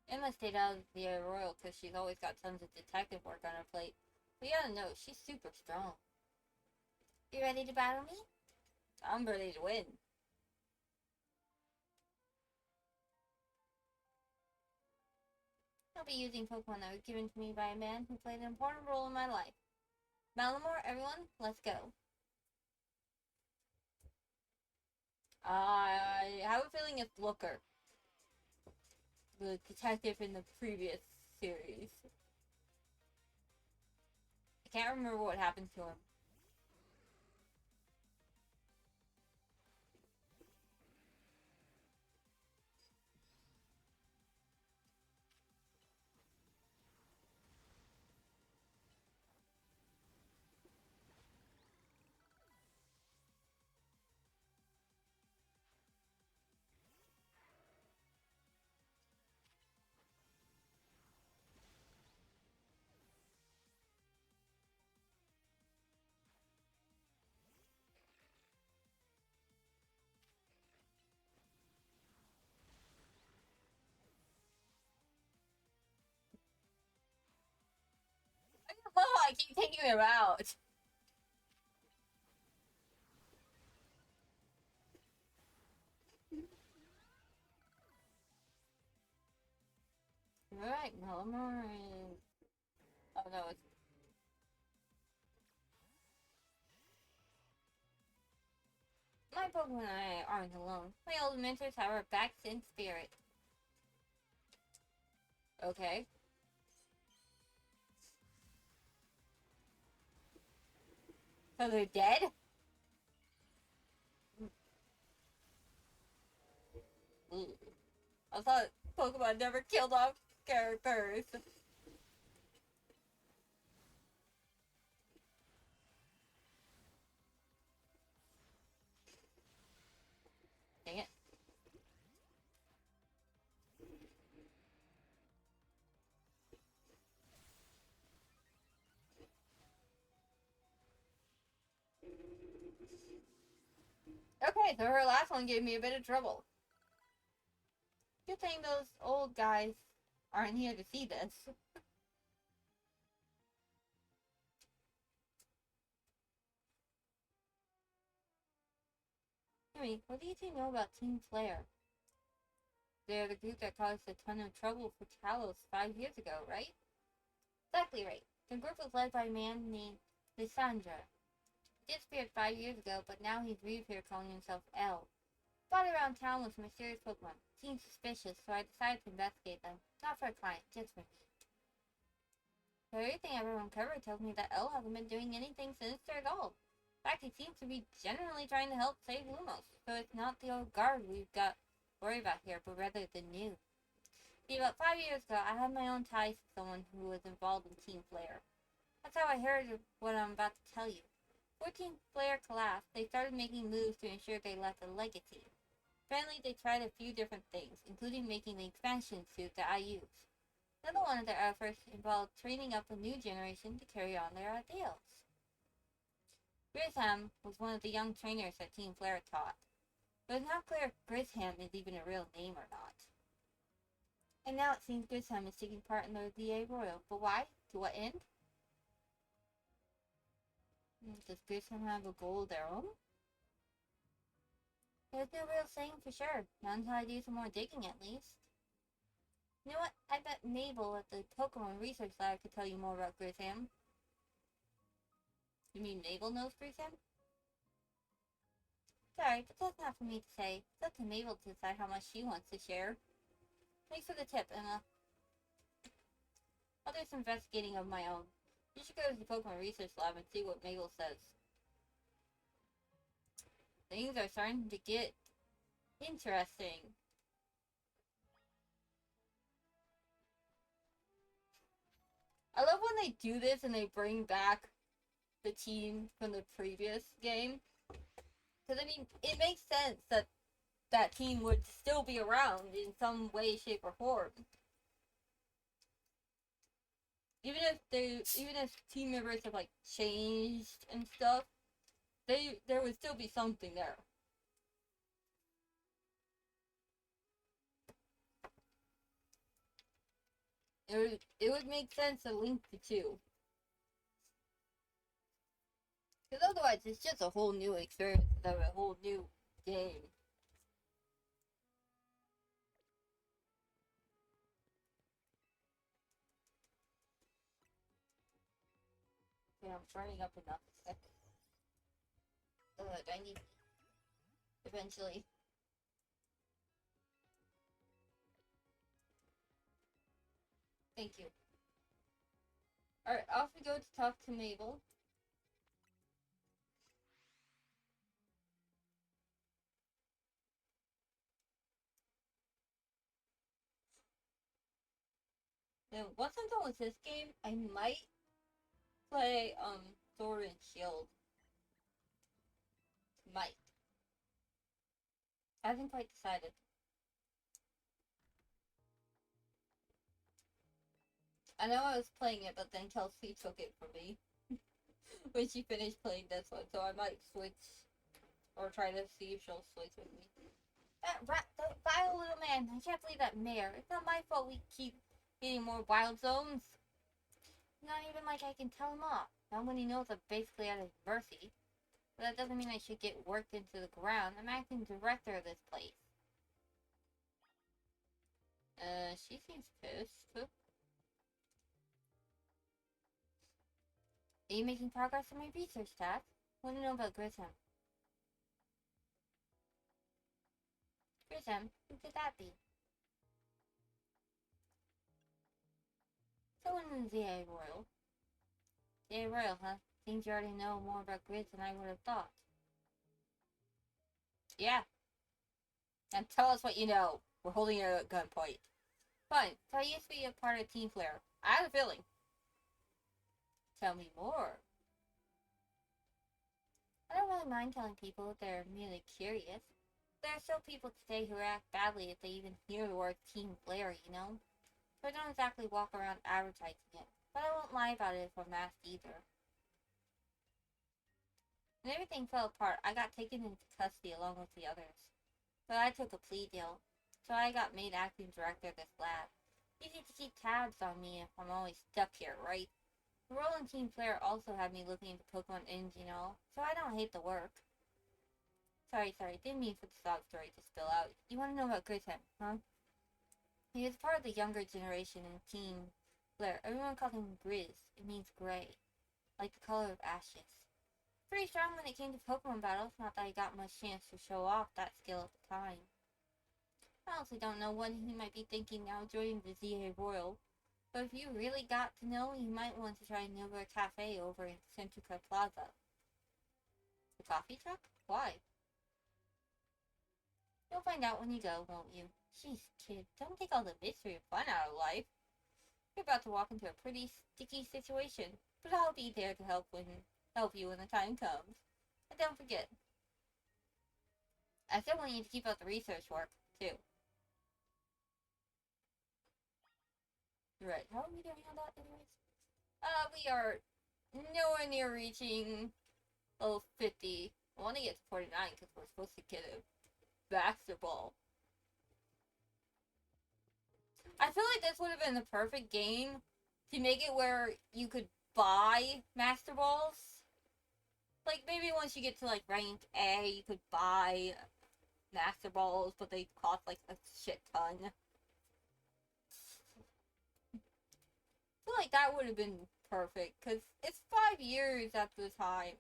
Emma stayed out of the Royal because she's always got tons of detective work on her plate. But you gotta know, she's super strong. You ready to battle me? I'm ready to win. I'll be using Pokemon that were given to me by a man who played an important role in my life. Malamore, everyone, let's go. I have a feeling it's Looker, the detective in the previous series. I can't remember what happened to him. Oh, I keep taking him out. Alright, Malamore and... Oh no, it's... My Pokemon and I aren't alone. My old mentors have our backs in spirit. Okay. So they're dead? Ooh. I thought Pokemon never killed off characters. Dang it. Okay, so her last one gave me a bit of trouble. Good thing those old guys aren't here to see this. Henry, what do you two know about Team Flare? They're the group that caused a ton of trouble for Talos 5 years ago, right? Exactly right. The group was led by a man named Lysandra. He disappeared 5 years ago, but now he's reappeared calling himself L. Spotted around town with mysterious Pokemon. Seemed suspicious, so I decided to investigate them. Not for a client, just for me. But everything everyone covered tells me that L hasn't been doing anything sinister at all. In fact, he seems to be generally trying to help save Lumos, so it's not the old guard we've got to worry about here, but rather the new. See, about 5 years ago, I had my own ties to someone who was involved in Team Flare. That's how I heard what I'm about to tell you. Before Team Flare collapsed, they started making moves to ensure they left a legacy. Apparently, they tried a few different things, including making the expansion suit that I use. Another one of their efforts involved training up a new generation to carry on their ideals. Grisam was one of the young trainers that Team Flare taught, but it's not clear if Grisam is even a real name or not. And now it seems Grisam is taking part in the VA Royal, but why? To what end? Does Grisam have a goal of their own? There's no real saying for sure, not until I do some more digging at least. You know what? I bet Mabel at the Pokemon Research Lab could tell you more about Grisam. You mean Mabel knows Grisam? Sorry, but that's not for me to say. It's up to Mabel to decide how much she wants to share. Thanks for the tip, Emma. I'll do some investigating of my own. You should go to the Pokemon Research Lab and see what Mabel says. Things are starting to get interesting. I love when they do this and they bring back the team from the previous game. Because, I mean, it makes sense that that team would still be around in some way, shape, or form. even if team members have like changed and stuff, there would still be something there. It would make sense to link the two. Because otherwise, it's just a whole new experience of a whole new game. Okay, I'm burning up enough. Do I need eventually? Thank you. Alright, off we go to talk to Mabel. Now, once I'm done with this game, I might play, Sword and Shield. Might. I haven't quite decided. I know I was playing it, but then Kelsey took it from me when she finished playing this one, so I might switch or try to see if she'll switch with me. That vile little man! I can't believe that mayor. It's not my fault we keep getting more wild zones. Not even like I can tell him off. Not when he knows I'm basically at his mercy. But that doesn't mean I should get worked into the ground. I'm acting director of this place. She seems pissed. Are you making progress on my research, Dad? Want to know about Grissom? Grissom? Who could that be? Someone in the ZA Royal. ZA Royal, huh? Seems you already know more about Grizz than I would have thought. Yeah. And tell us what you know. We're holding you at gunpoint. Fine. So I used to be a part of Team Flare. I have a feeling. Tell me more. I don't really mind telling people if they're merely curious. There are still people today who react badly if they even hear the word Team Flare, you know? So I don't exactly walk around advertising it. But I won't lie about it if I'm asked either. When everything fell apart, I got taken into custody along with the others. But I took a plea deal, so I got made acting director of this lab. Easy to keep tabs on me if I'm always stuck here, right? The role in Team Flare also had me looking into Pokemon Inns, you know, so I don't hate the work. Sorry, didn't mean for the sob story to spill out. You want to know about Grissom, huh? He was part of the younger generation in Team Flare. Everyone called him Grizz. It means gray, like the color of ashes. Pretty strong when it came to Pokemon battles, not that I got much chance to show off that skill at the time. I honestly don't know what he might be thinking now joining the ZA Royal, but if you really got to know, you might want to try Nova Cafe over in Centuca Plaza. The coffee truck? Why? You'll find out when you go, won't you? Jeez, kid, don't take all the mystery and fun out of life. You're about to walk into a pretty sticky situation, but I'll be there to help you when the time comes. And don't forget, I still want you to keep up the research work, too. Right, how are we doing on that anyways? We are nowhere near reaching level 50. I want to get to 49 because we're supposed to get a Master Ball. I feel like this would have been the perfect game to make it where you could buy Master Balls. Like, maybe once you get to, like, rank A, you could buy Master Balls, but they cost, like, a shit ton. I feel like that would have been perfect, because it's 5 years at the time.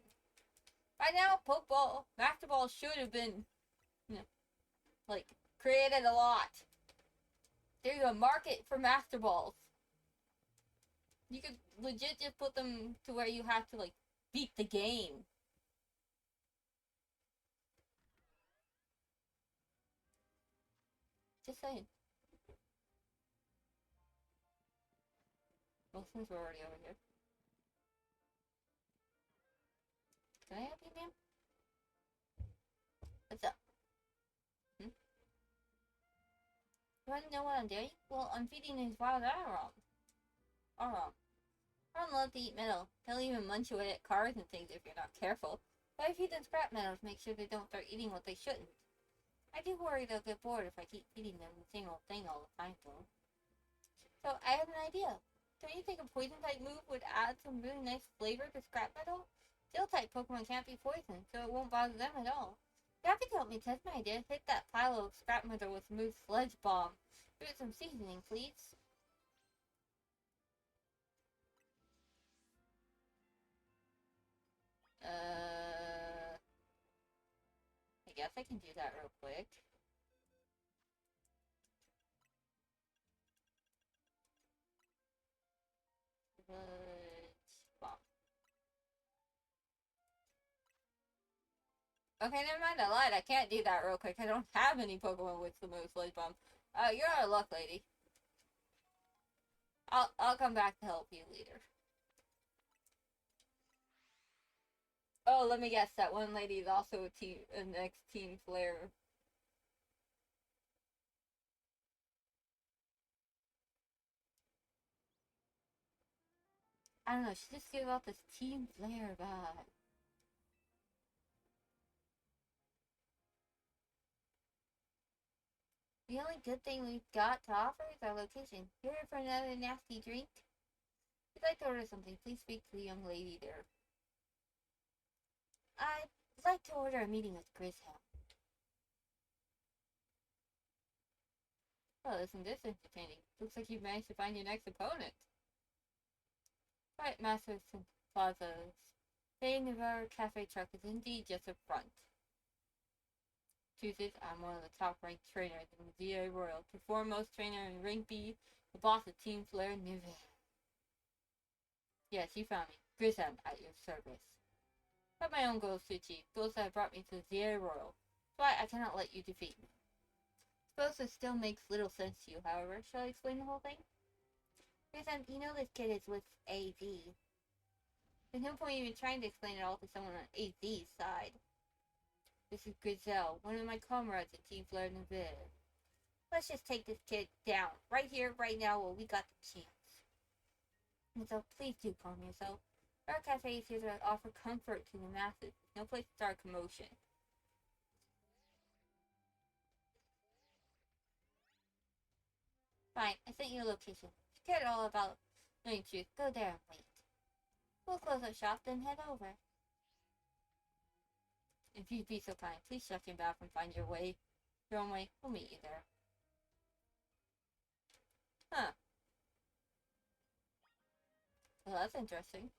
By now, Pokeball, Master Ball should have been, you know, like, created a lot. There's a market for Master Balls. You could legit just put them to where you have to, like, beat the game. Just saying. Well, since we're already over here. Can I help you, ma'am? What's up? You want to know what I'm doing? Well, I'm feeding these wild Aron. Children love to eat metal. They'll even munch away at cars and things if you're not careful. But I feed them scrap metal to make sure they don't start eating what they shouldn't. I do worry they'll get bored if I keep feeding them the same old thing all the time, though. So I have an idea. Don't you think a poison type move would add some really nice flavor to scrap metal? Steel type Pokemon can't be poisoned, so it won't bother them at all. You have to help me test my idea. Hit that pile of scrap metal with smooth sludge bomb. Give it some seasoning, please. I guess I can do that real quick. Bomb. Okay, never mind, I lied. I can't do that real quick. I don't have any Pokemon with the most sludge bomb. You're out of luck, lady. I'll come back to help you later. Oh, let me guess. That one lady is also an ex-Team Flare. I don't know. She just gave out this Team Flare vibe. The only good thing we've got to offer is our location. You're here for another nasty drink? If you'd like to order something, please speak to the young lady there. I'd like to order a meeting with Grizzle. Well, isn't this entertaining? Looks like you've managed to find your next opponent. Right, Master Plaza's Bay Navarre Cafe truck is indeed just a front. Truth is, I'm one of the top-ranked trainers in the VA Royal, the foremost trainer in Rank B, the boss of Team Flare Neville. Yes, you found me. Grissom at your service. I have my own goals to achieve, goals that have brought me to the VA Royal. That's why I cannot let you defeat me. Suppose this still makes little sense to you, however. Shall I explain the whole thing? Grissom, you know this kid is with AZ. There's no point even trying to explain it all to someone on AZ's side. This is Grizel, one of my comrades at Team Flare Neville. Let's just take this kid down, right here, right now, while we got the chance. And so, please do calm yourself. Our cafe is here to offer comfort to the masses. No place to start commotion. Fine, I sent you a location. If you cared all about knowing truth, go there and wait. We'll close up shop, then head over. If you'd be so kind, please check your bath and find your way. Your own way, we'll meet you there. Huh. Well, that's interesting.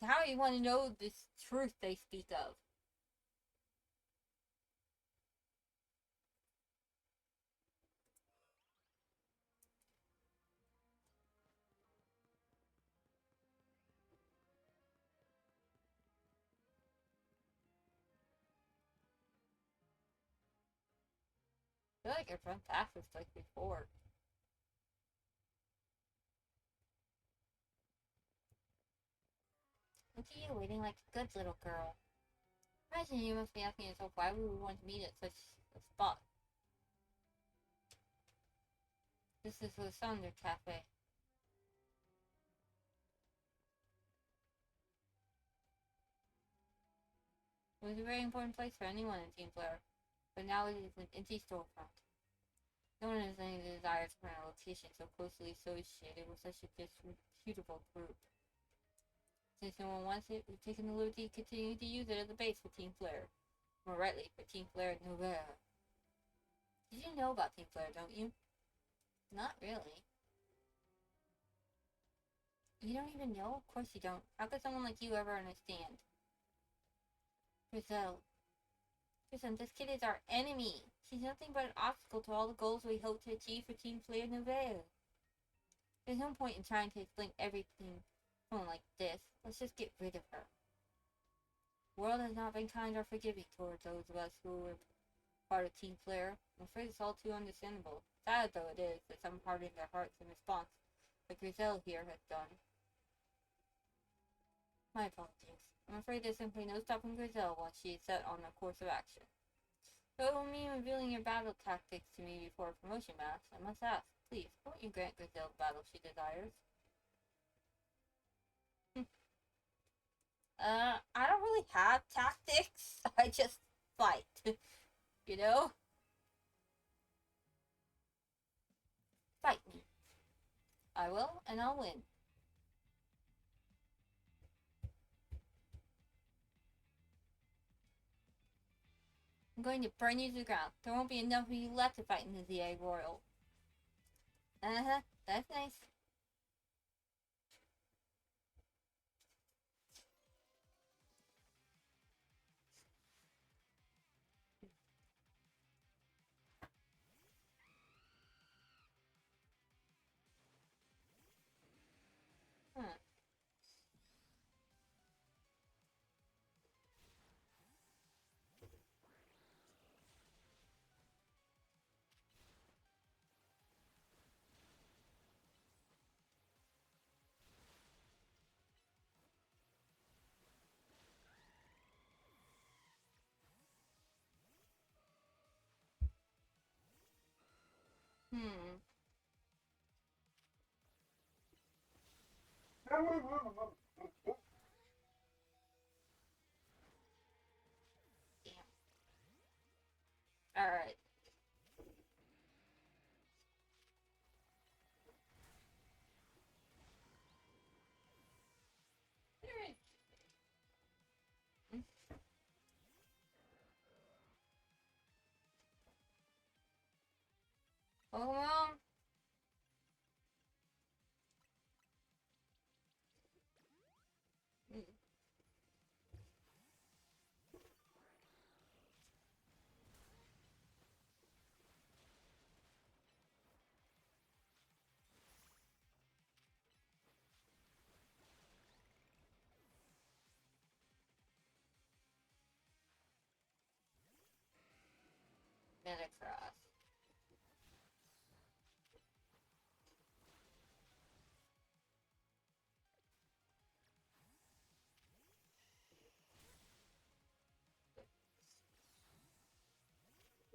How do you want to know this truth they speak of? I feel like your front path was like before. Look at you waiting like a good little girl. Imagine you must be asking yourself why we would want to meet at such a spot. This is the Sunder Cafe. It was a very important place for anyone in Team Flare, but now it is an empty storefront. No one has any desire to find a location so closely associated with such a disreputable group. Since no one wants it, we've taken the liberty to continue to use it as a base for Team Flare. More rightly, for Team Flare Neville. Did you know about Team Flare, don't you? Not really. You don't even know? Of course you don't. How could someone like you ever understand? Grizel. Listen, this kid is our enemy. She's nothing but an obstacle to all the goals we hope to achieve for Team Flare Neville. There's no point in trying to explain everything to someone like this. Let's just get rid of her. The world has not been kind or forgiving towards those of us who were part of Team Flare. I'm afraid it's all too understandable. Sad though it is that some harden their hearts in response, like Grizel here has done. My apologies. I'm afraid there's simply no stopping Grizel once she is set on a course of action. Don't mean revealing your battle tactics to me before a promotion match. I must ask, please, won't you grant Gazelle the battle she desires? I don't really have tactics. I just fight. You know? Fight me. I will, and I'll win. I'm going to burn you to the ground. There won't be enough of you left to fight in the ZA Royal. Uh-huh, that's nice. Hmm. Hmm. Alright. Pokemon? Metacross.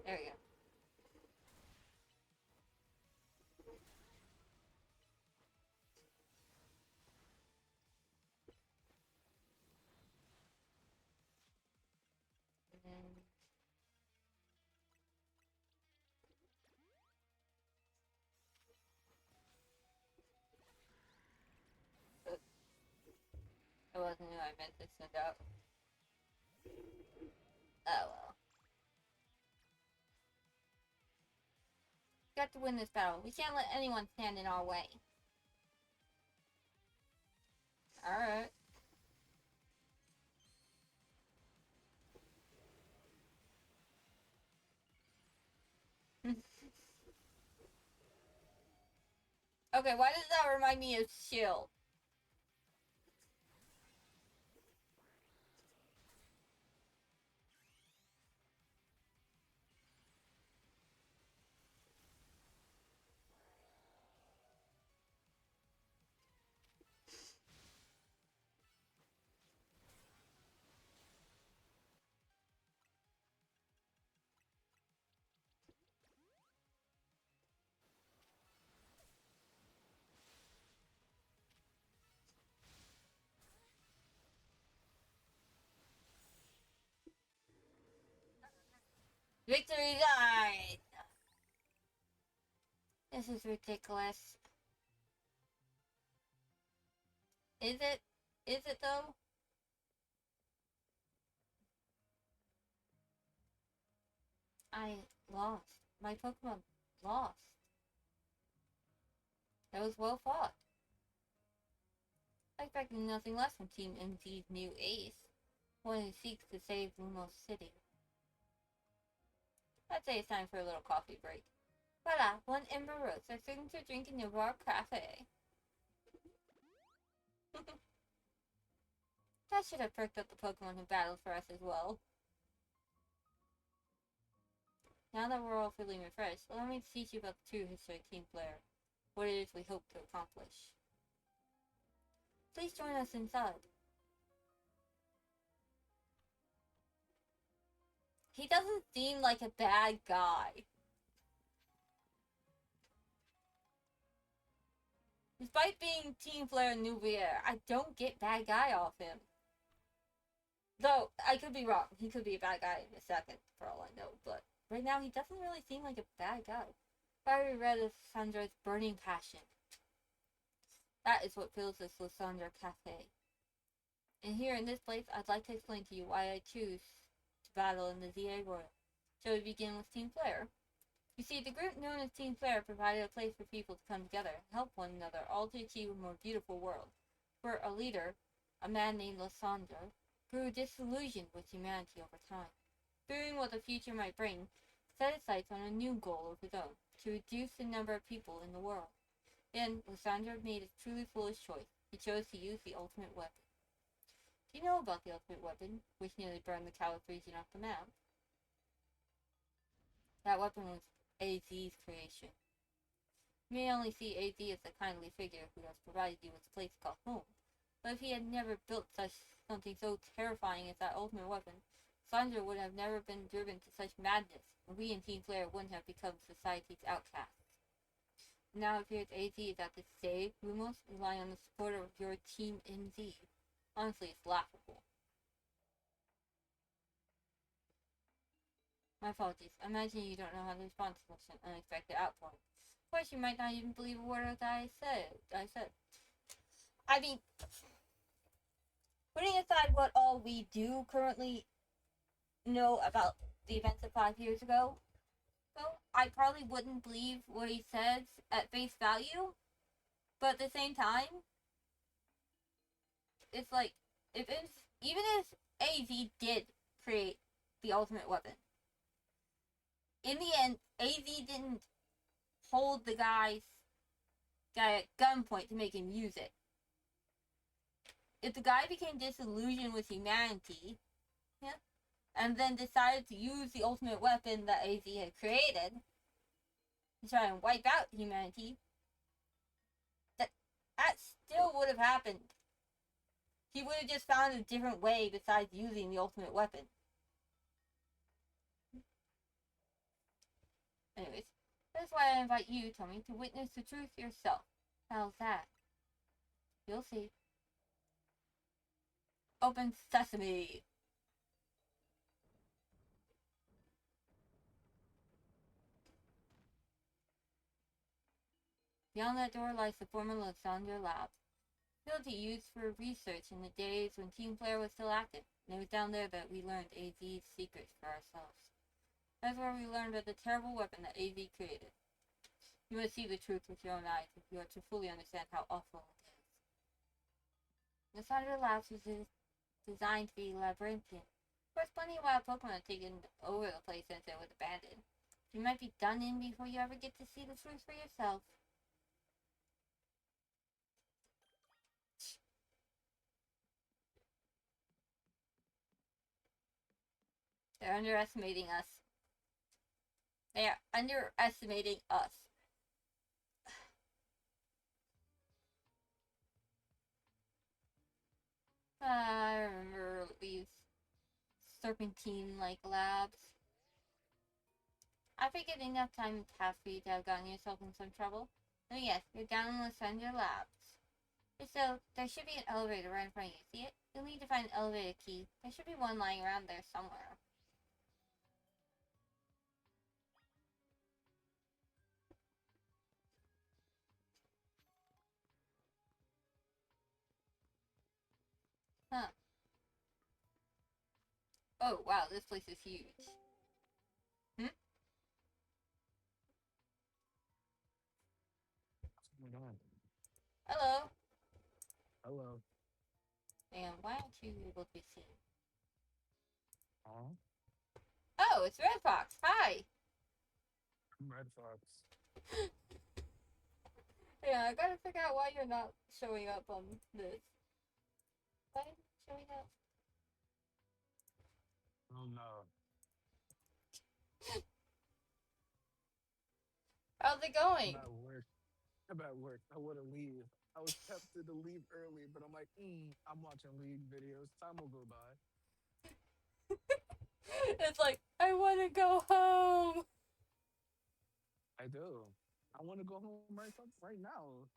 There we go. And then... I wasn't who I meant to send out. Oh well. Got to win this battle. We can't let anyone stand in our way. Alright. Okay, why does that remind me of Shield? Victory line! This is ridiculous. Is it? Is it though? I lost. My Pokemon lost. That was well fought. I expected nothing less from Team NC's new ace, one who seeks to save Lumos City. I'd say it's time for a little coffee break. Voila, one Ember Rose, our signature drink in Noir Cafe. That should have perked up the Pokemon who battled for us as well. Now that we're all feeling refreshed, allow me to teach you about the true history of Team Flare, what it is we hope to accomplish. Please join us inside. he doesn't seem like a bad guy. Despite being Team Flare Nubier, I don't get bad guy off him. Though, I could be wrong. He could be a bad guy in a second, for all I know. But right now, he doesn't really seem like a bad guy. Fiery red is Sandra's burning passion. That is what fills this Lysandra Cafe. And here in this place, I'd like to explain to you why I choose to battle in the ZA Royal. Shall we begin with Team Flare? You see, the group known as Team Flare provided a place for people to come together and help one another, all to achieve a more beautiful world. For a leader, a man named Lysandra, grew disillusioned with humanity over time. Fearing what the future might bring, set his sights on a new goal of his own, to reduce the number of people in the world. Then, Lysandra made a truly foolish choice. He chose to use the ultimate weapon. Do you know about the ultimate weapon, which nearly burned the Cowith region off the map? That weapon was AZ's creation. You may only see AZ as a kindly figure who has provided you with a place called home. But if he had never built something so terrifying as that ultimate weapon, Sandra would have never been driven to such madness, and we in Team Flare wouldn't have become society's outcasts. Now it appears AZ is at this stage, Lumos, relying on the support of your Team NZ. Honestly, it's laughable. My apologies. I imagine you don't know how to respond to such an unexpected outpouring. Of course, you might not even believe a word that I said. I mean, putting aside what all we do currently know about the events of 5 years ago, I probably wouldn't believe what he says at face value. But at the same time, it's like, even if AZ did create the ultimate weapon, in the end, AZ didn't hold the guy at gunpoint to make him use it. If the guy became disillusioned with humanity, and then decided to use the ultimate weapon that AZ had created to try and wipe out humanity, that still would have happened. He would have just found a different way besides using the ultimate weapon. Anyways, that's why I invite you, Tommy, to witness the truth yourself. How's that? You'll see. Open sesame! Beyond that door lies the former Lysandra lab. Facility used for research in the days when Team Flare was still active, and it was down there that we learned AZ's secrets for ourselves. That's where we learned of the terrible weapon that AZ created. You must see the truth with your own eyes if you are to fully understand how awful it is. Lysandra Labs was designed to be labyrinthian. Of course, plenty of wild Pokemon have taken over the place since it was abandoned. You might be done in before you ever get to see the truth for yourself. They're underestimating us. They are underestimating us. I remember these serpentine-like labs. I figured enough time passed for you to have gotten yourself in some trouble. Oh yes, you're down in Lysandra Labs. So, there should be an elevator right in front of you. See it? You'll need to find an elevator key. There should be one lying around there somewhere. Huh. Oh, wow, this place is huge. What's going on? Hello. Hello. And why aren't you able to be seen? Huh? Oh, it's Red Fox. Hi. I'm Red Fox. Yeah, I gotta figure out why you're not showing up on this. Why aren't you showing up? Oh no. How's it going? I'm at work. I'm at work. I want to leave. I was tempted to leave early, but I'm like, I'm watching League videos. Time will go by. It's like, I want to go home. I do. I want to go home right now.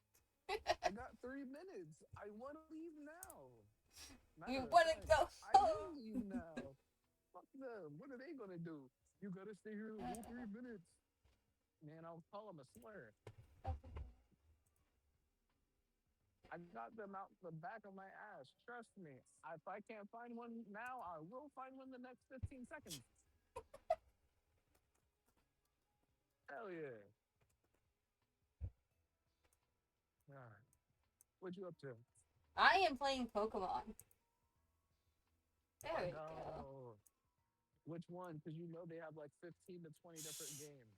I got 3 minutes. I want to leave now. You Matter of want to fact, go I will home. leave now. Fuck them. What are they gonna do? You gotta stay here the whole 3 minutes. Man, I'll call them a slur. I got them out the back of my ass. Trust me. If I can't find one now, I will find one the next 15 seconds. Hell yeah. All right. What you up to? I am playing Pokemon. There we go. Go. Which one? Because you know they have like 15 to 20 different games.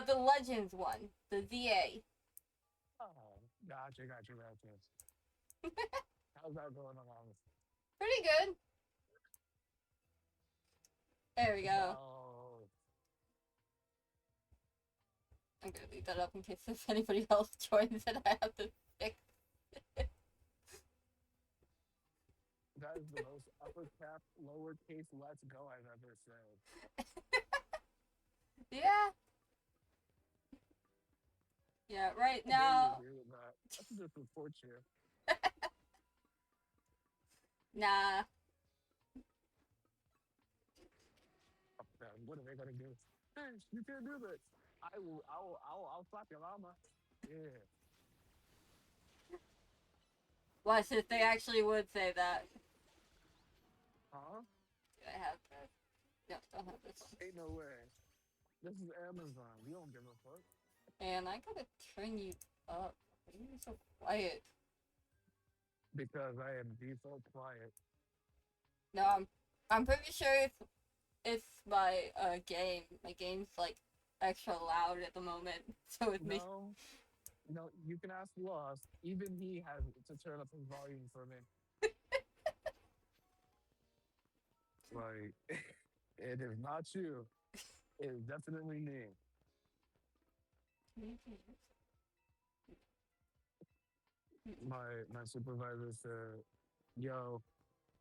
The Legends one, the ZA. Oh, gotcha. How's that going along? Pretty good. There we go. Oh, I'm gonna leave that up in case if anybody else joins and I have to fix. that is the most upper cap, lowercase let's go I've ever said. Yeah. Yeah, right I now. barely agree with that. That's just support you. Nah. Fuck them. What are they gonna do? Hey, you can't do this. I'll slap your mama. Yeah. Watch if they actually would say that. Huh? Do I have this? No, don't have this one. Ain't no way. This is Amazon. We don't give a fuck. And I gotta turn you up. Why are you so quiet? Because I am default quiet. No, I'm pretty sure it's my game. My game's like extra loud at the moment. So with me. No, you can ask Lost. Even he has to turn up his volume for me. Like, it is not you. It is definitely me. My supervisor said, "Yo,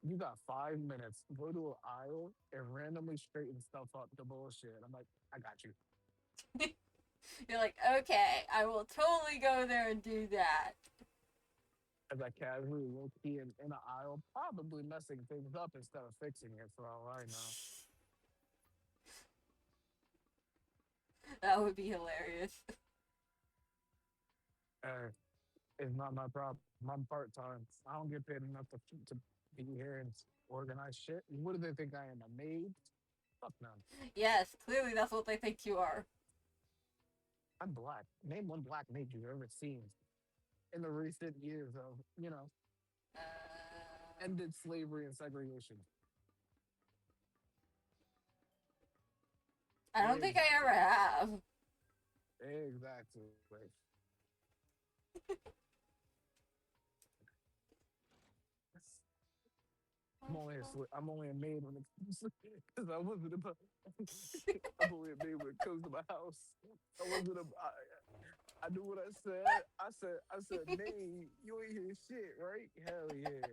you got 5 minutes. Go to an aisle and randomly straighten stuff up the bullshit." I'm like, I got you. You're like, okay, I will totally go there and do that. As I casually low key in an aisle, probably messing things up instead of fixing it for all I know. That would be hilarious. Hey, it's not my problem. I'm part time. I don't get paid enough to be here and organize shit. What do they think I am, a maid? Fuck no. Yes, clearly that's what they think you are. I'm black. Name one black maid you've ever seen in the recent years of, ended slavery and segregation. I don't think I ever have. Exactly. I'm only a maid when it comes to, because I wasn't about. I'm only a maid when it comes to my house. I wasn't a. I knew what I said. I said, maid, you ain't hear shit, right? Hell yeah.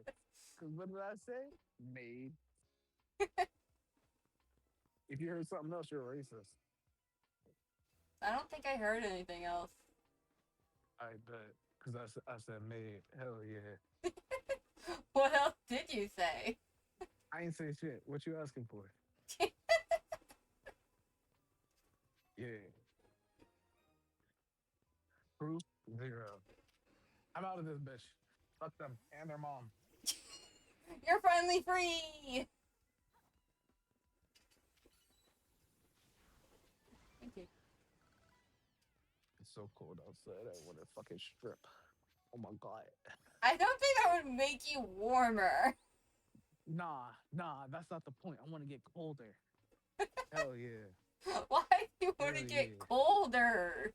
Because what did I say? Maid. If you heard something else, you're a racist. I don't think I heard anything else. I bet. Because I said maid. Hell yeah. What else did you say? I ain't say shit. What you asking for? Yeah. Proof zero. I'm out of this bitch. Fuck them and their mom. You're finally free! Thank you. It's so cold outside. I want to fucking strip. Oh my god. I don't think that would make you warmer. Nah, that's not the point. I want to get colder. Hell yeah. Why do you want to Hell get yeah. colder?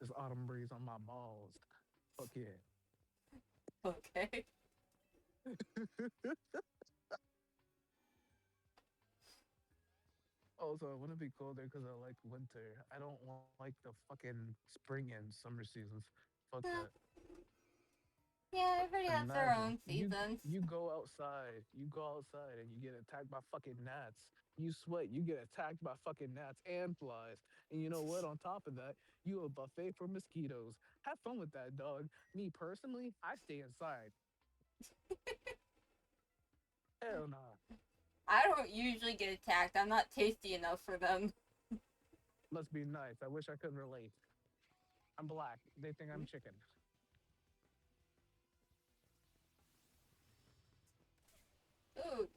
This autumn breeze on my balls. Fuck yeah. Okay. Also, I want to be colder because I like winter. I don't like the fucking spring and summer seasons. Fuck that. Yeah, everybody has their own You seasons. you go outside. You go outside and you get attacked by fucking gnats. You sweat. You get attacked by fucking gnats and flies. And you know what? On top of that, you a buffet for mosquitoes. Have fun with that, dog. Me personally, I stay inside. Hell nah. I don't usually get attacked. I'm not tasty enough for them. Must be nice. I wish I could relate. I'm black. They think I'm chicken. Dude.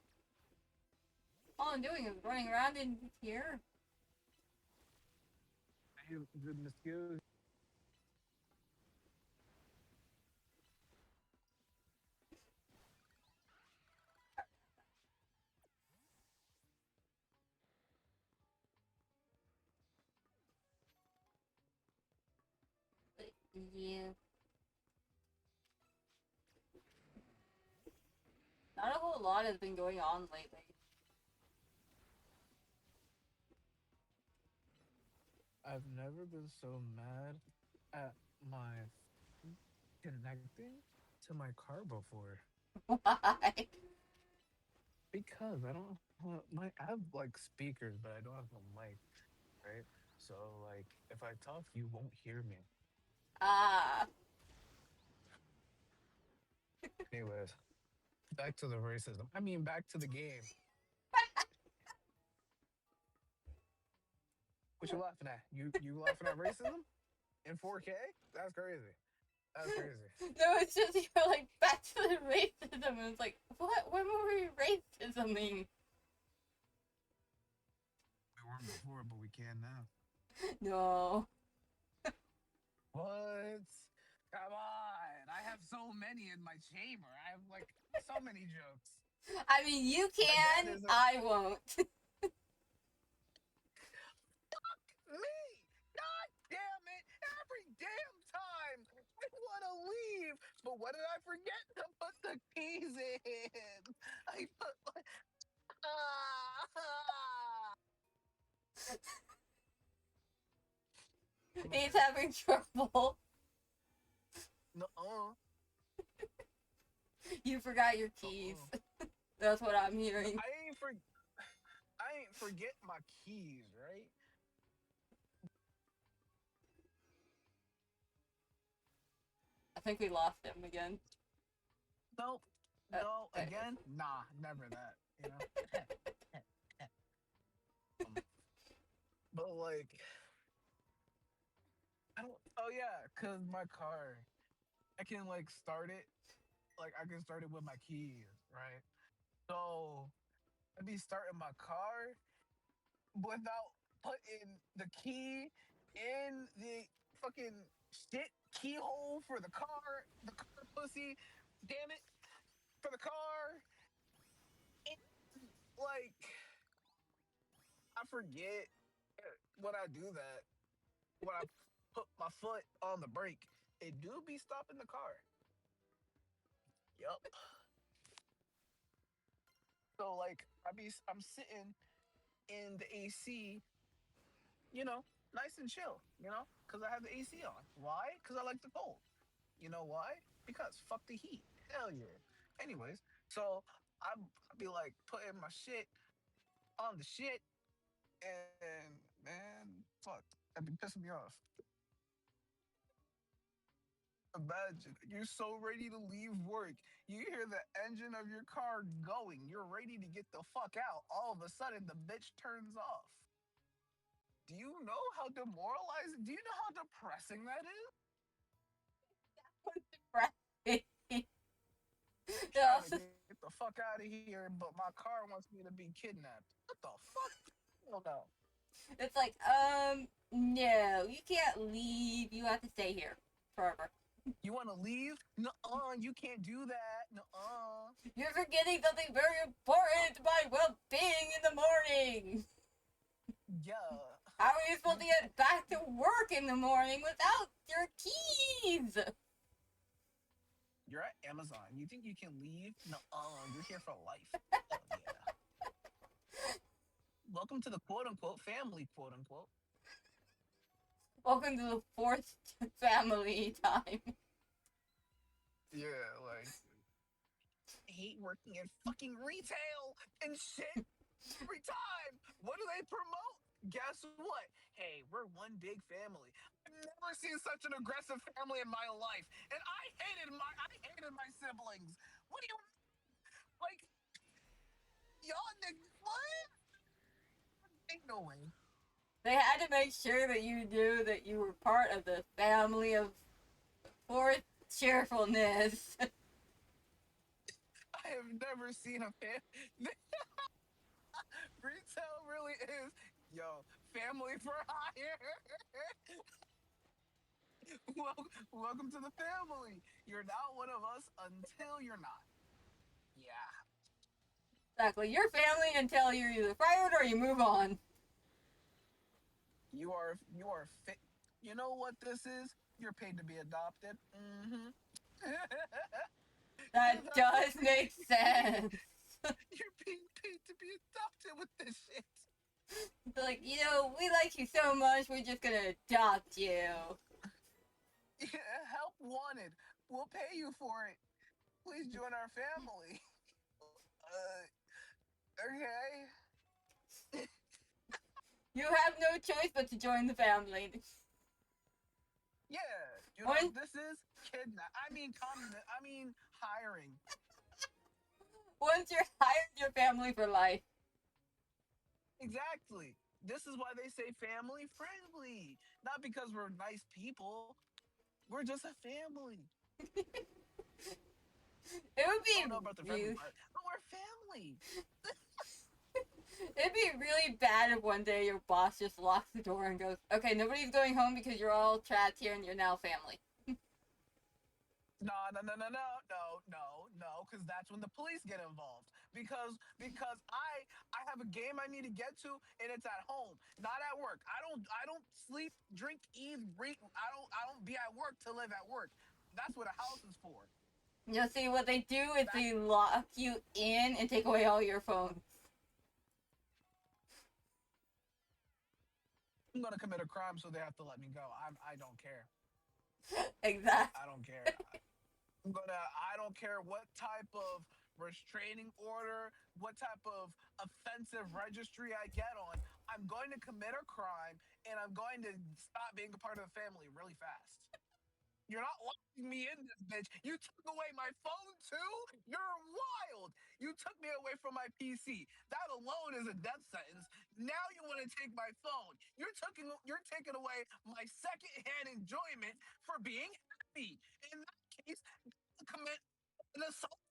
All I'm doing is running around in here. The mosquitoes. But, yeah. Not a whole lot has been going on lately. I've never been so mad at my connecting to my car before. Why? Because I don't I have like speakers, but I don't have a mic, right? So like if I talk, you won't hear me. Ah. Anyways, back to the racism. I mean, back to the game. What you laughing at? You laughing at racism in 4K? That's crazy. That's crazy. No, it's just you're like back to the racism, and it's like, what? When were we racisming? We weren't before, but we can now. No. What? Come on. I have so many in my chamber. I have like so many jokes. I mean, you dad can. is I won't. Me! God damn it! Every damn time! I want to leave! But what did I forget to put the keys in? I put my. He's having trouble. Nuh-uh. You forgot your keys. That's what I'm hearing. I ain't forget my keys, right? I think we lost him again. Nope. Uh, No, uh, again? Nah, never that. You know? But like, I don't. Oh yeah, cause my car, I can like start it. Like I can start it with my keys, right? So I'd be starting my car without putting the key in the fucking shit keyhole for the car pussy. Damn it, for the car. It, like I forget when I do that. When I put my foot on the brake, it do be stopping the car. Yup. So like I'm sitting in the AC, you know, nice and chill, you know, because I have the AC on. Why? Because I like the cold. You know why? Because fuck the heat. Hell yeah. Anyways, so I'd be like putting my shit on the shit, and man, fuck, that'd be pissing me off. Imagine you're so ready to leave work. You hear the engine of your car going. You're ready to get the fuck out. All of a sudden, the bitch turns off. Do you know how demoralizing? Do you know how depressing that is? Trying to get the fuck out of here, but my car wants me to be kidnapped. What the fuck? Oh no. It's like, no, you can't leave. You have to stay here forever. You want to leave? Nuh-uh, you can't do that. Nuh-uh. You're forgetting something very important, my well-being in the morning. Yeah. How are you supposed to get back to work in the morning without your keys? You're at Amazon. You think you can leave? Nuh-uh, you're here for life. Hell yeah. Welcome to the quote-unquote family, quote-unquote. Welcome to the fourth family time. Yeah, like hate working in fucking retail and shit every time. What do they promote? Guess what? Hey, we're one big family. I've never seen such an aggressive family in my life, and I hated my siblings. What do you like? Y'all niggas, what? Ain't no way. They had to make sure that you knew that you were part of the family of fourth cheerfulness. I have never seen a fam. Retail really is, yo, family for hire. Welcome to the family. You're now one of us until you're not. Yeah. Exactly. Your family until you're either fired or you move on. You are fit. You know what this is? You're paid to be adopted. Mm-hmm. That does make sense. You're being paid to be adopted with this shit. Like, we like you so much, we're just gonna adopt you. Yeah, help wanted. We'll pay you for it. Please join our family. Okay. You have no choice but to join the family. Yeah, you know What? what this is? Kidnap. I mean hiring. Once you're hired, your family for life. Exactly. This is why they say family friendly. Not because we're nice people. We're just a family. It would I don't know about the be friendly really, part, but we're family. it'd be really bad if one day your boss just locks the door and goes, "Okay, nobody's going home because you're all trapped here and you're now family." No, no, no, no, no, no, no, no, because that's when the police get involved. Because I have a game I need to get to, and it's at home, not at work. I don't sleep, drink, eat, breathe. I don't be at work to live at work. That's what a house is for. See, what they do is they lock you in and take away all your phones. I'm gonna commit a crime, so they have to let me go. I don't care. Exactly. I don't care. I don't care what type of restraining order, what type of offensive registry I get on. I'm going to commit a crime, and I'm going to stop being a part of the family really fast. You're not locking me in this bitch. You took away my phone too? You're wild. You took me away from my PC. That alone is a death sentence. Now you want to take my phone. You're taking away my secondhand enjoyment for being happy. In that case, commit an assault.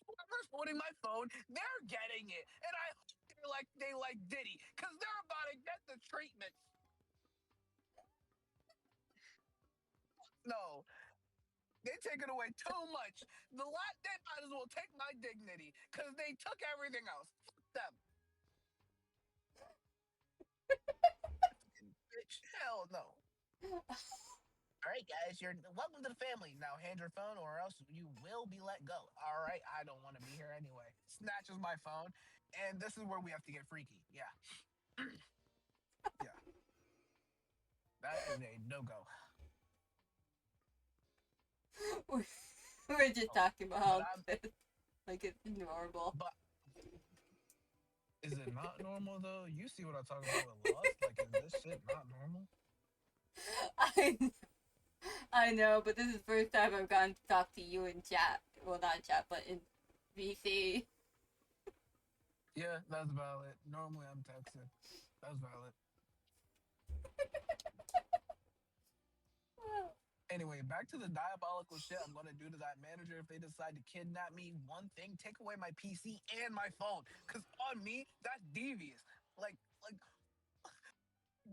Whoever's holding my phone, they're getting it, and I hope they like Diddy, cause they're about to get the treatment. No, they taking away too much. They might as well take my dignity, cause they took everything else. Fuck them, bitch. Hell no. All right, guys, you're welcome to the family. Now hand your phone, or else you will be let go. All right, I don't want to be here anyway. Snatches my phone, and this is where we have to get freaky. Yeah, yeah, that is a no go. We're just Oh, talking about but how I'm, like it's normal. but is it not normal though? You see what I'm talking about with lust? Like, is this shit not normal? I I know, but this is the first time I've gotten to talk to you in chat. Well, not in chat, but in VC. Yeah, that's valid. Normally I'm texting. That's valid. Anyway, back to the diabolical shit I'm gonna do to that manager if they decide to kidnap me. One thing, take away my PC and my phone, cause on me that's devious. Like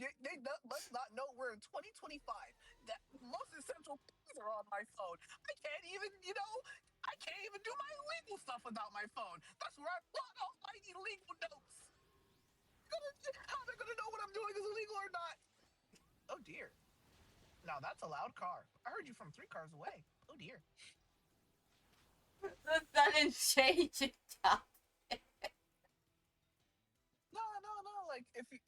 they must not know we're in 2025. That most essential things are on my phone. I can't even do my illegal stuff without my phone. That's where I plot all my illegal notes. How are they gonna know what I'm doing is illegal or not? Oh dear. Now that's a loud car. I heard you from 3 cars away. Oh dear. The sudden change in topic. No, no, no. Like if you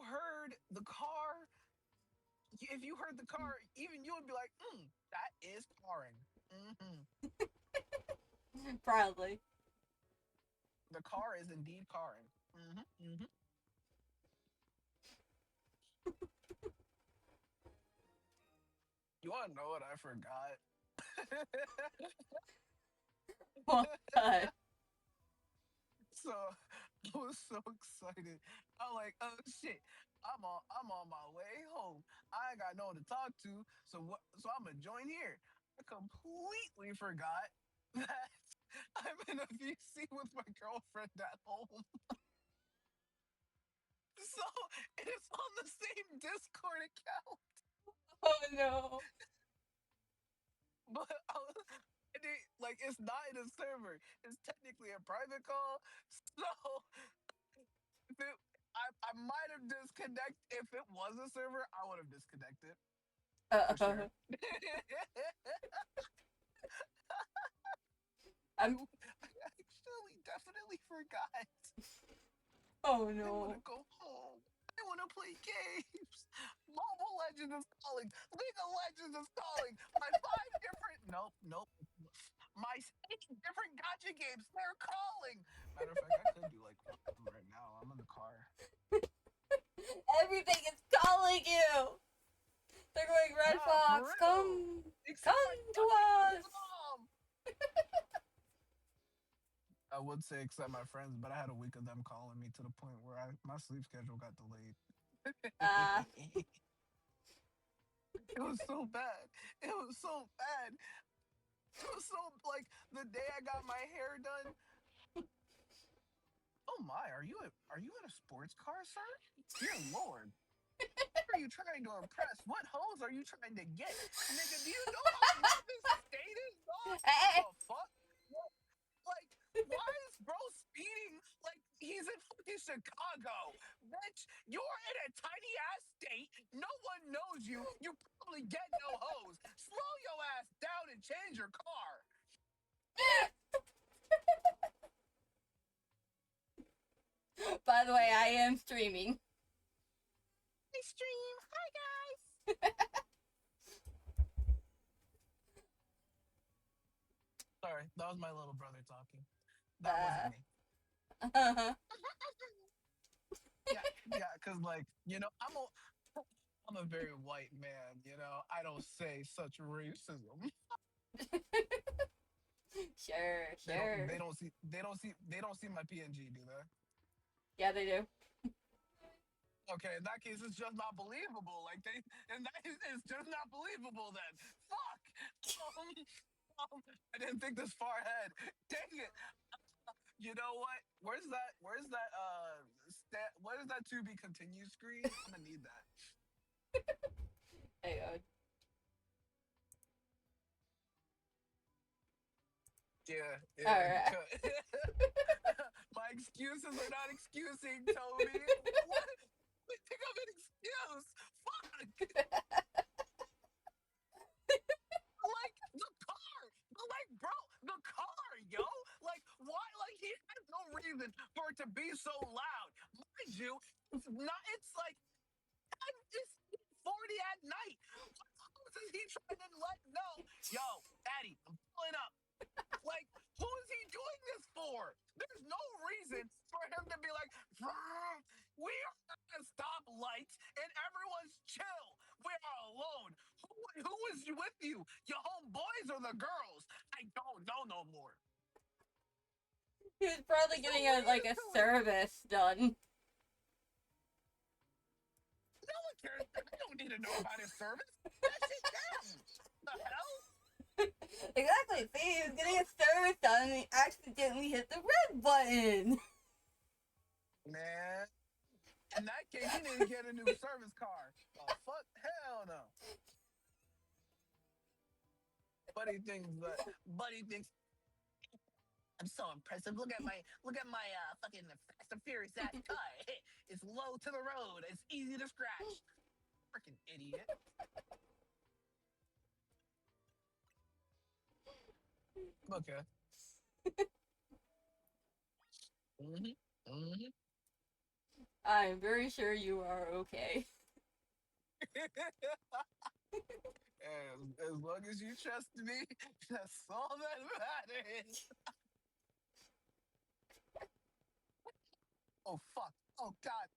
heard the car, even you would be like, that is carring. Mm-hmm. Proudly. The car is indeed carring. You want to know what I forgot? What? So I was so excited. I'm like, oh shit, I'm on my way home. I ain't got no one to talk to, so what? So I'm gonna join here. I completely forgot that I'm in a VC with my girlfriend at home. So it's on the same Discord account, Oh no. but I didn't, like it's not in a server. It's technically a private call. So if it, I might have disconnected. If it was a server, I would have disconnected for sure. I'm. I actually definitely forgot. Oh I want no. to go home. I want to play games. Mobile Legends is calling. League of Legends is calling. My five different. Nope, nope. My eight different gotcha games, they're calling. Matter of fact, I could do like one of them right now. I'm in the car. Everything is calling you. They're going, Red Nah, for Fox, real. come Except my to fucking us. mom. I would say except my friends, but I had a week of them calling me to the point where my sleep schedule got delayed. Ah. It was so bad. It was so bad. It was so like the day I got my hair done. Oh my, are you in a sports car, sir? Dear Lord. Who are you trying to impress? What hoes are you trying to get? Nigga, do you know how big this state is, dog? Hey. The fuck? Like, why is bro speeding like he's in fucking Chicago? Bitch, you're in a tiny ass state. No one knows you. You probably get no hoes. Slow your ass down and change your car. By the way, I am streaming. I stream. Hi guys. Sorry, that was my little brother talking. That wasn't me. Yeah, cause like I'm a very white man. I don't say such racism. Sure. They don't see my PNG, do they? Yeah, they do. Okay, in that case, it's just not believable. It's just not believable. Then, fuck. I didn't think this far ahead. Dang it. You know what? Where's that? What is that to be continued screen? I'm gonna need that. Hey, Yeah. Alright. My excuses are not excusing, Toby. What? We think I'm an excuse. Fuck. Like the car. Bro, the car, yo. Like, why? Like, he has no reason for it to be so loud. Mind you, it's like, it's 40 at night. What is he trying to let know? Yo, Daddy, I'm pulling up. Like, who is he doing this for? There's no reason for him to be like, we are at a stoplight and everyone's chill. We are alone. Who is with you? Your homeboys or the girls? I don't know no more. He was probably getting a service done. No one cares. I don't need to know about his service. That shit down. The hell? Exactly. See, he was getting a service done and he accidentally hit the red button. Man. In that case, he need to get a new service car. Oh, fuck? Hell no. Buddy thinks I'm so impressive. Look at my fucking Fast and Furious ass car. It's low to the road. It's easy to scratch. Freaking idiot. Okay. I'm very sure you are okay. As long as you trust me, that's all that matters. Oh fuck! Oh god,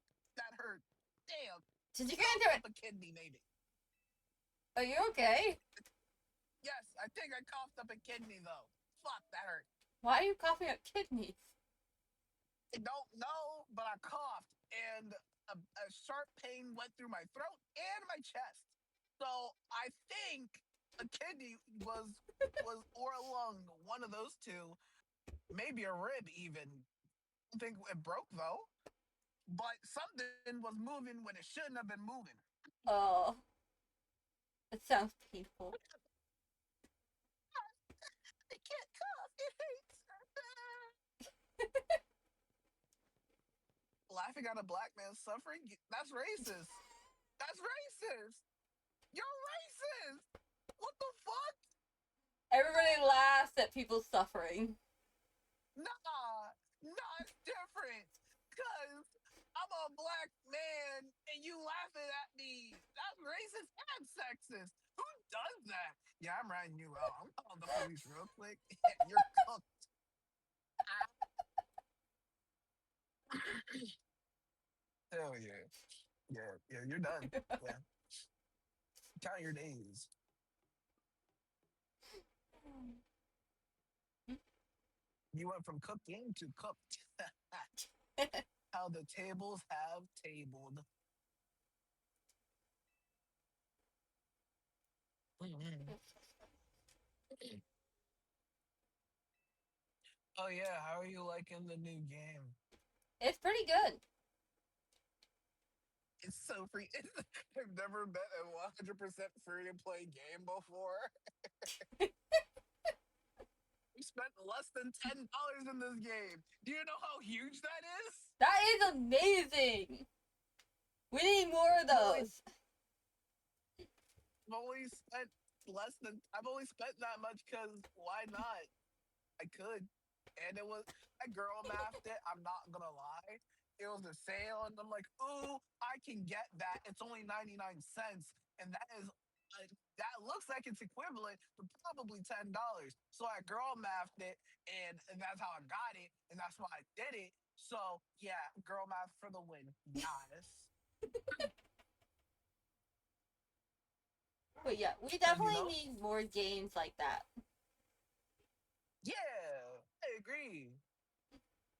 that hurt. Damn, Did you get coughed into it? up a kidney maybe. Are you okay? Yes, I think I coughed up a kidney though. Fuck, that hurt. Why are you coughing up kidneys? I don't know, but I coughed and a sharp pain went through my throat and my chest. So I think a kidney was or a lung, one of those two, maybe a rib even. I don't think it broke though. But something was moving when it shouldn't have been moving. Oh, it sounds painful. I can't cough. It hurts. Laughing at a black man suffering? That's racist. That's racist. You're racist. What the fuck? Everybody laughs at people suffering. Nah, nah, it's different. Cause I'm a black man and you laughing at me. That's racist and sexist. Who does that? Yeah, I'm writing you out. I'm calling the police real quick. You're cooked. Hell yeah. Yeah, you're done. Yeah. Count your days. You went from cooking to cooked. How the tables have tabled. Oh yeah, how are you liking the new game? It's pretty good. It's so free. I've never met a 100% free to play game before. We spent less than $10 in this game. Do you know how huge that is? That is amazing. We need more of those. I've only spent I've only spent that much because why not? I could. And it was, that girl mathed it. I'm not gonna lie. It was a sale, and I'm like, ooh, I can get that. It's only 99 cents. And that looks like it's equivalent to probably $10. So I girl mathed it, and that's how I got it, and that's why I did it. So yeah, girl math for the win. Yes. But yeah, we And definitely need more games like that. yeah, I agree.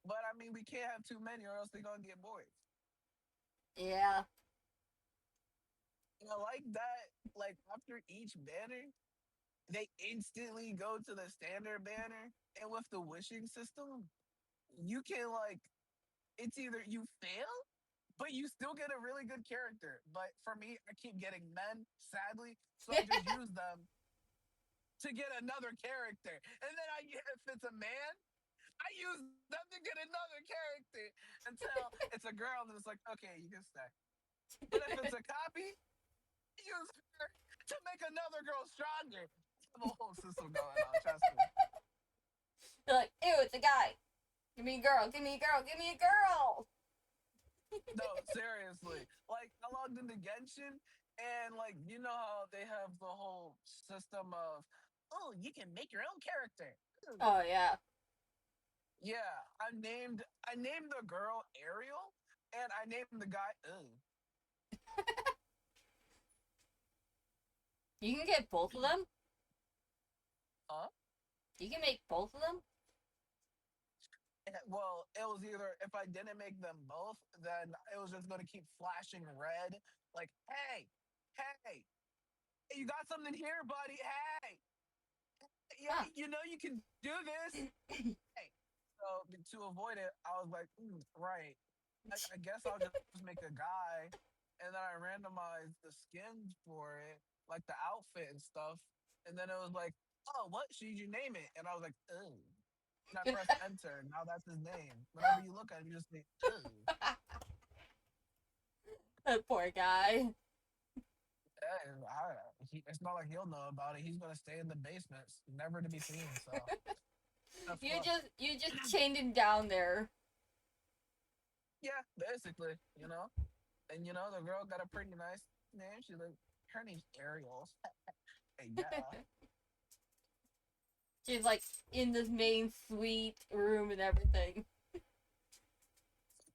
But I mean, we can't have too many, or else they're gonna get bored. Yeah. And I like that. Like after each banner, they instantly go to the standard banner, and with the wishing system, you can like it's either you fail, but you still get a really good character. But for me, I keep getting men, sadly, so I just use them to get another character. And then if it's a man, I use them to get another character until it's a girl, and it's like, okay, you can stay. But if it's a copy, I use her to make another girl stronger. I have a whole system going on, trust me. They're like, ew, it's a guy. Give me a girl, give me a girl, give me a girl. No, seriously. Like, I logged into Genshin, and, like, you know how they have the whole system of, oh, you can make your own character. Oh yeah. Yeah, I named the girl Ariel, and I named the guy, You can get both of them? Huh? You can make both of them? Well, it was either if I didn't make them both, then it was just gonna keep flashing red, like, hey, you got something here, buddy. Hey, yeah, Huh. you know you can do this. Hey, so to avoid it, I was like, right. I guess I'll just make a guy, and then I randomized the skins for it, like the outfit and stuff, and then it was like, oh, what should you name it? And I was like, oh. And I pressed enter. Now that's his name. Whenever you look at him, you just think, ooh. That poor guy. It's not like he'll know about it. He's gonna stay in the basements, never to be seen. So You just chained him down there. yeah, basically, you know. And the girl got a pretty nice name. Her name's Ariel. Yeah. She's like in this main suite room and everything.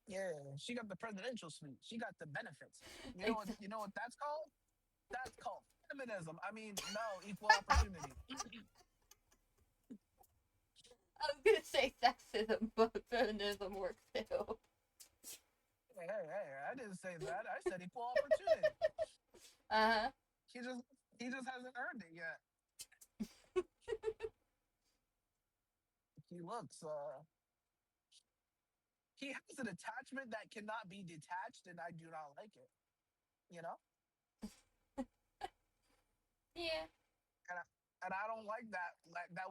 Yeah, she got the presidential suite. She got the benefits. Ex- You know what that's called? That's called feminism. I mean, no, equal opportunity. I was gonna say sexism, but feminism works too. Hey, I didn't say that. I said equal opportunity. Uh He just he just hasn't earned it yet. He looks he has an attachment that cannot be detached and I do not like it. You know? yeah. And I don't like that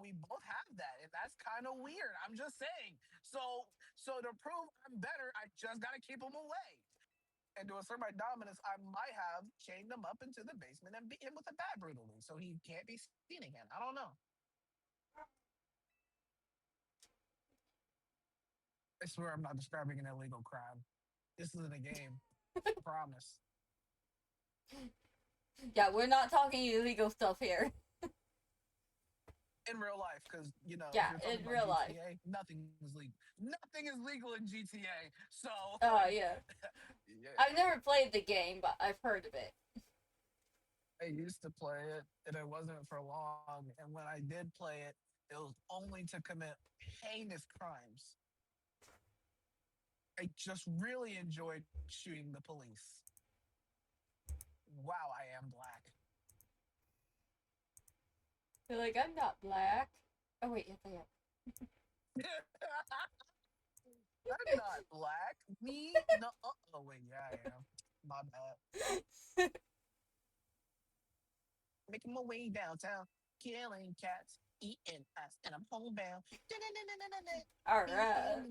we both have that. And that's kind of weird. I'm just saying. So to prove I'm better, I just gotta keep him away. And to assert my dominance, I might have chained him up into the basement and beat him with a bat brutally, so he can't be seen again. I don't know. I swear I'm not describing an illegal crime. This isn't a game. I promise. Yeah, we're not talking illegal stuff here. In real life, because if Yeah, you're talking in about real life. GTA, nothing is legal. Nothing is legal in GTA. So Oh, yeah. yeah, I've never played the game, but I've heard of it. I used to play it, and it wasn't for long. And when I did play it, it was only to commit heinous crimes. I just really enjoyed shooting the police. Wow, I am black. You're like, I'm not black. Oh, wait, yes, I am. I'm not black. Me? No. Oh, wait, yeah, I am. My bad. Making my way downtown, killing cats, eating ass, and I'm homebound. Alright.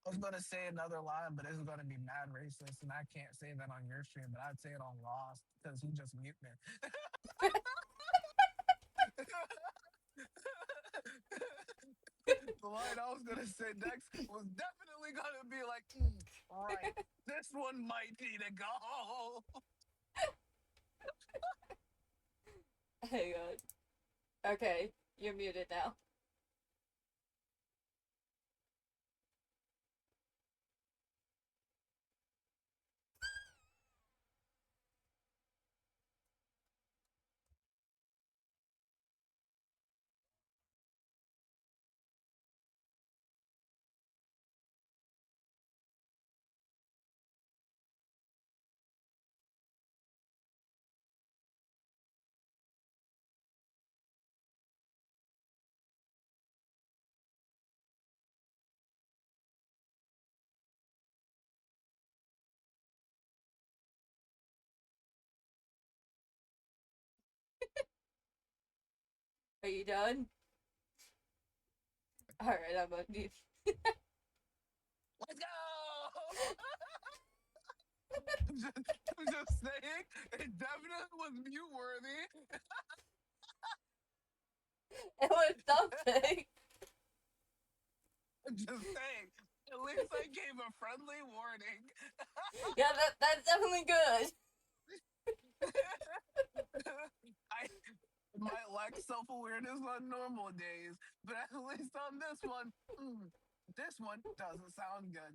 I was gonna say another line, but it's gonna be mad racist, and I can't say that on your stream, but I'd say it on Lost because he just mute me. The line I was gonna say next was definitely gonna be like, right, this one might need to go. Hang on. Okay, you're muted now. Are you done? Alright, I'm unmuted. Let's go! I'm just saying, it definitely was mute worthy. It was something. I'm just saying, at least I gave a friendly warning. Yeah, that's definitely good. I might lack self awareness on normal days, but at least on this one doesn't sound good.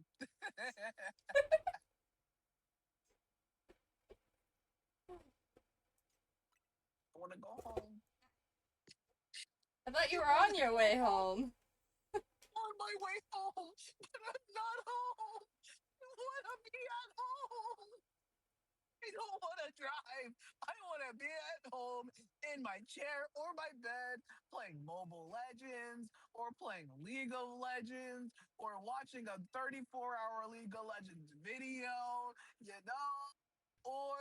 I want to go home. I thought you were on your way home. On my way home, but I'm not home. I want to be at home. I don't want to drive. I want to be at home in my chair or my bed playing Mobile Legends or playing League of Legends or watching a 34-hour League of Legends video, you know, or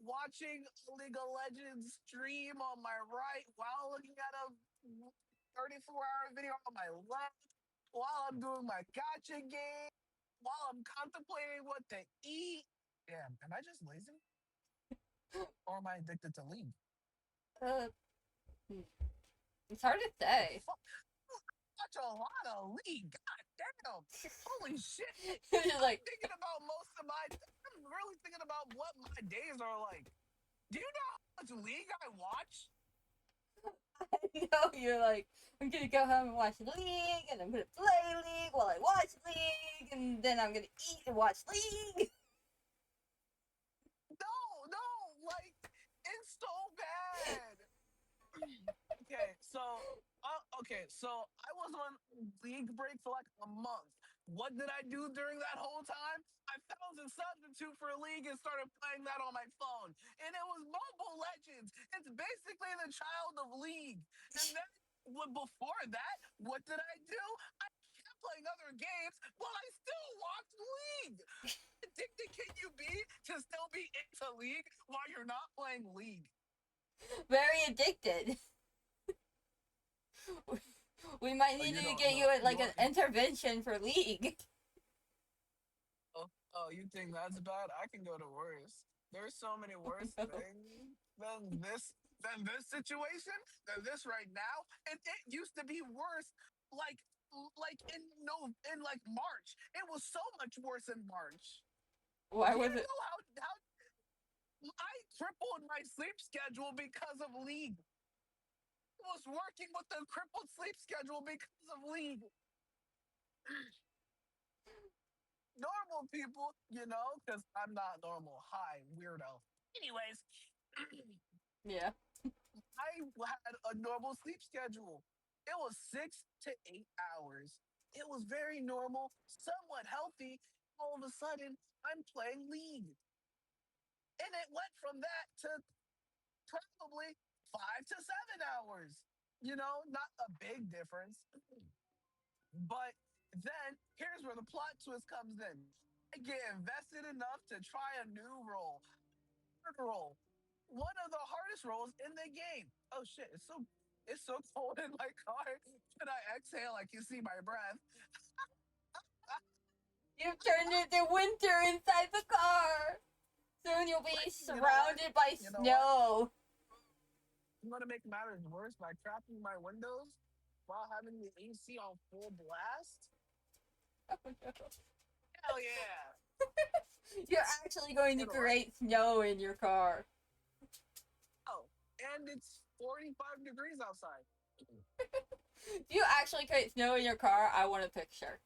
watching a League of Legends stream on my right while looking at a 34-hour video on my left while I'm doing my gotcha game while I'm contemplating what to eat. Damn, am I just lazy? Or am I addicted to League? Uh, it's hard to say. I watch a lot of League. God damn. Holy shit. You're like, Thinking about I'm really thinking about what my days are like. Do you know how much League I watch? no, you're like, I'm gonna go home and watch League, and I'm gonna play League while I watch League, and then I'm gonna eat and watch League. No, like it's so bad. Okay, so I was on league break for like a month. What did I do during that whole time? I found a substitute for League and started playing that on my phone. And it was Mobile Legends. It's basically the child of League. And then before that, what did I do? I kept playing other games while I still watched League. Addicted can you be to still be into League while you're not playing League? Very addicted. We might need to get you like an intervention for League. Oh, you think that's bad? I can go to worse. There's so many worse things than this situation, than this right now. And it used to be worse like in like March. It was so much worse in March. Why Do was you it? know how I tripled my sleep schedule because of League? I was working with a crippled sleep schedule because of League. Normal people, because I'm not normal. Hi, weirdo. Anyways, Yeah. I had a normal sleep schedule. It was 6 to 8 hours. It was very normal, somewhat healthy. All of a sudden, I'm playing League. And it went from that to probably 5 to 7 hours. Not a big difference. But then here's where the plot twist comes in. I get invested enough to try a new role. Third role. One of the hardest roles in the game. Oh shit, it's so cold in my car. Can I exhale? I can see my breath. You turned it to winter inside the car. Soon you'll be surrounded by snow. I'm gonna make matters worse by cracking my windows while having the AC on full blast. Oh, no. Hell yeah! You're actually going to create snow in your car. Oh, and it's 45 degrees outside. If you actually create snow in your car, I want a picture.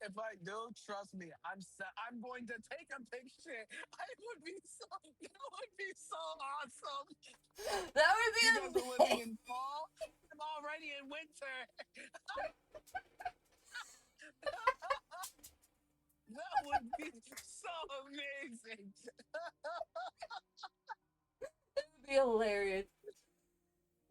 If I do, trust me, I'm going to take a picture. That would be so awesome. That would be You guys are living in fall. I'm already in winter. That would be so amazing. It would be hilarious.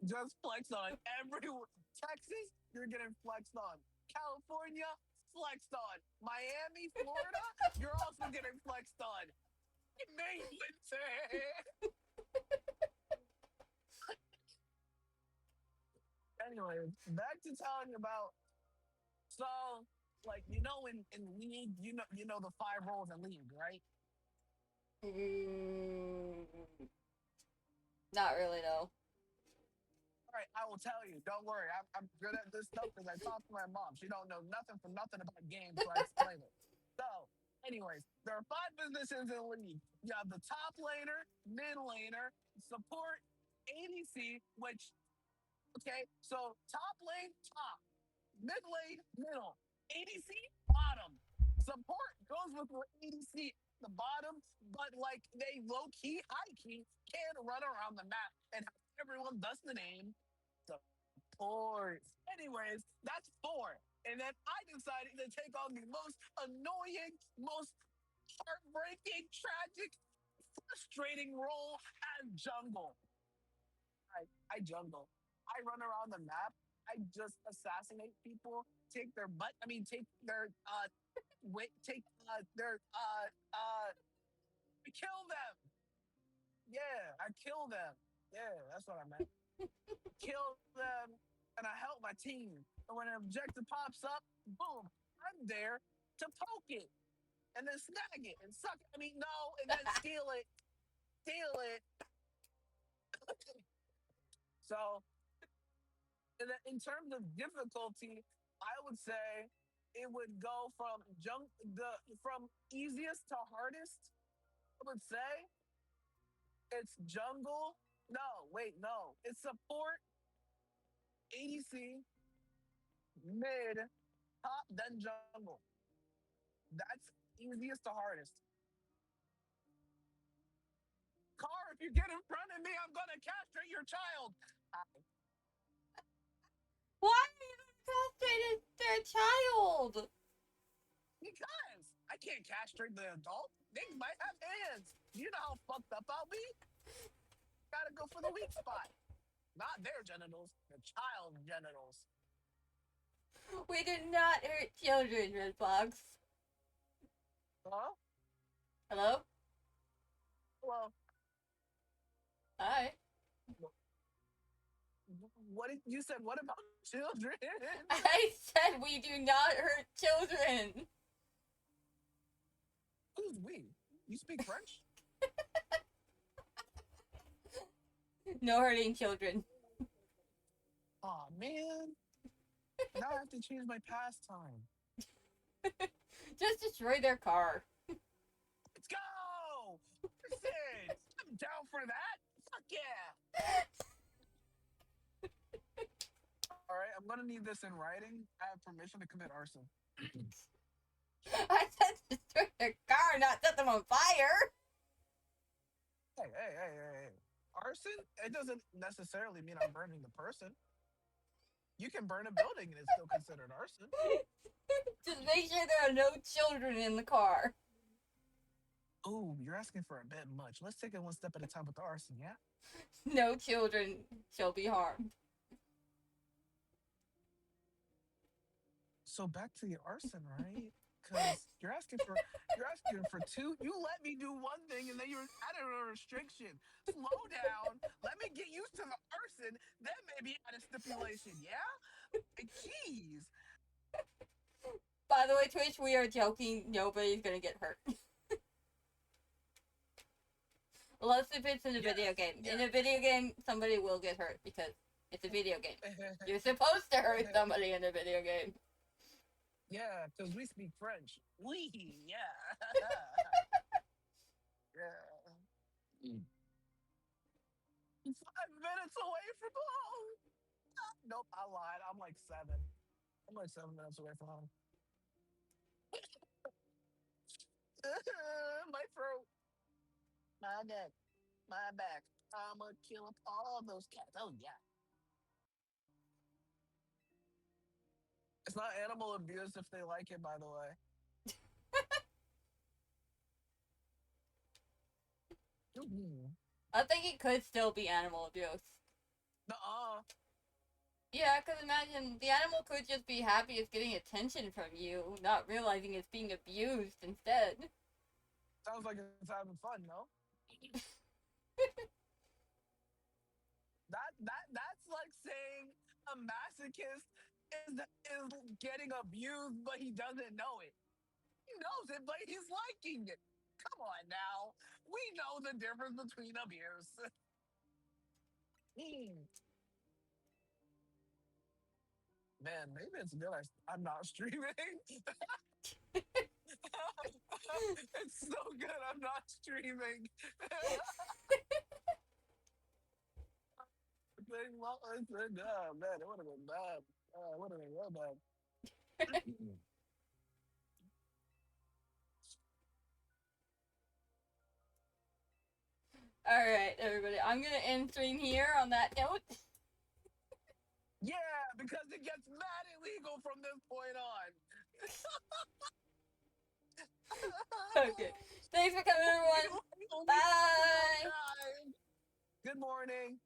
Just flex on everyone. Texas, you're getting flexed on. California, flexed on. Miami, Florida, you're also getting flexed on. May winter. Anyway, back to telling about. So, in League, you know the 5 roles in League, right? Not really, no. All right, I will tell you. Don't worry, I'm good at this stuff because I talked to my mom. She don't know nothing about games, so I explain it. So, anyways, there are 5 positions in League. You have the top laner, mid laner, support, ADC, which, okay, so top lane, top, mid lane, middle, ADC, bottom. Support goes with ADC at the bottom, but they low key, high key can run around the map and everyone does the name support. Anyways, that's 4. And then I decided to take on the most annoying, most heartbreaking, tragic, frustrating role as jungle. I jungle. I run around the map. I just assassinate people, take their I kill them. Yeah, I kill them. Yeah, that's what I meant. Kill them, and I help my team. And when an objective pops up, boom, I'm there to poke it, and then snag it, and suck it. And then steal it. So, In terms of difficulty, I would say it would go from easiest to hardest. I would say it's jungle. No, wait, no. It's support, ADC, mid, top, then jungle. That's easiest to hardest. Car, if you get in front of me, I'm gonna castrate your child. Why are you castrated their child? Because I can't castrate the adult. They might have hands. You know how fucked up I'll be? Gotta go for the weak spot. Not their genitals, the child's genitals. We do not hurt children, Red Fox. Hello? Hello? Hello? Hi. What did you said? What about children? I said we do not hurt children. Who's we? You speak French? No hurting children. Aw, man. Now I have to change my pastime. Just destroy their car. Let's go! Listen, I'm down for that. Fuck yeah! All right, I'm gonna need this in writing. I have permission to commit arson. I said destroy their car, not set them on fire. Hey. Arson? It doesn't necessarily mean I'm burning the person. You can burn a building and it's still considered arson. Just make sure there are no children in the car. Ooh, you're asking for a bit much. Let's take it one step at a time with the arson, yeah? No children shall be harmed. So back to the arson, right? Because you're asking for two. You let me do one thing and then you're adding a restriction. Slow down. Let me get used to the arson, then maybe add a stipulation, yeah? Jeez. By the way, Twitch, we are joking. Nobody's gonna get hurt. Unless if it's in a video game. In a video game, somebody will get hurt because it's a video game. You're supposed to hurt somebody in a video game. Yeah, because we speak French. Oui, yeah. Yeah. 5 minutes away from home. Nope, I lied. I'm like 7. I'm like 7 minutes away from home. My throat. My neck. My back. I'ma kill up all those cats. Oh, yeah. It's not animal abuse if they like it, by the way. I think it could still be animal abuse. Nuh-uh. Yeah, because imagine the animal could just be happy it's getting attention from you, not realizing it's being abused instead. Sounds like it's having fun, no? That's like saying a masochist is getting abused, but he doesn't know it. He knows it, but he's liking it. Come on now. We know the difference between abuse. Man, maybe it's good I'm not streaming. It's so good I'm not streaming. Oh, man, it would have been bad. It would have been real bad. Alright, everybody. I'm gonna end stream here on that note. Yeah, because it gets mad illegal from this point on. Okay. Thanks for coming, everyone. Bye. Good morning.